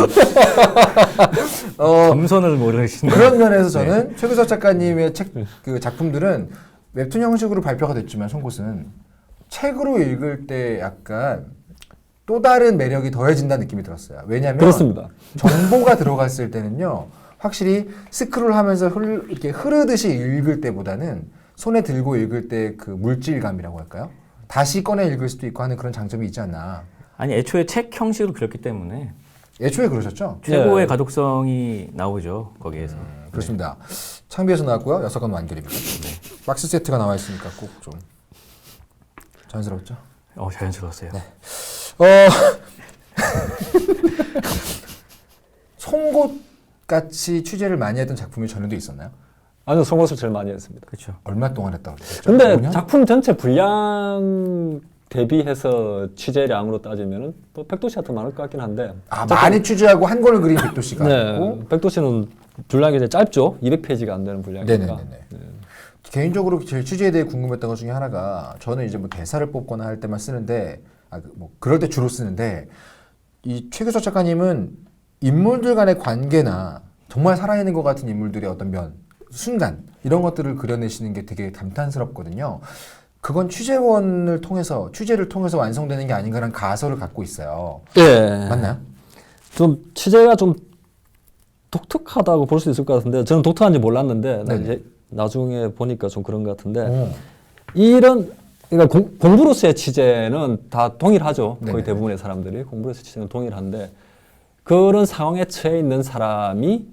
Speaker 1: 어,
Speaker 2: 겸손을 모르시는.
Speaker 1: 그런 면에서 저는 최규석 작가님의 그 작품들은 웹툰 형식으로 발표가 됐지만 송곳은 책으로 읽을 때 약간 또 다른 매력이 더해진다는 느낌이 들었어요. 왜냐하면
Speaker 3: 그렇습니다.
Speaker 1: 정보가 들어갔을 때는요, 확실히 스크롤하면서 이렇게 흐르듯이 읽을 때보다는 손에 들고 읽을 때 그 물질감이라고 할까요? 다시 꺼내 읽을 수도 있고 하는 그런 장점이 있지 않나.
Speaker 2: 아니 애초에 책 형식으로 그렸기 때문에
Speaker 1: 애초에 그러셨죠?
Speaker 2: 최고의
Speaker 3: 네.
Speaker 2: 가독성이 나오죠 거기에서.
Speaker 1: 그렇습니다. 창비에서 나왔고요. 여섯권 완결입니다. 박스 세트가 나와 있으니까 꼭 좀 자연스럽죠?
Speaker 2: 자연스러웠어요.
Speaker 1: 네. 송곳 같이 취재를 많이 했던 작품이 전에도 있었나요?
Speaker 3: 아니요, 송곳을 제일 많이 했습니다.
Speaker 2: 그렇죠.
Speaker 1: 얼마 동안 했다고 그랬죠?
Speaker 3: 근데
Speaker 1: 5년?
Speaker 3: 작품 전체 분량 대비해서 취재량으로 따지면은 또 백도씨가 더 많을 것 같긴 한데.
Speaker 1: 아, 많이 취재하고 한 권을 그린 백도씨가
Speaker 3: 네,
Speaker 1: 있고.
Speaker 3: 백도씨는 분량이 이제 짧죠. 200페이지가 안 되는 분량이니까.
Speaker 1: 네네네. 개인적으로 제 취재에 대해 궁금했던 것 중에 하나가 저는 이제 뭐 대사를 뽑거나 할 때만 쓰는데 뭐 그럴 때 주로 쓰는데 이 최규석 작가님은 인물들 간의 관계나 정말 살아있는 것 같은 인물들의 어떤 면, 순간 이런 것들을 그려내시는 게 되게 감탄스럽거든요. 그건 취재를 통해서 완성되는 게 아닌가라는 가설을 갖고 있어요.
Speaker 3: 네.
Speaker 1: 맞나요?
Speaker 3: 좀 취재가 좀 독특하다고 볼 수 있을 것 같은데 저는 독특한지 몰랐는데 나
Speaker 1: 네네.
Speaker 3: 이제 나중에 보니까 좀 그런 것 같은데
Speaker 1: 오.
Speaker 3: 이런 그러니까 공부로서의 취재는 다 동일하죠.
Speaker 1: 네네.
Speaker 3: 거의 대부분의 사람들이 공부로서의 취재는 동일한데 그런 상황에 처해 있는 사람이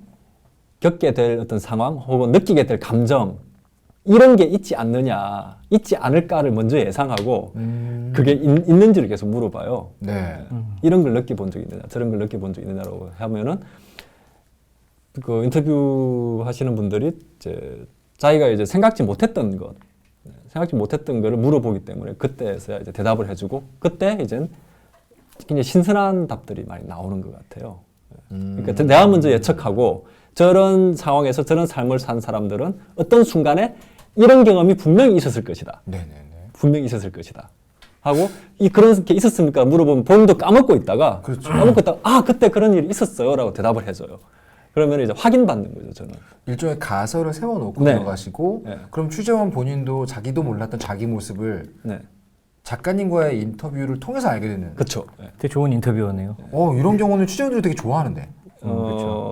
Speaker 3: 겪게 될 어떤 상황 혹은 느끼게 될 감정 이런 게 있지 않느냐, 있지 않을까를 먼저 예상하고 그게 있는지를 계속 물어봐요.
Speaker 1: 네.
Speaker 3: 이런 걸 느껴본 적이 있느냐, 저런 걸 느껴본 적이 있느냐라고 하면은 그 인터뷰 하시는 분들이 이제 자기가 이제 생각지 못했던 거를 물어보기 때문에 그때서야 이제 대답을 해주고 그때 이제 굉장히 신선한 답들이 많이 나오는 것 같아요. 그러니까 내가 먼저 예측하고 저런 상황에서 저런 삶을 산 사람들은 어떤 순간에 이런 경험이 분명히 있었을 것이다.
Speaker 1: 네네네.
Speaker 3: 분명히 있었을 것이다. 하고 그런 게 있었습니까? 물어보면 본인도 까먹고 있다가
Speaker 1: 그렇죠.
Speaker 3: 그때 그런 일이 있었어요라고 대답을 해줘요. 그러면 이제 확인받는 거죠, 저는.
Speaker 1: 일종의 가설을 세워놓고
Speaker 3: 네.
Speaker 1: 들어가시고
Speaker 3: 네.
Speaker 1: 그럼 취재원 본인도 자기도 몰랐던 자기 모습을
Speaker 3: 네,
Speaker 1: 작가님과의 인터뷰를 통해서 알게 되는.
Speaker 3: 그렇죠. 네.
Speaker 2: 되게 좋은 인터뷰였네요.
Speaker 1: 이런 경우는 취재원들이 되게 좋아하는데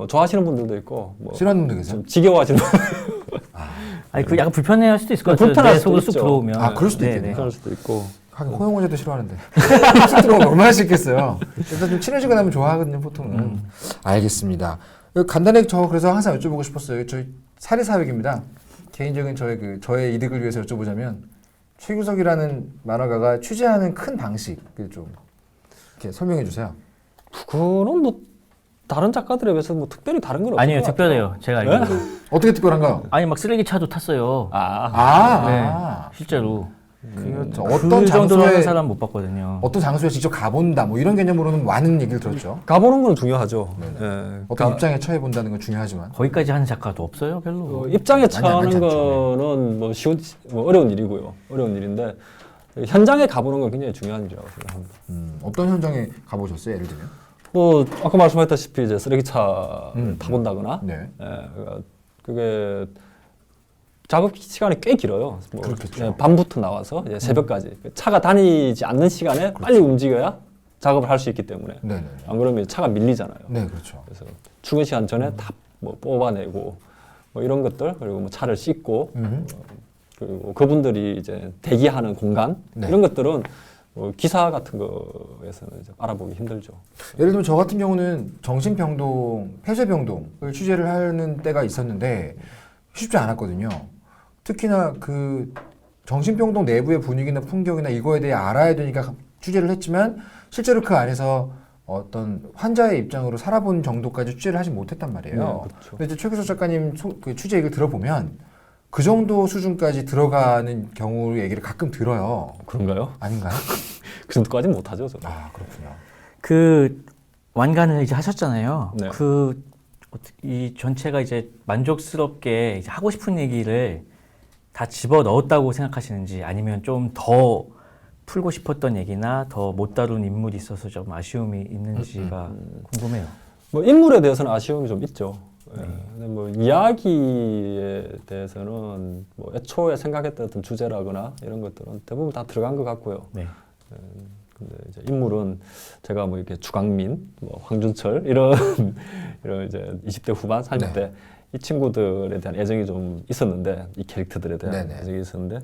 Speaker 3: 좋아하시는 분들도 있고 뭐
Speaker 1: 싫어하는 분도 계세요?
Speaker 3: 좀 지겨워하시는 분들
Speaker 2: 아니 그 약간 불편해할 수도 있을 것 같아요.
Speaker 3: 불편할
Speaker 2: 내
Speaker 3: 수도
Speaker 2: 속으로 쑥
Speaker 3: 있죠.
Speaker 2: 들어오면.
Speaker 1: 아, 그럴 수도
Speaker 2: 네네.
Speaker 1: 있겠네요.
Speaker 3: 그럴 수도 있고.
Speaker 1: 하긴 호영호제도 싫어하는데 쑥 들어오면 얼마나 싫겠어요. 그래서 좀 친해지고 나면 좋아하거든요, 보통은. 알겠습니다. 간단하게 저 그래서 항상 여쭤보고 싶었어요. 저희 사리사욕입니다. 개인적인 저의 이득을 위해서 여쭤보자면 최규석이라는 만화가가 취재하는 큰 방식을 좀 이렇게 설명해 주세요.
Speaker 3: 그거는 뭐 다른 작가들에 비해서 뭐 특별히 다른 건 없어요.
Speaker 2: 아니에요, 특별해요. 제가 알기로.
Speaker 1: 어떻게 특별한가요?
Speaker 2: 아니 막 쓰레기 차도 탔어요. 실제로.
Speaker 1: 그렇죠.
Speaker 2: 그
Speaker 1: 어떤
Speaker 2: 정도로 하는
Speaker 1: 장소에
Speaker 2: 사람 못 봤거든요.
Speaker 1: 어떤 장소에 직접 가본다 뭐 이런 개념으로는 많은 얘기를 들었죠.
Speaker 3: 가보는 건 중요하죠.
Speaker 1: 어떤 입장에 처해 본다는 건 중요하지만
Speaker 2: 거기까지 하는 작가도 없어요, 별로.
Speaker 3: 입장에
Speaker 1: 많지
Speaker 3: 처하는
Speaker 1: 않죠.
Speaker 3: 거는 뭐 어려운 일이고요. 어려운 일인데 현장에 가보는 건 굉장히 중요한 일이라고 생각합니다.
Speaker 1: 어떤 현장에 가보셨어요? 예를 들면?
Speaker 3: 뭐 아까 말씀했다시피 이제 쓰레기차 타본다거나,
Speaker 1: 네.
Speaker 3: 그러니까 그게 작업 시간이 꽤 길어요. 뭐
Speaker 1: 그렇겠죠.
Speaker 3: 밤부터 나와서 이제 새벽까지 차가 다니지 않는 시간에 빨리 움직여야 작업을 할 수 있기 때문에
Speaker 1: 네네.
Speaker 3: 안 그러면 차가 밀리잖아요.
Speaker 1: 네, 그렇죠.
Speaker 3: 그래서 출근 시간 전에 다 뭐 뽑아내고 뭐 이런 것들 그리고 뭐 차를 씻고 그리고 그분들이 이제 대기하는 공간
Speaker 1: 네.
Speaker 3: 이런 것들은 기사 같은 거에서는 이제 알아보기 힘들죠.
Speaker 1: 예를 들면 저 같은 경우는 정신병동, 폐쇄병동을 취재를 하는 때가 있었는데 쉽지 않았거든요. 특히나 그 정신병동 내부의 분위기나 풍경이나 이거에 대해 알아야 되니까 취재를 했지만 실제로 그 안에서 어떤 환자의 입장으로 살아본 정도까지 취재를 하지 못했단 말이에요.
Speaker 3: 네, 그렇죠.
Speaker 1: 근데 이제 최규석 작가님 그 취재 얘기를 들어보면 그 정도 수준까지 들어가는 경우 얘기를 가끔 들어요.
Speaker 3: 그런가요?
Speaker 1: 아닌가요?
Speaker 3: 그 정도까지는 못하죠. 저는.
Speaker 1: 아 그렇군요.
Speaker 2: 그 완간을 이제 하셨잖아요.
Speaker 3: 네.
Speaker 2: 이 전체가 이제 만족스럽게 이제 하고 싶은 얘기를 다 집어 넣었다고 생각하시는지 아니면 좀 더 풀고 싶었던 얘기나 더 못 다룬 인물이 있어서 좀 아쉬움이 있는지가 궁금해요.
Speaker 3: 뭐 인물에 대해서는 아쉬움이 좀 있죠. 예. 근데 뭐 이야기에 대해서는 뭐 애초에 생각했던 어떤 주제라거나 이런 것들은 대부분 다 들어간 것 같고요.
Speaker 2: 네.
Speaker 3: 근데 이제 인물은 제가 뭐 이렇게 주강민, 뭐 황준철 이런 이런 이제 20대 후반, 30대
Speaker 1: 네.
Speaker 3: 이 친구들에 대한 애정이 좀 있었는데 이 캐릭터들에 대한
Speaker 1: 네네.
Speaker 3: 애정이 있었는데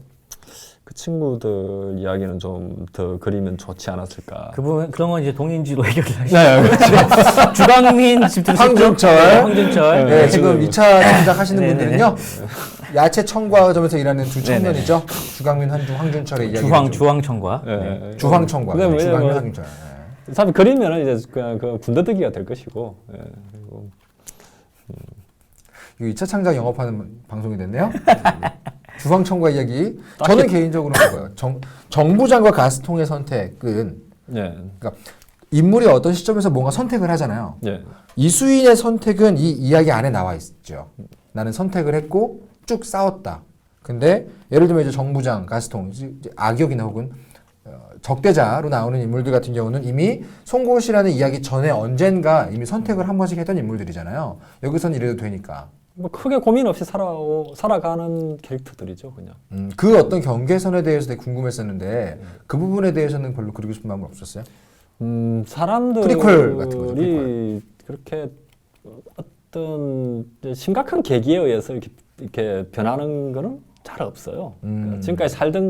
Speaker 3: 그 친구들 이야기는 좀 더 그리면 좋지 않았을까.
Speaker 2: 그런 건 이제 동인지로 해결을 하시죠.
Speaker 3: 네, 그렇죠.
Speaker 2: 주광민 집 들으셨죠?
Speaker 1: 황준철.
Speaker 2: 네, 황준철.
Speaker 1: 네, 지금 2차 창작하시는
Speaker 2: 네네네.
Speaker 1: 분들은요. 야채 청과점에서 일하는 두 청년이죠. 주강민, 황준철의 이야기.
Speaker 2: 주황청과.
Speaker 3: 네.
Speaker 2: 네.
Speaker 1: 주황청과.
Speaker 3: 근데 뭐
Speaker 1: 주강민,
Speaker 3: 뭐
Speaker 1: 황준철. 네.
Speaker 3: 참 그리면은 이제 그냥 그 군더더기가 될 것이고. 예. 그리고
Speaker 1: 이거 2차 창작 영업하는 방송이 됐네요. 주황청과 이야기. 저는 개인적으로 그거예요. 정부장과 가스통의 선택은
Speaker 3: 예.
Speaker 1: 그러니까 인물이 어떤 시점에서 뭔가 선택을 하잖아요.
Speaker 3: 예.
Speaker 1: 이수인의 선택은 이 이야기 안에 나와 있죠. 나는 선택을 했고 쭉 싸웠다. 근데 예를 들면 이제 정부장, 가스통, 이제 악역이나 혹은 적대자로 나오는 인물들 같은 경우는 이미 송곳이라는 이야기 전에 언젠가 이미 선택을 한 번씩 했던 인물들이잖아요. 여기선 이래도 되니까.
Speaker 3: 뭐 크게 고민 없이 살아가는 캐릭터들이죠, 그냥.
Speaker 1: 그 어떤 경계선에 대해서 되게 궁금했었는데 그 부분에 대해서는 별로 그리고 싶은 마음은 없었어요?
Speaker 3: 사람들이
Speaker 1: 프리퀄 같은 거죠, 프리퀄.
Speaker 3: 그렇게 어떤 이제 심각한 계기에 의해서 이렇게 변하는 거는 잘 없어요. 그러니까 지금까지 살던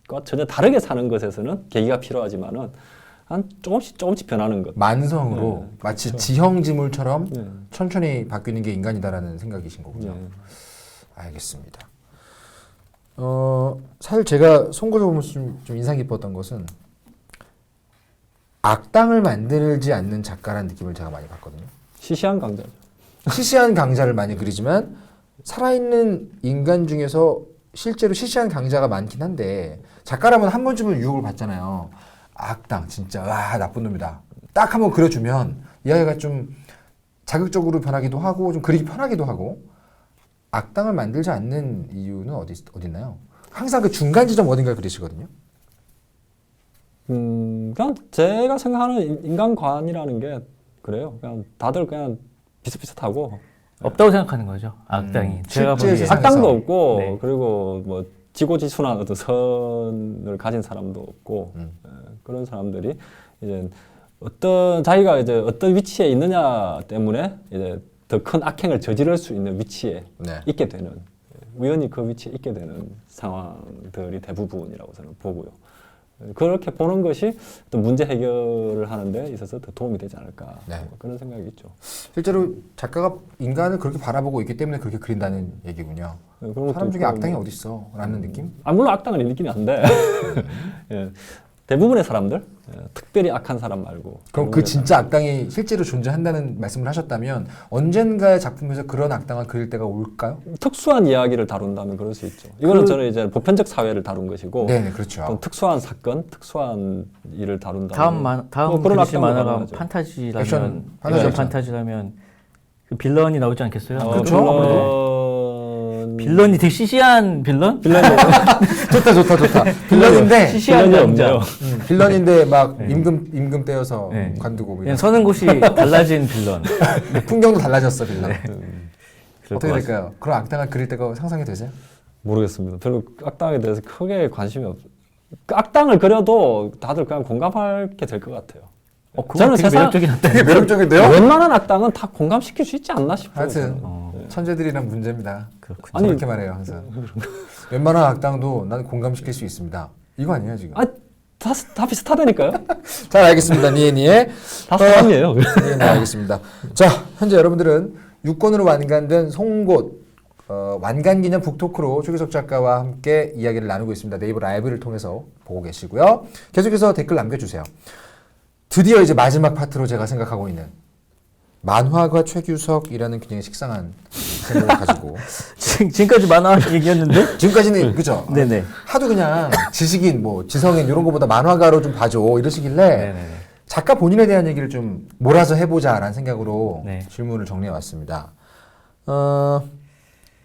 Speaker 3: 것과 전혀 다르게 사는 것에서는 계기가 필요하지만은 한 조금씩 변하는 것.
Speaker 1: 만성으로
Speaker 3: 네,
Speaker 1: 마치
Speaker 3: 그렇죠.
Speaker 1: 지형지물처럼
Speaker 3: 네.
Speaker 1: 천천히 바뀌는 게 인간이다라는 생각이신 거군요.
Speaker 3: 네.
Speaker 1: 알겠습니다. 사실 제가 송곳을 보면서 좀 인상 깊었던 것은 악당을 만들지 않는 작가라는 느낌을 제가 많이 받거든요.
Speaker 3: 시시한 강자죠.
Speaker 1: 시시한 강자를 많이 그리지만 살아있는 인간 중에서 실제로 시시한 강자가 많긴 한데 작가라면 한 번쯤은 유혹을 받잖아요. 악당 진짜 와 나쁜 놈이다. 딱 한번 그려주면 이야기가 좀 자극적으로 변하기도 하고 좀 그리기 편하기도 하고 악당을 만들지 않는 이유는 어디 있나요? 항상 그 중간 지점 어딘가에 그리시거든요.
Speaker 3: 그냥 제가 생각하는 인간관이라는 게 그래요. 그냥 다들 그냥 비슷비슷하고
Speaker 2: 없다고 생각하는 거죠. 악당이. 제가
Speaker 1: 실제
Speaker 2: 보기에.
Speaker 1: 세상에서.
Speaker 3: 악당도 없고
Speaker 2: 네.
Speaker 3: 그리고 뭐 지고지순한 어떤 선을 가진 사람도 없고 그런 사람들이 이제 자기가 이제 어떤 위치에 있느냐 때문에 이제 더 큰 악행을 저지를 수 있는 위치에
Speaker 1: 네.
Speaker 3: 있게 되는 우연히 그 위치에 있게 되는 상황들이 대부분이라고 저는 보고요. 그렇게 보는 것이 또 문제 해결을 하는 데 있어서 더 도움이 되지 않을까
Speaker 1: 네.
Speaker 3: 그런 생각이 있죠.
Speaker 1: 실제로 작가가 인간을 그렇게 바라보고 있기 때문에 그렇게 그린다는 얘기군요.
Speaker 3: 그런 것도
Speaker 1: 사람 중에
Speaker 3: 있고
Speaker 1: 악당이
Speaker 3: 뭐,
Speaker 1: 어디 있어? 라는 느낌?
Speaker 3: 물론 악당은 있긴 한데 예, 대부분의 사람들 특별히 악한 사람 말고
Speaker 1: 그럼 그 진짜 악당이 실제로 존재한다는 말씀을 하셨다면 언젠가의 작품에서 그런 악당을 그릴 때가 올까요?
Speaker 3: 특수한 이야기를 다룬다면 그럴 수 있죠. 이거는 저는 이제 보편적 사회를 다룬 것이고
Speaker 1: 네, 그렇죠.
Speaker 3: 어떤 특수한 사건, 특수한 일을 다룬다면
Speaker 2: 다음
Speaker 3: 그런
Speaker 2: 그리실
Speaker 3: 악당도
Speaker 2: 만화가
Speaker 3: 가능하죠.
Speaker 2: 판타지라면
Speaker 1: 액션
Speaker 2: 액션 판타지라면 그 빌런이 나오지 않겠어요?
Speaker 1: 그렇죠.
Speaker 2: 빌런이 되게 시시한 빌런?
Speaker 1: 좋다. 빌런인데
Speaker 2: 시시한
Speaker 3: 빌런이
Speaker 2: 남자.
Speaker 3: 없네요.
Speaker 1: 빌런인데 막 임금 떼어서
Speaker 2: 네.
Speaker 1: 관두고 뭐
Speaker 2: 그냥
Speaker 1: 이런.
Speaker 2: 서는 곳이 달라진 빌런.
Speaker 1: 풍경도 달라졌어 빌런.
Speaker 2: 그럴
Speaker 1: 어떻게
Speaker 2: 것
Speaker 1: 될까요? 그런 악당을 그릴 때가 상상이 되세요?
Speaker 3: 모르겠습니다. 별로 악당에 대해서 크게 관심이 그 악당을 그려도 다들 그냥 공감하게 될 것 같아요.
Speaker 2: 그거
Speaker 3: 저는
Speaker 2: 되게 매력적인 악당.
Speaker 1: 되게 매력적인데요?
Speaker 3: 웬만한 악당은 다 공감시킬 수 있지 않나 싶어요.
Speaker 1: 하여튼
Speaker 3: 저는.
Speaker 1: 천재들이란 문제입니다.
Speaker 2: 그렇군요.
Speaker 3: 아니,
Speaker 1: 저렇게 말해요 항상. 웬만한 악당도 난 공감시킬 수 있습니다. 이거 아니에요 지금?
Speaker 3: 다 비슷하다니까요.
Speaker 1: 잘 알겠습니다. 니에니에
Speaker 3: 다 사람이에요.
Speaker 1: 네, 알겠습니다. 자, 현재 여러분들은 6권으로 완간된 송곳 완간기념 북토크로 최규석 작가와 함께 이야기를 나누고 있습니다. 네이버 라이브를 통해서 보고 계시고요. 계속해서 댓글 남겨주세요. 드디어 이제 마지막 파트로 제가 생각하고 있는 만화가 최규석이라는 굉장히 식상한 생각을 가지고
Speaker 2: 지금까지 만화 얘기였는데?
Speaker 1: 지금까지는 그죠?
Speaker 2: 네네.
Speaker 1: 하도 그냥 지식인 뭐 지성인 이런 거보다 만화가로 좀 봐줘 이러시길래
Speaker 2: 네네네.
Speaker 1: 작가 본인에 대한 얘기를 좀 몰아서 해보자라는 생각으로
Speaker 2: 네.
Speaker 1: 질문을 정리해 왔습니다.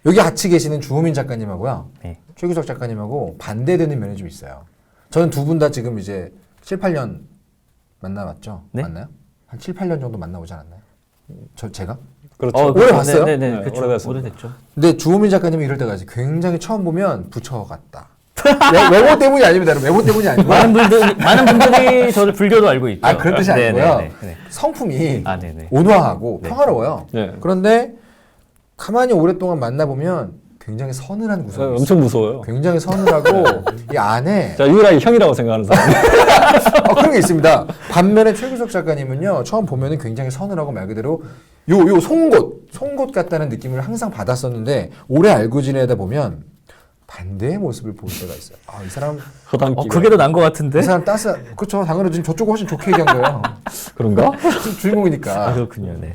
Speaker 1: 여기 같이 계시는 주호민 작가님하고요.
Speaker 2: 네.
Speaker 1: 최규석 작가님하고 반대되는 면이 좀 있어요. 저는 두 분 다 지금 이제 7, 8년 만나봤죠?
Speaker 2: 네?
Speaker 1: 맞나요? 한 7, 8년 정도 만나보지 않았나요? 제가?
Speaker 3: 그렇죠.
Speaker 1: 오래 봤어요?
Speaker 2: 네네.
Speaker 3: 네,
Speaker 2: 그렇죠.
Speaker 3: 오래됐습니다.
Speaker 2: 오래됐죠.
Speaker 1: 근데 주호민 작가님이 이럴 때가 굉장히 처음 보면 부처 같다. 외모 때문이 아닙니다. 여러분. 외모 때문이 아니고
Speaker 2: 많은 분들이 저를 불교로 알고 있죠.
Speaker 1: 그런 뜻이 아니고요.
Speaker 2: 네네네.
Speaker 1: 성품이
Speaker 2: 네네.
Speaker 1: 온화하고
Speaker 2: 네.
Speaker 1: 평화로워요.
Speaker 3: 네.
Speaker 1: 그런데 가만히 오랫동안 만나보면 굉장히 서늘한 구석이 있어요.
Speaker 3: 엄청 무서워요.
Speaker 1: 굉장히 서늘하고 이 안에
Speaker 3: 자, 유일하게 형이라고 생각하는 사람.
Speaker 1: 그런 게 있습니다. 반면에 최규석 작가님은요. 처음 보면은 굉장히 서늘하고 말 그대로 요 송곳 같다는 느낌을 항상 받았었는데 오래 알고 지내다 보면 반대의 모습을 볼 때가 있어요. 이 사람
Speaker 3: 허당기가.
Speaker 2: 그게 더 나은 것 같은데?
Speaker 1: 이 사람 그렇죠. 당연히 지금 저쪽은 훨씬 좋게 얘기한 거예요.
Speaker 3: 그런가?
Speaker 1: 주인공이니까.
Speaker 2: 그렇군요. 네.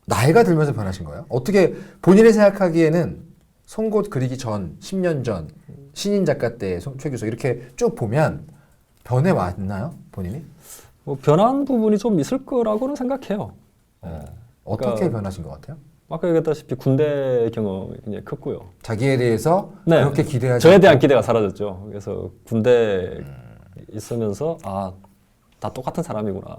Speaker 1: 나이가 들면서 변하신 거예요? 어떻게 본인이 생각하기에는 송곳 그리기 전, 10년 전, 신인 작가 때 최규석 이렇게 쭉 보면 변해 왔나요? 본인이?
Speaker 3: 뭐 변한 부분이 좀 있을 거라고는 생각해요.
Speaker 1: 어떻게
Speaker 3: 그러니까
Speaker 1: 변하신 것 같아요?
Speaker 3: 아까 얘기했다시피 군대 경험이 굉장히 컸고요.
Speaker 1: 자기에 대해서
Speaker 3: 네.
Speaker 1: 그렇게 기대하지
Speaker 3: 저에
Speaker 1: 않고.
Speaker 3: 대한 기대가 사라졌죠. 그래서 군대 있으면서 다 똑같은 사람이구나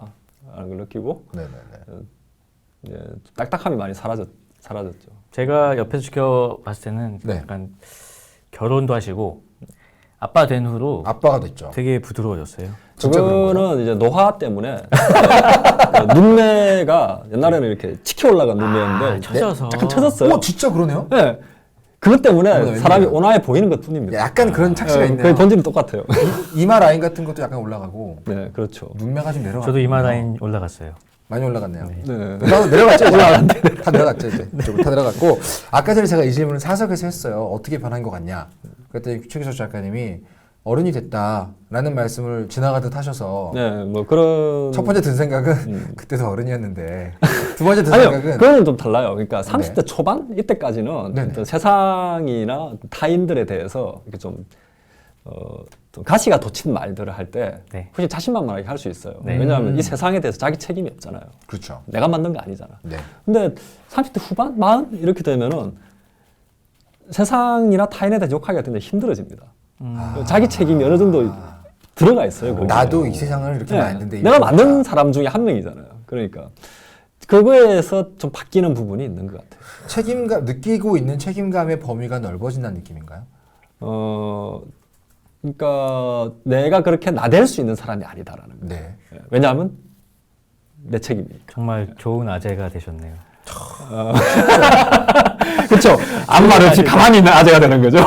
Speaker 3: 라는 걸 느끼고
Speaker 1: 네네네.
Speaker 3: 딱딱함이 많이 사라졌죠.
Speaker 2: 제가 옆에서 지켜봤을 때는
Speaker 1: 네.
Speaker 2: 약간 결혼도 하시고 아빠 된 후로
Speaker 1: 아빠가 됐죠.
Speaker 2: 되게 부드러워졌어요.
Speaker 1: 진짜 그런
Speaker 3: 그거는 이제 노화 때문에 눈매가 옛날에는 이렇게 치켜 올라간 눈매였는데
Speaker 2: 처져서.
Speaker 3: 약간 처졌어요.
Speaker 1: 오, 진짜 그러네요?
Speaker 3: 네. 그것 때문에
Speaker 1: 웬일이야.
Speaker 3: 사람이 온화해 보이는 것 뿐입니다.
Speaker 1: 약간 그런 착시가
Speaker 3: 네,
Speaker 1: 있네요.
Speaker 3: 거의 본질은 똑같아요.
Speaker 1: 이마 라인 같은 것도 약간 올라가고
Speaker 3: 네, 그렇죠.
Speaker 1: 눈매가 좀 내려가.
Speaker 2: 저도 이마 라인 올라갔어요.
Speaker 1: 많이 올라갔네요.
Speaker 3: 네.
Speaker 1: 나도 내려갔죠. 이제. 다 내려갔죠. 이제. 이쪽으로 다 내려갔고 아까 전에 제가 이 질문을 사석에서 했어요. 어떻게 변한 것 같냐. 그랬더니 최규석 작가님이 어른이 됐다라는 말씀을 지나가듯 하셔서
Speaker 3: 네, 뭐 그런
Speaker 1: 첫 번째 든 생각은 그때도 어른이었는데 두 번째 든
Speaker 3: 아니요,
Speaker 1: 생각은
Speaker 3: 그거는 좀 달라요. 그러니까 30대
Speaker 1: 네.
Speaker 3: 초반 이때까지는
Speaker 1: 네네.
Speaker 3: 어떤 세상이나 타인들에 대해서 이렇게 좀 가시가 돋친 말들을 할 때
Speaker 2: 네.
Speaker 3: 훨씬 자신만만하게 할 수 있어요.
Speaker 2: 네.
Speaker 3: 왜냐하면 이 세상에 대해서 자기 책임이 없잖아요.
Speaker 1: 그렇죠.
Speaker 3: 내가 만든 거 아니잖아.
Speaker 1: 네.
Speaker 3: 근데 30대 후반, 40 이렇게 되면은 세상이나 타인에 대해서 욕하기가 굉장히 힘들어집니다. 자기 책임이 어느 정도 들어가 있어요. 거기에.
Speaker 1: 나도 이 세상을 이렇게
Speaker 3: 네.
Speaker 1: 만드는데
Speaker 3: 내가 만든 사람 중에 한 명이잖아요. 그러니까 그거에서 좀 바뀌는 부분이 있는 것 같아요.
Speaker 1: 책임감 느끼고 있는 책임감의 범위가 넓어진다는 느낌인가요?
Speaker 3: 그러니까 내가 그렇게 나댈 수 있는 사람이 아니다라는 거예요.
Speaker 1: 네.
Speaker 3: 왜냐하면 내 책임이니까.
Speaker 2: 정말 좋은 아재가 되셨네요.
Speaker 3: 그렇죠. 아무 말 없이 가만히 있는 아재가 되는 거죠.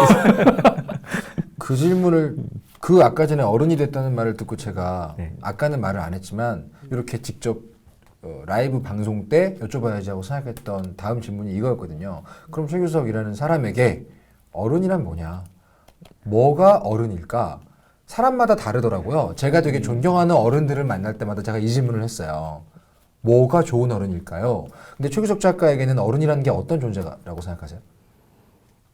Speaker 1: 그 질문을 그 아까 전에 어른이 됐다는 말을 듣고 제가
Speaker 2: 네.
Speaker 1: 아까는 말을 안 했지만 이렇게 직접 라이브 방송 때 여쭤봐야지 하고 생각했던 다음 질문이 이거였거든요. 그럼 최규석이라는 사람에게 어른이란 뭐냐? 뭐가 어른일까? 사람마다 다르더라고요. 제가 되게 존경하는 어른들을 만날 때마다 제가 이 질문을 했어요. 뭐가 좋은 어른일까요? 근데 최규석 작가에게는 어른이라는 게 어떤 존재라고 생각하세요?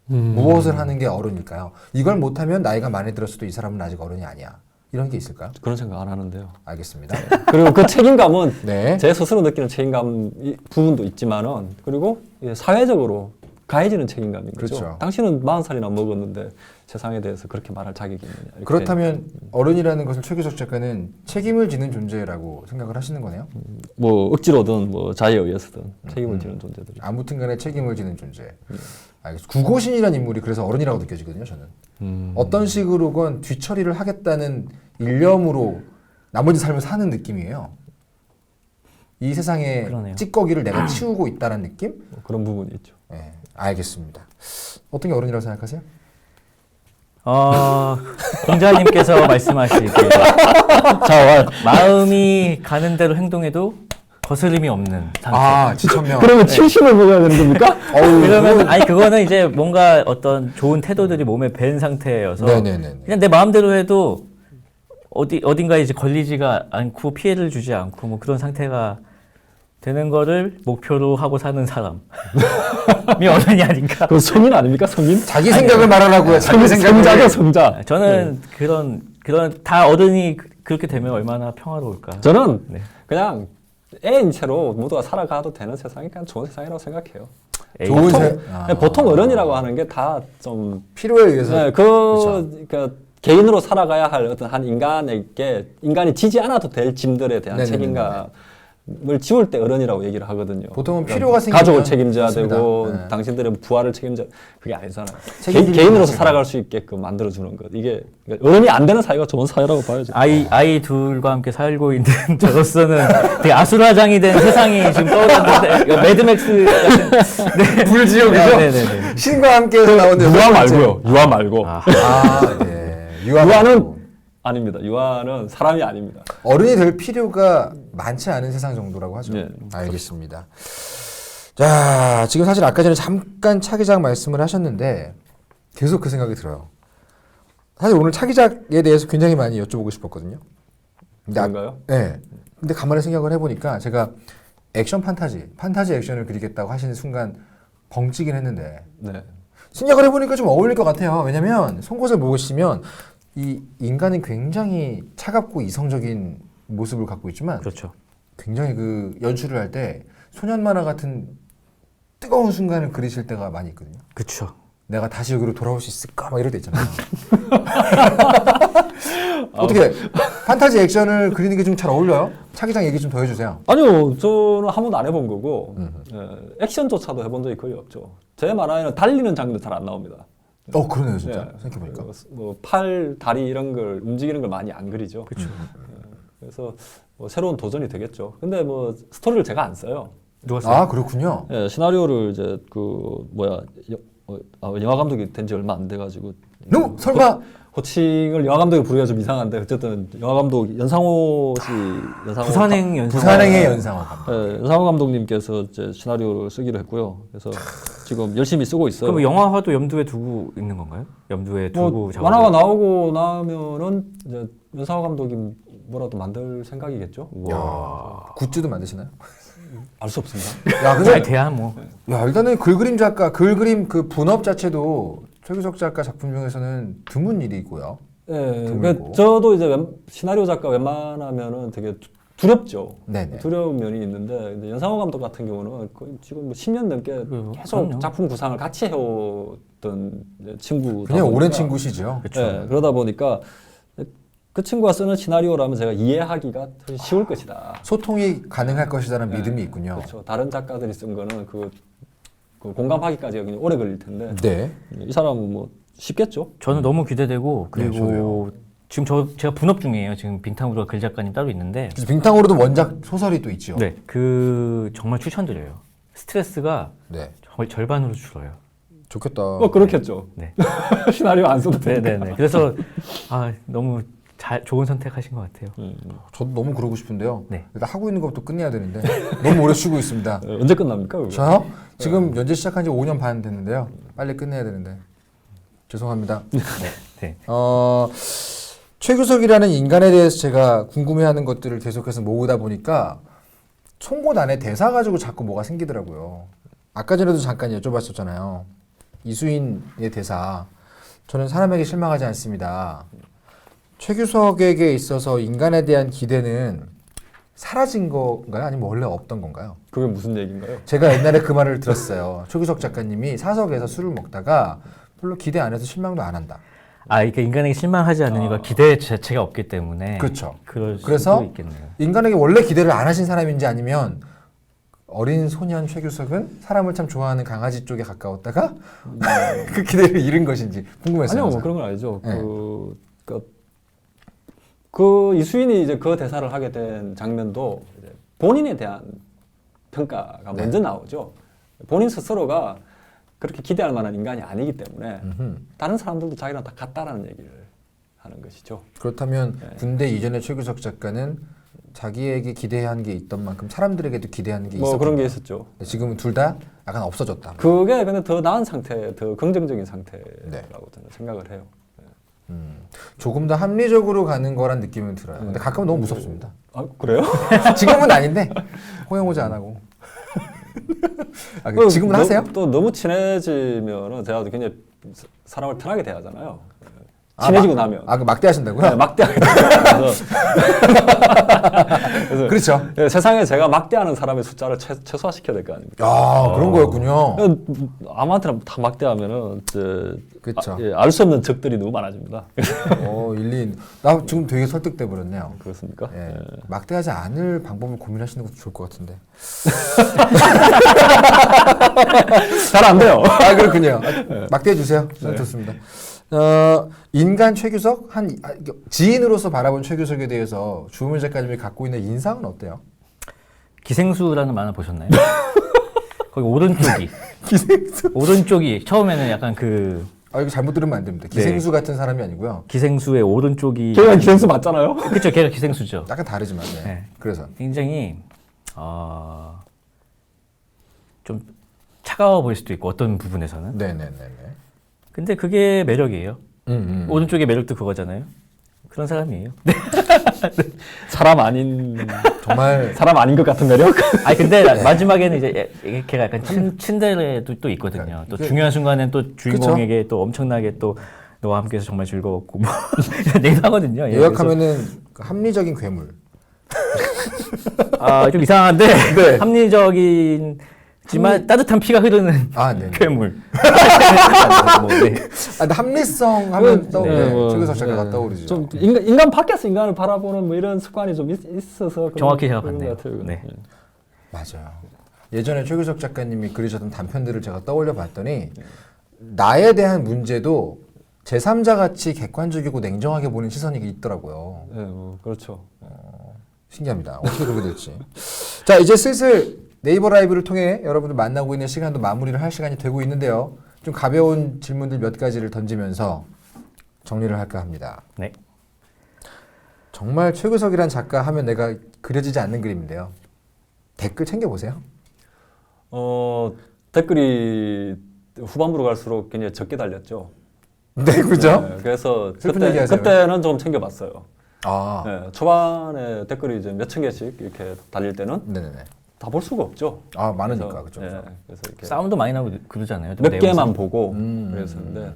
Speaker 1: 무엇을 하는 게 어른일까요? 이걸 못하면 나이가 많이 들었어도 이 사람은 아직 어른이 아니야. 이런 게 있을까요?
Speaker 3: 그런 생각 안 하는데요.
Speaker 1: 알겠습니다.
Speaker 3: 그리고 그 책임감은
Speaker 1: 네.
Speaker 3: 제 스스로 느끼는 책임감 부분도 있지만은 그리고 사회적으로 가해지는 책임감인 거죠.
Speaker 1: 그렇죠.
Speaker 3: 당신은 40살이나 먹었는데 세상에 대해서 그렇게 말할 자격이 있느냐. 이렇게.
Speaker 1: 그렇다면 어른이라는 것을 최규석 작가는 책임을 지는 존재라고 생각을 하시는 거네요?
Speaker 3: 뭐 억지로든 뭐 자의에 의해서든 책임을 지는 존재들이.
Speaker 1: 아무튼 간에 책임을 지는 존재. 알겠습니다. 구고신이라는 인물이 그래서 어른이라고 느껴지거든요, 저는. 어떤 식으로건 뒤처리를 하겠다는 일념으로 나머지 삶을 사는 느낌이에요. 이 세상에
Speaker 2: 그러네요.
Speaker 1: 찌꺼기를 내가 치우고 있다는 느낌?
Speaker 3: 뭐 그런 부분이 있죠.
Speaker 1: 네, 알겠습니다. 어떤 게 어른이라고 생각하세요?
Speaker 2: 공자님께서 말씀하시길 마음이 가는 대로 행동해도 거스름이 없는 상태.
Speaker 1: 아, 지천명.
Speaker 3: 그러면 70을 먹어야 되는 겁니까?
Speaker 2: 그러면 아니 그거는 이제 뭔가 어떤 좋은 태도들이 몸에 밴 상태여서
Speaker 1: 네네네.
Speaker 2: 그냥 내 마음대로 해도 어딘가에 이제 걸리지가 않고 피해를 주지 않고 뭐 그런 상태가 되는 거를 목표로 하고 사는 사람이 어른이 아닌가.
Speaker 3: 그 성인 아닙니까? 성인?
Speaker 1: 자기 생각을 말하라고요. 자기 생각을.
Speaker 3: 성자죠, 성자.
Speaker 2: 저는 그런 다 어른이 그렇게 되면 얼마나 평화로울까.
Speaker 3: 저는
Speaker 2: 네.
Speaker 3: 그냥 애인 채로 모두가 살아가도 되는 세상이 그냥 좋은 세상이라고 생각해요.
Speaker 1: 좋은
Speaker 3: 보통,
Speaker 1: 세-
Speaker 3: 보통 어른이라고 하는 게 다 좀
Speaker 1: 필요에 의해서.
Speaker 3: 네, 그러니까 개인으로 살아가야 할 어떤 한 인간에게 인간이 지지 않아도 될 짐들에 대한
Speaker 1: 네네네네.
Speaker 3: 책임감을 지울 때 어른이라고 얘기를 하거든요.
Speaker 1: 보통은
Speaker 3: 그러니까
Speaker 1: 필요가 생기면
Speaker 3: 가족을 책임져야
Speaker 1: 그렇습니다.
Speaker 3: 되고
Speaker 1: 네.
Speaker 3: 당신들의 부활을 책임져 그게 아니잖아요.
Speaker 1: 책임질
Speaker 3: 개인으로서
Speaker 1: 자체가.
Speaker 3: 살아갈 수 있게끔 만들어 주는 것 이게 그러니까 어른이 안 되는 사회가 좋은 사회라고 봐야죠.
Speaker 2: 아이 둘과 함께 살고 있는 저로서는 되게 아수라장이 된 세상이 지금 떠오르는데 매드맥스 같은
Speaker 1: 불지옥이죠?
Speaker 2: 네네네.
Speaker 1: 신과 함께해서 나오는
Speaker 3: 유아 말고요. 유아 말고.
Speaker 2: 아,
Speaker 1: 네. 유아는
Speaker 3: 유아는 아닙니다. 유아는 사람이 아닙니다.
Speaker 1: 어른이 될 필요가 많지 않은 세상 정도라고 하죠.
Speaker 3: 네.
Speaker 1: 알겠습니다. 자, 지금 사실 아까 전에 잠깐 차기작 말씀을 하셨는데 계속 그 생각이 들어요. 사실 오늘 차기작에 대해서 굉장히 많이 여쭤보고 싶었거든요. 근데
Speaker 3: 그런가요?
Speaker 1: 네. 근데 가만히 생각을 해보니까 제가 액션 판타지 액션을 그리겠다고 하시는 순간 벙찌긴 했는데
Speaker 3: 네.
Speaker 1: 생각을 해보니까 좀 어울릴 것 같아요. 왜냐면 송곳을 보시면 이 인간은 굉장히 차갑고 이성적인 모습을 갖고 있지만
Speaker 2: 그렇죠.
Speaker 1: 굉장히 그 연출을 할 때 소년 만화 같은 뜨거운 순간을 그리실 때가 많이 있거든요.
Speaker 2: 그렇죠.
Speaker 1: 내가 다시 여기로 돌아올 수 있을까? 막 이럴 때 있잖아요. 어떻게 판타지 액션을 그리는 게 좀 잘 어울려요? 차기장 얘기 좀 더 해주세요.
Speaker 3: 아니요, 저는 한 번도 안 해본 거고 액션조차도 해본 적이 거의 없죠. 제 만화에는 달리는 장면 잘 안 나옵니다.
Speaker 1: 그러네요, 진짜.
Speaker 3: 예,
Speaker 1: 생각해보니까.
Speaker 3: 뭐 팔, 다리 이런 걸 움직이는 걸 많이 안 그리죠.
Speaker 2: 그렇죠.
Speaker 3: 그래서 뭐 새로운 도전이 되겠죠. 근데 뭐 스토리를 제가 안 써요.
Speaker 2: 누가 써요?
Speaker 1: 아, 그렇군요.
Speaker 3: 예, 시나리오를 이제 그 뭐야 영화 감독이 된 지 얼마 안 돼가지고
Speaker 1: 너 설마
Speaker 3: 호칭을 영화 감독이 부르기가 좀 이상한데 어쨌든 영화 감독 연상호 씨
Speaker 2: 부산행 연상.
Speaker 1: 부산행의 연상호 감독.
Speaker 3: 예, 연상호 감독님께서 이제 시나리오를 쓰기로 했고요. 그래서 지금 열심히 쓰고 있어요.
Speaker 2: 그럼 영화화도 염두에 두고 있는 건가요? 염두에 두고
Speaker 3: 뭐
Speaker 2: 작업을?
Speaker 3: 만화가 나오고 나면은 이제 연상호 감독이 뭐라도 만들 생각이겠죠.
Speaker 2: 와.
Speaker 1: 굿즈도 만드시나요?
Speaker 3: 알 수 없습니다.
Speaker 1: 야,
Speaker 2: 잘
Speaker 1: 근데
Speaker 2: 돼야 뭐.
Speaker 1: 야, 일단은 글그림 작가, 글그림 그 분업 자체도 최규석 작가 작품 중에서는 드문 일이고요.
Speaker 3: 예,
Speaker 1: 드물고.
Speaker 3: 그러니까 저도 이제 시나리오 작가 웬만하면은 되게 두렵죠.
Speaker 1: 네네.
Speaker 3: 두려운 면이 있는데 근데 연상호 감독 같은 경우는 거의 지금 뭐 10년 넘게 계속
Speaker 2: 그럼요.
Speaker 3: 작품 구상을 같이 해오던 이제 친구.
Speaker 1: 그냥 오랜 친구시죠.
Speaker 2: 그렇죠.
Speaker 3: 예, 그러다 보니까 그 친구가 쓰는 시나리오라면 제가 이해하기가 훨씬 쉬울 것이다.
Speaker 1: 소통이 가능할 것이라는
Speaker 3: 네,
Speaker 1: 믿음이 있군요.
Speaker 3: 그렇죠. 다른 작가들이 쓴 거는 그 공감하기까지 굉장히 오래 걸릴 텐데
Speaker 1: 네.
Speaker 3: 이 사람은 뭐 쉽겠죠.
Speaker 2: 저는 너무 기대되고
Speaker 1: 네, 저도요.
Speaker 2: 그리고 지금 제가 분업 중이에요. 지금 빙탕으로 글 작가님 따로 있는데
Speaker 1: 그래서 빙탕으로도 원작 소설이 또 있죠.
Speaker 2: 네, 그 정말 추천드려요. 스트레스가
Speaker 1: 네.
Speaker 2: 정말 절반으로 줄어요.
Speaker 1: 좋겠다.
Speaker 3: 뭐 그렇겠죠.
Speaker 2: 네.
Speaker 3: 시나리오 안 써도 되니까.
Speaker 2: 네네네. 그래서 너무 좋은 선택하신 것 같아요.
Speaker 1: 저도 너무 그러고 싶은데요.
Speaker 2: 네.
Speaker 1: 일단 하고 있는 것도 끝내야 되는데 너무 오래 쉬고 있습니다.
Speaker 3: 언제 끝납니까? 그거?
Speaker 1: 저요? 지금 연재 시작한 지 5년 반 됐는데요. 빨리 끝내야 되는데 죄송합니다.
Speaker 2: 네.
Speaker 1: 최규석이라는 인간에 대해서 제가 궁금해하는 것들을 계속해서 모으다 보니까 송곳 안에 대사 가지고 자꾸 뭐가 생기더라고요. 아까 전에도 잠깐 여쭤봤었잖아요. 이수인의 대사. 저는 사람에게 실망하지 않습니다. 최규석에게 있어서 인간에 대한 기대는 사라진 건가요? 아니면 원래 없던 건가요?
Speaker 3: 그게 무슨 얘기인가요?
Speaker 1: 제가 옛날에 그 말을 들었어요. 최규석 작가님이 사석에서 술을 먹다가 별로 기대 안 해서 실망도 안 한다.
Speaker 2: 그러니까 인간에게 실망하지 않는 이유가 기대 자체가 없기 때문에
Speaker 1: 그렇죠.
Speaker 2: 그럴
Speaker 1: 그래서
Speaker 2: 수도 있겠네요.
Speaker 1: 인간에게 원래 기대를 안 하신 사람인지 아니면 어린 소년 최규석은 사람을 참 좋아하는 강아지 쪽에 가까웠다가 그 기대를 잃은 것인지 궁금했어요.
Speaker 3: 아니요, 뭐 그런 건 아니죠.
Speaker 1: 네.
Speaker 3: 그 이수인이 이제 그 대사를 하게 된 장면도 이제 본인에 대한 평가가
Speaker 1: 네.
Speaker 3: 먼저 나오죠. 본인 스스로가 그렇게 기대할 만한 인간이 아니기 때문에
Speaker 1: 음흠.
Speaker 3: 다른 사람들도 자기랑 다 같다라는 얘기를 하는 것이죠.
Speaker 1: 그렇다면
Speaker 3: 네.
Speaker 1: 군대 이전의 최규석 작가는 자기에게 기대한 게 있던 만큼 사람들에게도 기대하는 게
Speaker 3: 뭐
Speaker 1: 있었고
Speaker 3: 그런 게 있었죠.
Speaker 1: 지금은 둘 다 약간 없어졌다.
Speaker 3: 그게 근데 더 나은 상태, 더 긍정적인 상태라고
Speaker 1: 네.
Speaker 3: 저는 생각을 해요.
Speaker 1: 조금 더 합리적으로 가는 거란 느낌은 들어요. 근데 가끔은 너무 무섭습니다.
Speaker 3: 아 그래요?
Speaker 1: 지금은 아닌데 호영호제 안 하고. 아, 지금은 하세요?
Speaker 3: 또 너무 친해지면은 제가 굉장히 사람을 편하게 대하잖아요. 친해지고 나면.
Speaker 1: 그 막대하신다고요?
Speaker 3: 네, 막대하게 돼서 그래서
Speaker 1: 그렇죠.
Speaker 3: 네, 세상에 제가 막대하는 사람의 숫자를 최소화시켜야 될 거 아닙니까?
Speaker 1: 야 그런 거였군요.
Speaker 3: 아무한테나 다 막대하면은
Speaker 1: 그쵸.
Speaker 3: 알 수 없는 적들이 너무 많아집니다.
Speaker 1: 일리. 나 지금 되게 설득돼 버렸네요.
Speaker 3: 그렇습니까?
Speaker 1: 예.
Speaker 3: 예.
Speaker 1: 막대하지 않을 방법을 고민하시는 것도 좋을 것 같은데.
Speaker 3: 잘 안 돼요.
Speaker 1: 그렇군요. 막대해 주세요. 좋습니다. 인간 최규석 지인으로서 바라본 최규석에 대해서 주호민 작가님이 갖고 있는 인상은 어때요?
Speaker 2: 기생수라는 만화 보셨나요? 거기 오른쪽이
Speaker 1: 기생수.
Speaker 2: 오른쪽이 처음에는 약간
Speaker 1: 이거 잘못 들으면 안 됩니다. 기생수 같은 사람이 아니고요.
Speaker 2: 기생수의 오른쪽이
Speaker 3: 걔가 기생수 맞잖아요.
Speaker 2: 그렇죠. 걔가 기생수죠.
Speaker 1: 약간 다르지만. 네.
Speaker 2: 네.
Speaker 1: 그래서
Speaker 2: 굉장히 좀 차가워 보일 수도 있고 어떤 부분에서는.
Speaker 1: 네네네네.
Speaker 2: 근데 그게 매력이에요. 오른쪽의 매력도 그거잖아요. 그런 사람이에요.
Speaker 3: 사람 아닌
Speaker 1: 정말
Speaker 3: 사람 아닌 것 같은 매력.
Speaker 2: 아니 근데 마지막에는 이제 걔가 약간 친데레도 또 있거든요. 또
Speaker 1: 그-
Speaker 2: 중요한 순간엔 또 주인공에게 또 엄청나게 또 너와 함께해서 정말 즐거웠고 뭐 이런 얘기도 하거든요. 예,
Speaker 1: 요약하면은 그 합리적인 괴물.
Speaker 2: 그래서, 좀 이상한데
Speaker 1: 네.
Speaker 2: 합리적이지만 따뜻한 피가 흐르는
Speaker 1: 네.
Speaker 2: 괴물. 뭐, 네.
Speaker 1: 근데 합리성 하면 최규석 작가가
Speaker 3: 네.
Speaker 1: 떠오르죠.
Speaker 3: 좀 인간 밖에서 인간을 바라보는 뭐 이런 습관이 좀 있어서
Speaker 2: 정확히
Speaker 3: 그런
Speaker 2: 생각하네요.
Speaker 3: 것 같아요.
Speaker 2: 네.
Speaker 1: 맞아요. 예전에 최규석 작가님이 그리셨던 단편들을 제가 떠올려 봤더니 나에 대한 문제도 제3자 같이 객관적이고 냉정하게 보는 시선이 있더라고요.
Speaker 3: 네, 그렇죠.
Speaker 1: 신기합니다. 어떻게 그렇게 될지. 자, 이제 슬슬 네이버 라이브를 통해 여러분들 만나고 있는 시간도 마무리를 할 시간이 되고 있는데요. 좀 가벼운 질문들 몇 가지를 던지면서 정리를 할까 합니다.
Speaker 2: 네.
Speaker 1: 정말 최규석이란 작가 하면 내가 그려지지 않는 그림인데요. 댓글 챙겨보세요.
Speaker 3: 댓글이 후반부로 갈수록 굉장히 적게 달렸죠.
Speaker 1: 네, 그죠?
Speaker 3: 네, 그래서
Speaker 1: 슬픈 얘기 하세요.
Speaker 3: 그때는 좀 챙겨봤어요.
Speaker 1: 아,
Speaker 3: 네, 초반에 댓글이 이제 몇천 개씩 이렇게 달릴 때는
Speaker 1: 네네네.
Speaker 3: 다 볼 수가 없죠.
Speaker 1: 많으니까, 그죠?
Speaker 3: 네, 그래서 이렇게
Speaker 2: 싸움도 많이 나고 그러잖아요. 좀
Speaker 3: 몇
Speaker 2: 내용상.
Speaker 3: 개만 보고 그랬었는데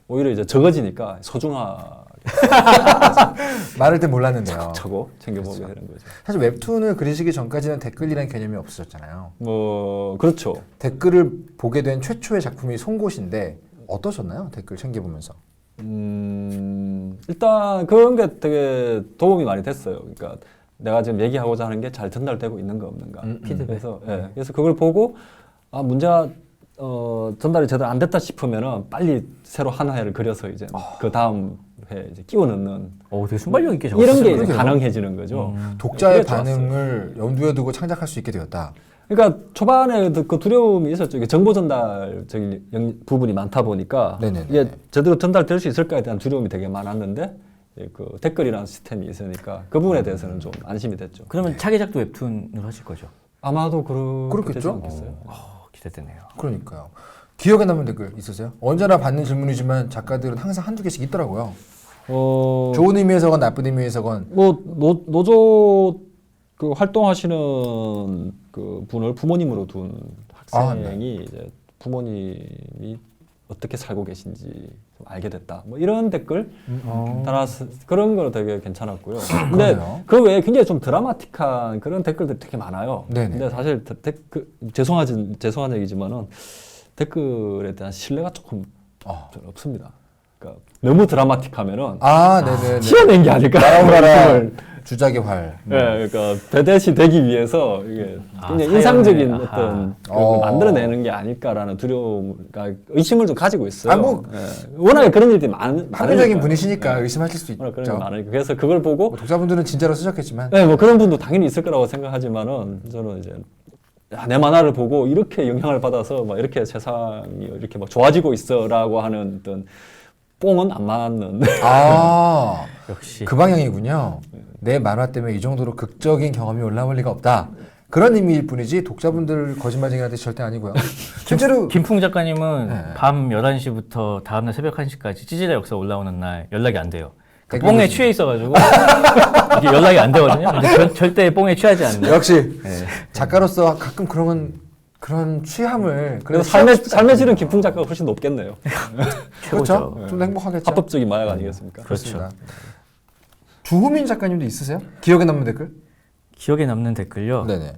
Speaker 3: 오히려 이제 적어지니까 소중하게
Speaker 1: 말할 때 몰랐는데요.
Speaker 3: 차고 챙겨보게 되는 거죠.
Speaker 1: 사실 웹툰을 그리시기 전까지는 댓글이라는 개념이 없으셨잖아요.
Speaker 3: 뭐 그렇죠.
Speaker 1: 댓글을 보게 된 최초의 작품이 송곳인데 어떠셨나요? 댓글 챙겨보면서.
Speaker 3: 일단 그런 게 되게 도움이 많이 됐어요. 그러니까 내가 지금 얘기하고자 하는 게 잘 전달되고 있는가 없는가. 피드백에서 그래서 그걸 보고 문제가 전달이 제대로 안 됐다 싶으면은 빨리 새로 한 회를 그려서 이제 그 다음 회 이제 끼워 넣는
Speaker 2: 되게 순발력 있게
Speaker 3: 이런 게
Speaker 2: 적었어요.
Speaker 3: 이제
Speaker 1: 그러게요.
Speaker 3: 가능해지는 거죠.
Speaker 1: 독자의
Speaker 3: 그게 좋았어요.
Speaker 1: 반응을 염두에 두고 창작할 수 있게 되었다.
Speaker 3: 그러니까 초반에 그 두려움이 있었죠. 이게 정보 전달적인 부분이 많다 보니까
Speaker 1: 네네네.
Speaker 3: 이게 제대로 전달될 수 있을까에 대한 두려움이 되게 많았는데 그 댓글이라는 시스템이 있으니까 그 부분에 대해서는 좀 안심이 됐죠.
Speaker 2: 그러면 차기작도 웹툰으로 하실 거죠?
Speaker 3: 아마도
Speaker 1: 그렇겠죠?
Speaker 3: 되지 않겠어요?
Speaker 2: 기대되네요.
Speaker 1: 그러니까요. 기억에 남는 댓글 있으세요? 언제나 받는 질문이지만 작가들은 항상 한두 개씩 있더라고요. 좋은 의미에서건 나쁜 의미에서건
Speaker 3: 뭐 노조 그 활동하시는 그 분을 부모님으로 둔 학생이 이제 부모님이 어떻게 살고 계신지 좀 알게 됐다. 뭐 이런 댓글 따라서 그런 거 되게 괜찮았고요. 근데
Speaker 1: 그러네요.
Speaker 3: 그 외에 굉장히 좀 드라마틱한 그런 댓글들이 되게 많아요.
Speaker 1: 네네.
Speaker 3: 근데 사실 죄송한 얘기지만은 댓글에 대한 신뢰가 조금 좀 없습니다. 그러니까 너무 드라마틱하면은
Speaker 1: 네네네.
Speaker 3: 티어낸 게 아닐까.
Speaker 1: 날아오라라 주작의 활.
Speaker 3: 네, 그러니까 배댓이 되기 위해서 이게 굉장히 인상적인 어떤 그런 걸 만들어내는 게 아닐까라는 두려움, 그러니까 의심을 좀 가지고 있어요. 워낙에 그런 일들이
Speaker 1: 합리적인
Speaker 3: 많으니까요.
Speaker 1: 분이시니까 의심하실 수
Speaker 3: 워낙 그런 게
Speaker 1: 있죠.
Speaker 3: 많으니까 그래서 그걸 보고
Speaker 1: 독자분들은 진짜로 쓰셨겠지만
Speaker 3: 뭐 그런 분도 당연히 있을 거라고 생각하지만은 저는 이제 야, 내 만화를 보고 이렇게 영향을 받아서 막 이렇게 세상이 이렇게 막 좋아지고 있어라고 하는 어떤 뽕은 안 맞는.
Speaker 1: 아,
Speaker 2: 역시
Speaker 1: 그 방향이군요. 내 만화 때문에 이 정도로 극적인 경험이 올라올 리가 없다. 그런 의미일 뿐이지 독자분들 거짓말쟁이한테 절대 아니고요. 실제로
Speaker 2: 김풍 작가님은
Speaker 1: 네.
Speaker 2: 밤 11시부터 다음날 새벽 1시까지 찌질의 역사 올라오는 날 연락이 안 돼요. 그
Speaker 1: 댓글
Speaker 2: 뽕에
Speaker 1: 보시면.
Speaker 2: 취해 있어가지고 이게 연락이 안 되거든요. 근데 절대 뽕에 취하지 않는.
Speaker 1: 역시
Speaker 2: 네.
Speaker 1: 작가로서 가끔 그런 취함을
Speaker 3: 그래서
Speaker 1: 취하고 싶지
Speaker 3: 삶의 질은
Speaker 1: 않거든요.
Speaker 3: 김풍 작가가 훨씬 높겠네요.
Speaker 2: 최고죠.
Speaker 1: 그렇죠. 좀 더 행복하겠죠.
Speaker 3: 합법적인 마약 아니겠습니까?
Speaker 1: 그렇습니다. 주호민 작가님도 있으세요? 기억에 남는 댓글?
Speaker 2: 기억에 남는 댓글요.
Speaker 1: 네네.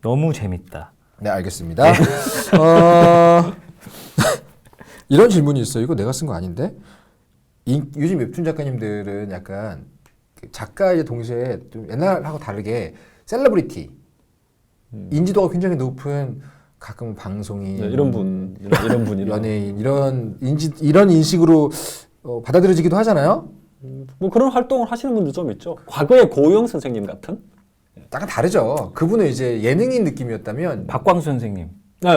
Speaker 2: 너무 재밌다.
Speaker 1: 네, 알겠습니다. 어... 이런 질문이 있어요. 이거 내가 쓴 거 아닌데? 요즘 웹툰 작가님들은 약간 그 작가의 동시에 좀 옛날하고 다르게 셀러브리티, 인지도가 굉장히 높은 가끔 방송인,
Speaker 3: 네, 이런 분이나
Speaker 1: 연예인 이런 인식으로 받아들여지기도 하잖아요.
Speaker 3: 뭐 그런 활동을 하시는 분들 좀 있죠. 과거의 고영 선생님 같은.
Speaker 1: 약간 다르죠. 그분은 이제 예능인 느낌이었다면,
Speaker 2: 박광수 선생님.
Speaker 3: 네,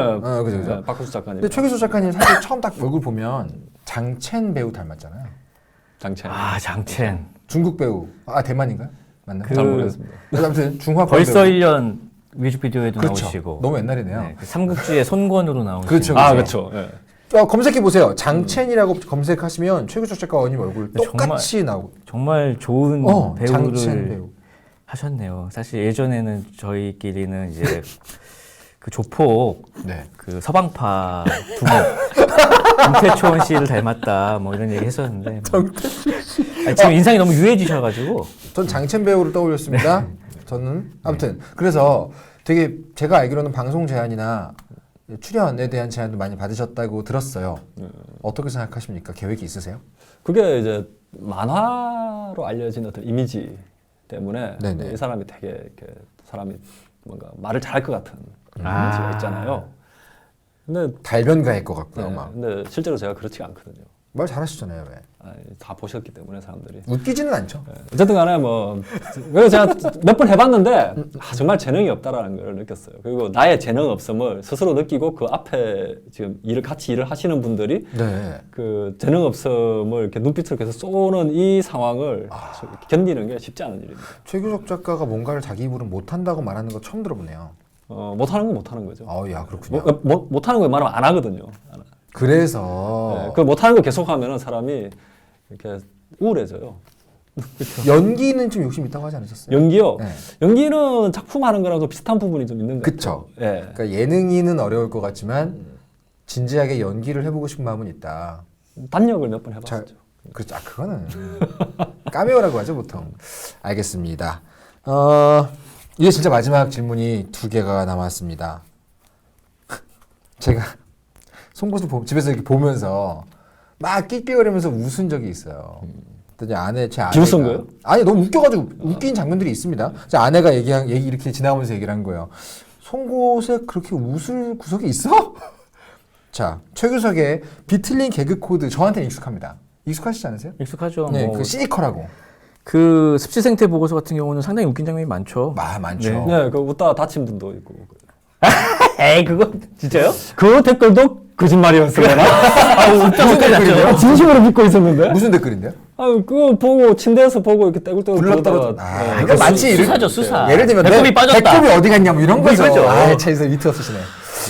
Speaker 1: 그죠.
Speaker 3: 네, 박훈수 작가님.
Speaker 1: 근데 최기수 작가님 사실 처음 딱 얼굴 보면 장첸 배우 닮았잖아요.
Speaker 3: 장첸.
Speaker 2: 아 장첸.
Speaker 1: 중국 배우, 대만인가요? 맞나요?
Speaker 3: 잘 모르겠습니다.
Speaker 1: 아무튼 중화권
Speaker 2: 벌써
Speaker 1: 배우.
Speaker 2: 1년 뮤직비디오에도
Speaker 1: 그렇죠.
Speaker 2: 나오시고.
Speaker 1: 너무 옛날이네요.
Speaker 2: 네, 그 삼국지의 손권으로 나오시고.
Speaker 1: 그렇죠.
Speaker 3: 아, 그렇죠. 네.
Speaker 1: 검색해 보세요. 장첸이라고 검색하시면 최규석 작가 어님 얼굴
Speaker 2: 근데
Speaker 1: 똑같이 나오고.
Speaker 2: 정말 좋은
Speaker 1: 장첸
Speaker 2: 배우를
Speaker 1: 배우.
Speaker 2: 하셨네요. 사실 예전에는 저희끼리는 이제 그 조폭
Speaker 1: 네.
Speaker 2: 그 서방파 두목 김태초원 씨를 닮았다 뭐 이런 얘기 했었는데 아니, 지금 인상이 너무 유해지셔가지고
Speaker 1: 전 장첸 배우를 떠올렸습니다. 저는 아무튼 그래서 되게 제가 알기로는 방송 제안이나 출연에 대한 제안도 많이 받으셨다고 들었어요. 어떻게 생각하십니까? 계획이 있으세요?
Speaker 3: 그게 이제 만화로 알려진 어떤 이미지 때문에
Speaker 1: 네네.
Speaker 3: 이 사람이 되게 이렇게 사람이 뭔가 말을 잘할 것 같은
Speaker 2: 아.
Speaker 3: 이미지가 있잖아요. 근데
Speaker 1: 달변가일 것 같고요.
Speaker 3: 네,
Speaker 1: 막.
Speaker 3: 근데 실제로 제가 그렇지가 않거든요.
Speaker 1: 말 잘하시잖아요. 왜?
Speaker 3: 다 보셨기 때문에 사람들이.
Speaker 1: 웃기지는 않죠.
Speaker 3: 네. 어쨌든 간에 뭐 그래서 제가 몇 번 해봤는데 정말 재능이 없다라는 걸 느꼈어요. 그리고 나의 재능 없음을 스스로 느끼고 그 앞에 지금 같이 일을 하시는 분들이
Speaker 1: 네.
Speaker 3: 그 재능 없음을 이렇게 눈빛으로 계속 쏘는 이 상황을 견디는 게 쉽지 않은 일입니다.
Speaker 1: 최규석 작가가 뭔가를 자기 입으로 못한다고 말하는 거 처음 들어보네요.
Speaker 3: 못하는 건 못하는 거죠.
Speaker 1: 야 그렇군요.
Speaker 3: 못하는 거 말하면 안 하거든요.
Speaker 1: 그래서
Speaker 3: 네, 그 못하는 거 계속하면 사람이 이렇게 우울해져요.
Speaker 1: 연기는 좀 욕심 있다고 하지 않으셨어요?
Speaker 3: 연기요.
Speaker 1: 네.
Speaker 3: 연기는 작품 하는 거랑 좀 비슷한 부분이 좀 있는 것
Speaker 1: 그쵸.
Speaker 3: 같아요. 예.
Speaker 1: 그러니까 예능인은 어려울 것 같지만 진지하게 연기를 해보고 싶은 마음은 있다.
Speaker 3: 단역을 몇 번
Speaker 1: 잘,
Speaker 3: 해봤죠.
Speaker 1: 그렇죠. 그거는 까메오라고 하죠 보통. 알겠습니다. 이게 진짜 마지막 질문이 2개가 남았습니다. 제가 송곳을 집에서 이렇게 보면서 막 낄낄거리면서 웃은 적이 있어요. 그랬더니 제 아내가
Speaker 3: 비웃은 거예요?
Speaker 1: 아니 너무 웃겨가지고 웃긴 장면들이 있습니다. 제 아내가 얘기 이렇게 지나가면서 얘기를 한 거예요. 송곳에 그렇게 웃을 구석이 있어? 자, 최규석의 비틀린 개그 코드 저한테는 익숙합니다. 익숙하시지 않으세요?
Speaker 2: 익숙하죠.
Speaker 1: 네,
Speaker 2: 뭐
Speaker 1: 그 시니컬하고
Speaker 2: 그 습지생태 보고서 같은 경우는 상당히 웃긴 장면이 많죠.
Speaker 1: 많죠.
Speaker 3: 네, 그 웃다가 다친 분도 있고.
Speaker 2: 에이 그거 진짜요?
Speaker 3: 그 댓글도 거짓말이었어요.
Speaker 1: 무슨 댓글인데요?
Speaker 3: 진심으로 믿고 있었는데.
Speaker 1: 무슨 댓글인데요?
Speaker 3: 그거 보고 침대에서 보고 이렇게 떼굴떼굴
Speaker 1: 불렀다가
Speaker 3: 그러다가
Speaker 1: 이거 마치
Speaker 2: 수사죠, 수사.
Speaker 1: 예를 들면
Speaker 2: 배꼽이 빠졌다.
Speaker 1: 배꼽이 어디 갔냐 뭐 이런 거죠.
Speaker 2: 그죠.
Speaker 1: 차에서 위트 없으시네.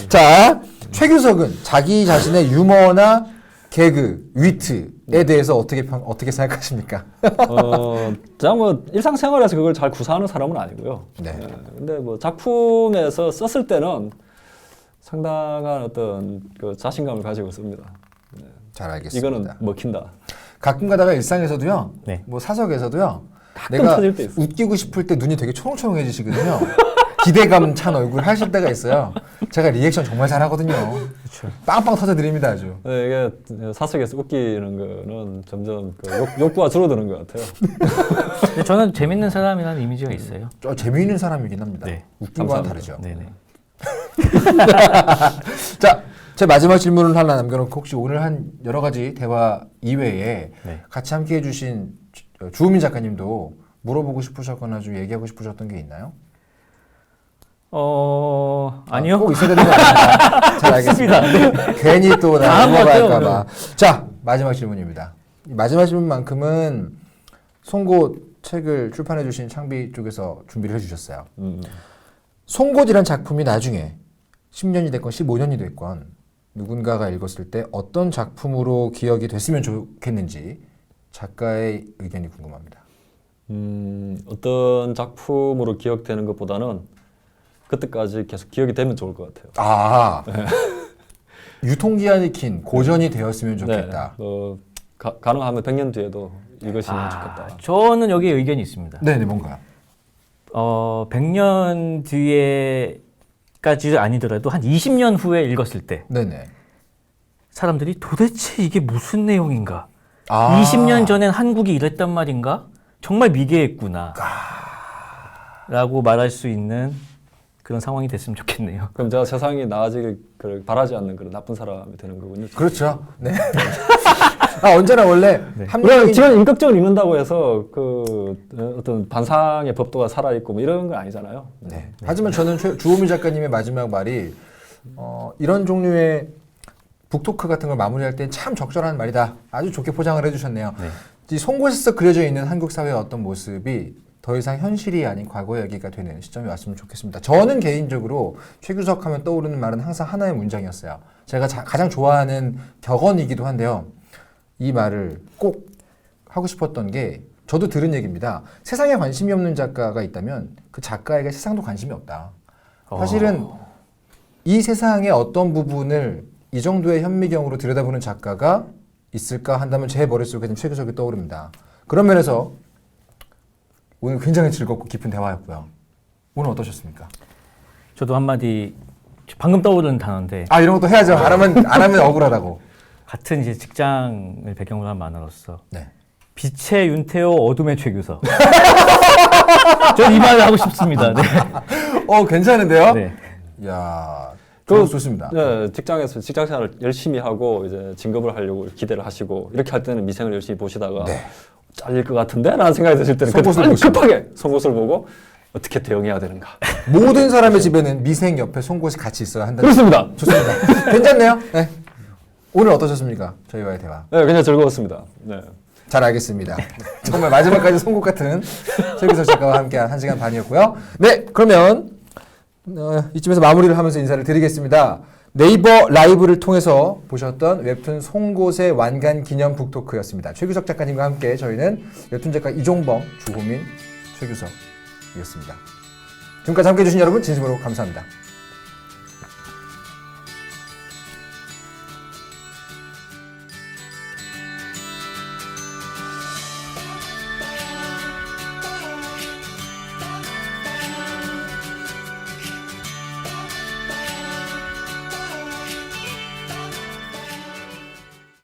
Speaker 1: 자, 최규석은 자기 자신의 유머나 개그, 위트에 대해서 어떻게 생각하십니까?
Speaker 3: 제가 뭐 일상생활에서 그걸 잘 구사하는 사람은 아니고요.
Speaker 1: 네.
Speaker 3: 근데 뭐 작품에서 썼을 때는 상당한 어떤 그 자신감을 가지고 씁니다.
Speaker 1: 잘 알겠습니다.
Speaker 3: 이거는 먹힌다.
Speaker 1: 가끔 가다가 일상에서도요,
Speaker 2: 네.
Speaker 1: 뭐 사석에서도요,
Speaker 3: 가끔
Speaker 1: 내가
Speaker 3: 터질 때 있어요.
Speaker 1: 웃기고 싶을 때 눈이 되게 초롱초롱해지시거든요. 기대감 찬 얼굴 하실 때가 있어요. 제가 리액션 정말 잘하거든요. 빵빵 터져드립니다 아주.
Speaker 3: 네, 이게 사석에서 웃기는 거는 점점 그 욕구가 줄어드는 것 같아요.
Speaker 2: 근데 저는 재밌는 사람이라는 이미지가 있어요.
Speaker 1: 재미있는 사람이긴 합니다.
Speaker 2: 네.
Speaker 1: 웃긴 거와는
Speaker 3: 감사합니다.
Speaker 1: 다르죠.
Speaker 2: 네네.
Speaker 1: 자, 제 마지막 질문을 하나 남겨놓고 혹시 오늘 한 여러 가지 대화 이외에
Speaker 2: 네.
Speaker 1: 같이 함께 해주신 주호민 작가님도 물어보고 싶으셨거나 좀 얘기하고 싶으셨던 게 있나요?
Speaker 2: 아니요.
Speaker 1: 꼭 있어야 되는 거 아닙니까? 잘 알겠습니다. 괜히 또 나
Speaker 2: 다음 거죠,
Speaker 1: 넘어갈까봐. 자, 마지막 질문입니다. 이 마지막 질문만큼은 송곳 책을 출판해주신 창비 쪽에서 준비를 해주셨어요. 송곳이란 작품이 나중에 10년이 됐건 15년이 됐건 누군가가 읽었을 때 어떤 작품으로 기억이 됐으면 좋겠는지 작가의 의견이 궁금합니다.
Speaker 3: 어떤 작품으로 기억되는 것보다는 그때까지 계속 기억이 되면 좋을 것 같아요.
Speaker 1: 아, 유통기한이 긴 고전이 되었으면 좋겠다.
Speaker 3: 네, 가능하면 100년 뒤에도 읽으시면 좋겠다.
Speaker 2: 저는 여기에 의견이 있습니다.
Speaker 1: 네네, 뭔가요?
Speaker 2: 100년 뒤에까지 아니더라도 한 20년 후에 읽었을 때
Speaker 1: 네네.
Speaker 2: 사람들이 도대체 이게 무슨 내용인가?
Speaker 1: 아.
Speaker 2: 20년 전엔 한국이 이랬단 말인가? 정말 미개했구나. 라고 말할 수 있는 그런 상황이 됐으면 좋겠네요.
Speaker 3: 그럼 제가 세상이 나아지길 바라지 않는 그런 나쁜 사람이 되는 거군요.
Speaker 1: 그렇죠. 네. 아, 언제나 원래
Speaker 3: 우리가 지금 인격적으로 읽는다고 해서 어떤 반상의 법도가 살아있고 뭐 이런 건 아니잖아요.
Speaker 1: 네. 하지만 저는 주호미 작가님의 마지막 말이 이런 종류의 북토크 같은 걸 마무리할 때 참 적절한 말이다. 아주 좋게 포장을 해주셨네요.
Speaker 2: 네.
Speaker 1: 이 송곳에서 그려져 있는 한국 사회의 어떤 모습이 더 이상 현실이 아닌 과거 얘기가 되는 시점이 왔으면 좋겠습니다. 저는 개인적으로 최규석 하면 떠오르는 말은 항상 하나의 문장이었어요. 제가 가장 좋아하는 격언이기도 한데요. 이 말을 꼭 하고 싶었던 게 저도 들은 얘기입니다. 세상에 관심이 없는 작가가 있다면 그 작가에게 세상도 관심이 없다. 사실은 이 세상의 어떤 부분을 이 정도의 현미경으로 들여다보는 작가가 있을까 한다면 제 머릿속에 좀 최규석이 떠오릅니다. 그런 면에서 오늘 굉장히 즐겁고 깊은 대화였고요. 오늘 어떠셨습니까?
Speaker 2: 저도 한마디 방금 떠오르는 단어인데
Speaker 1: 아, 이런 것도 해야죠. 안 하면 억울하다고.
Speaker 2: 같은 이제 직장을 배경으로 한 만화로서
Speaker 1: 네.
Speaker 2: 빛의 윤태호, 어둠의 최규석. 저는 이 말을 하고 싶습니다. 네.
Speaker 1: 괜찮은데요?
Speaker 2: 네.
Speaker 1: 이야,
Speaker 3: 그-
Speaker 1: 좋습니다.
Speaker 3: 네, 직장에서 직장 생활을 열심히 하고 이제 진급을 하려고 기대를 하시고 이렇게 할 때는 미생을 열심히 보시다가
Speaker 1: 네.
Speaker 3: 잘릴 것 같은데? 라는 생각이 드실 때는 그때
Speaker 1: 속옷을
Speaker 3: 빨리
Speaker 1: 보시고.
Speaker 3: 급하게 속옷을 보고 어떻게 대응해야 되는가.
Speaker 1: 모든 사람의 집에는 미생 옆에 송곳이 같이 있어야 한다.
Speaker 3: 그렇습니다.
Speaker 1: 좋습니다. 괜찮네요. 네. 오늘 어떠셨습니까? 저희와의 대화.
Speaker 3: 네, 굉장히 즐거웠습니다. 네.
Speaker 1: 잘 알겠습니다. 정말 마지막까지 송곳 같은 최규석 작가와 함께한 1시간 반이었고요. 네, 그러면 이쯤에서 마무리를 하면서 인사를 드리겠습니다. 네이버 라이브를 통해서 보셨던 웹툰 송곳의 완간 기념 북토크였습니다. 최규석 작가님과 함께 저희는 웹툰 작가 이종범, 주호민, 최규석이었습니다. 지금까지 함께해 주신 여러분 진심으로 감사합니다.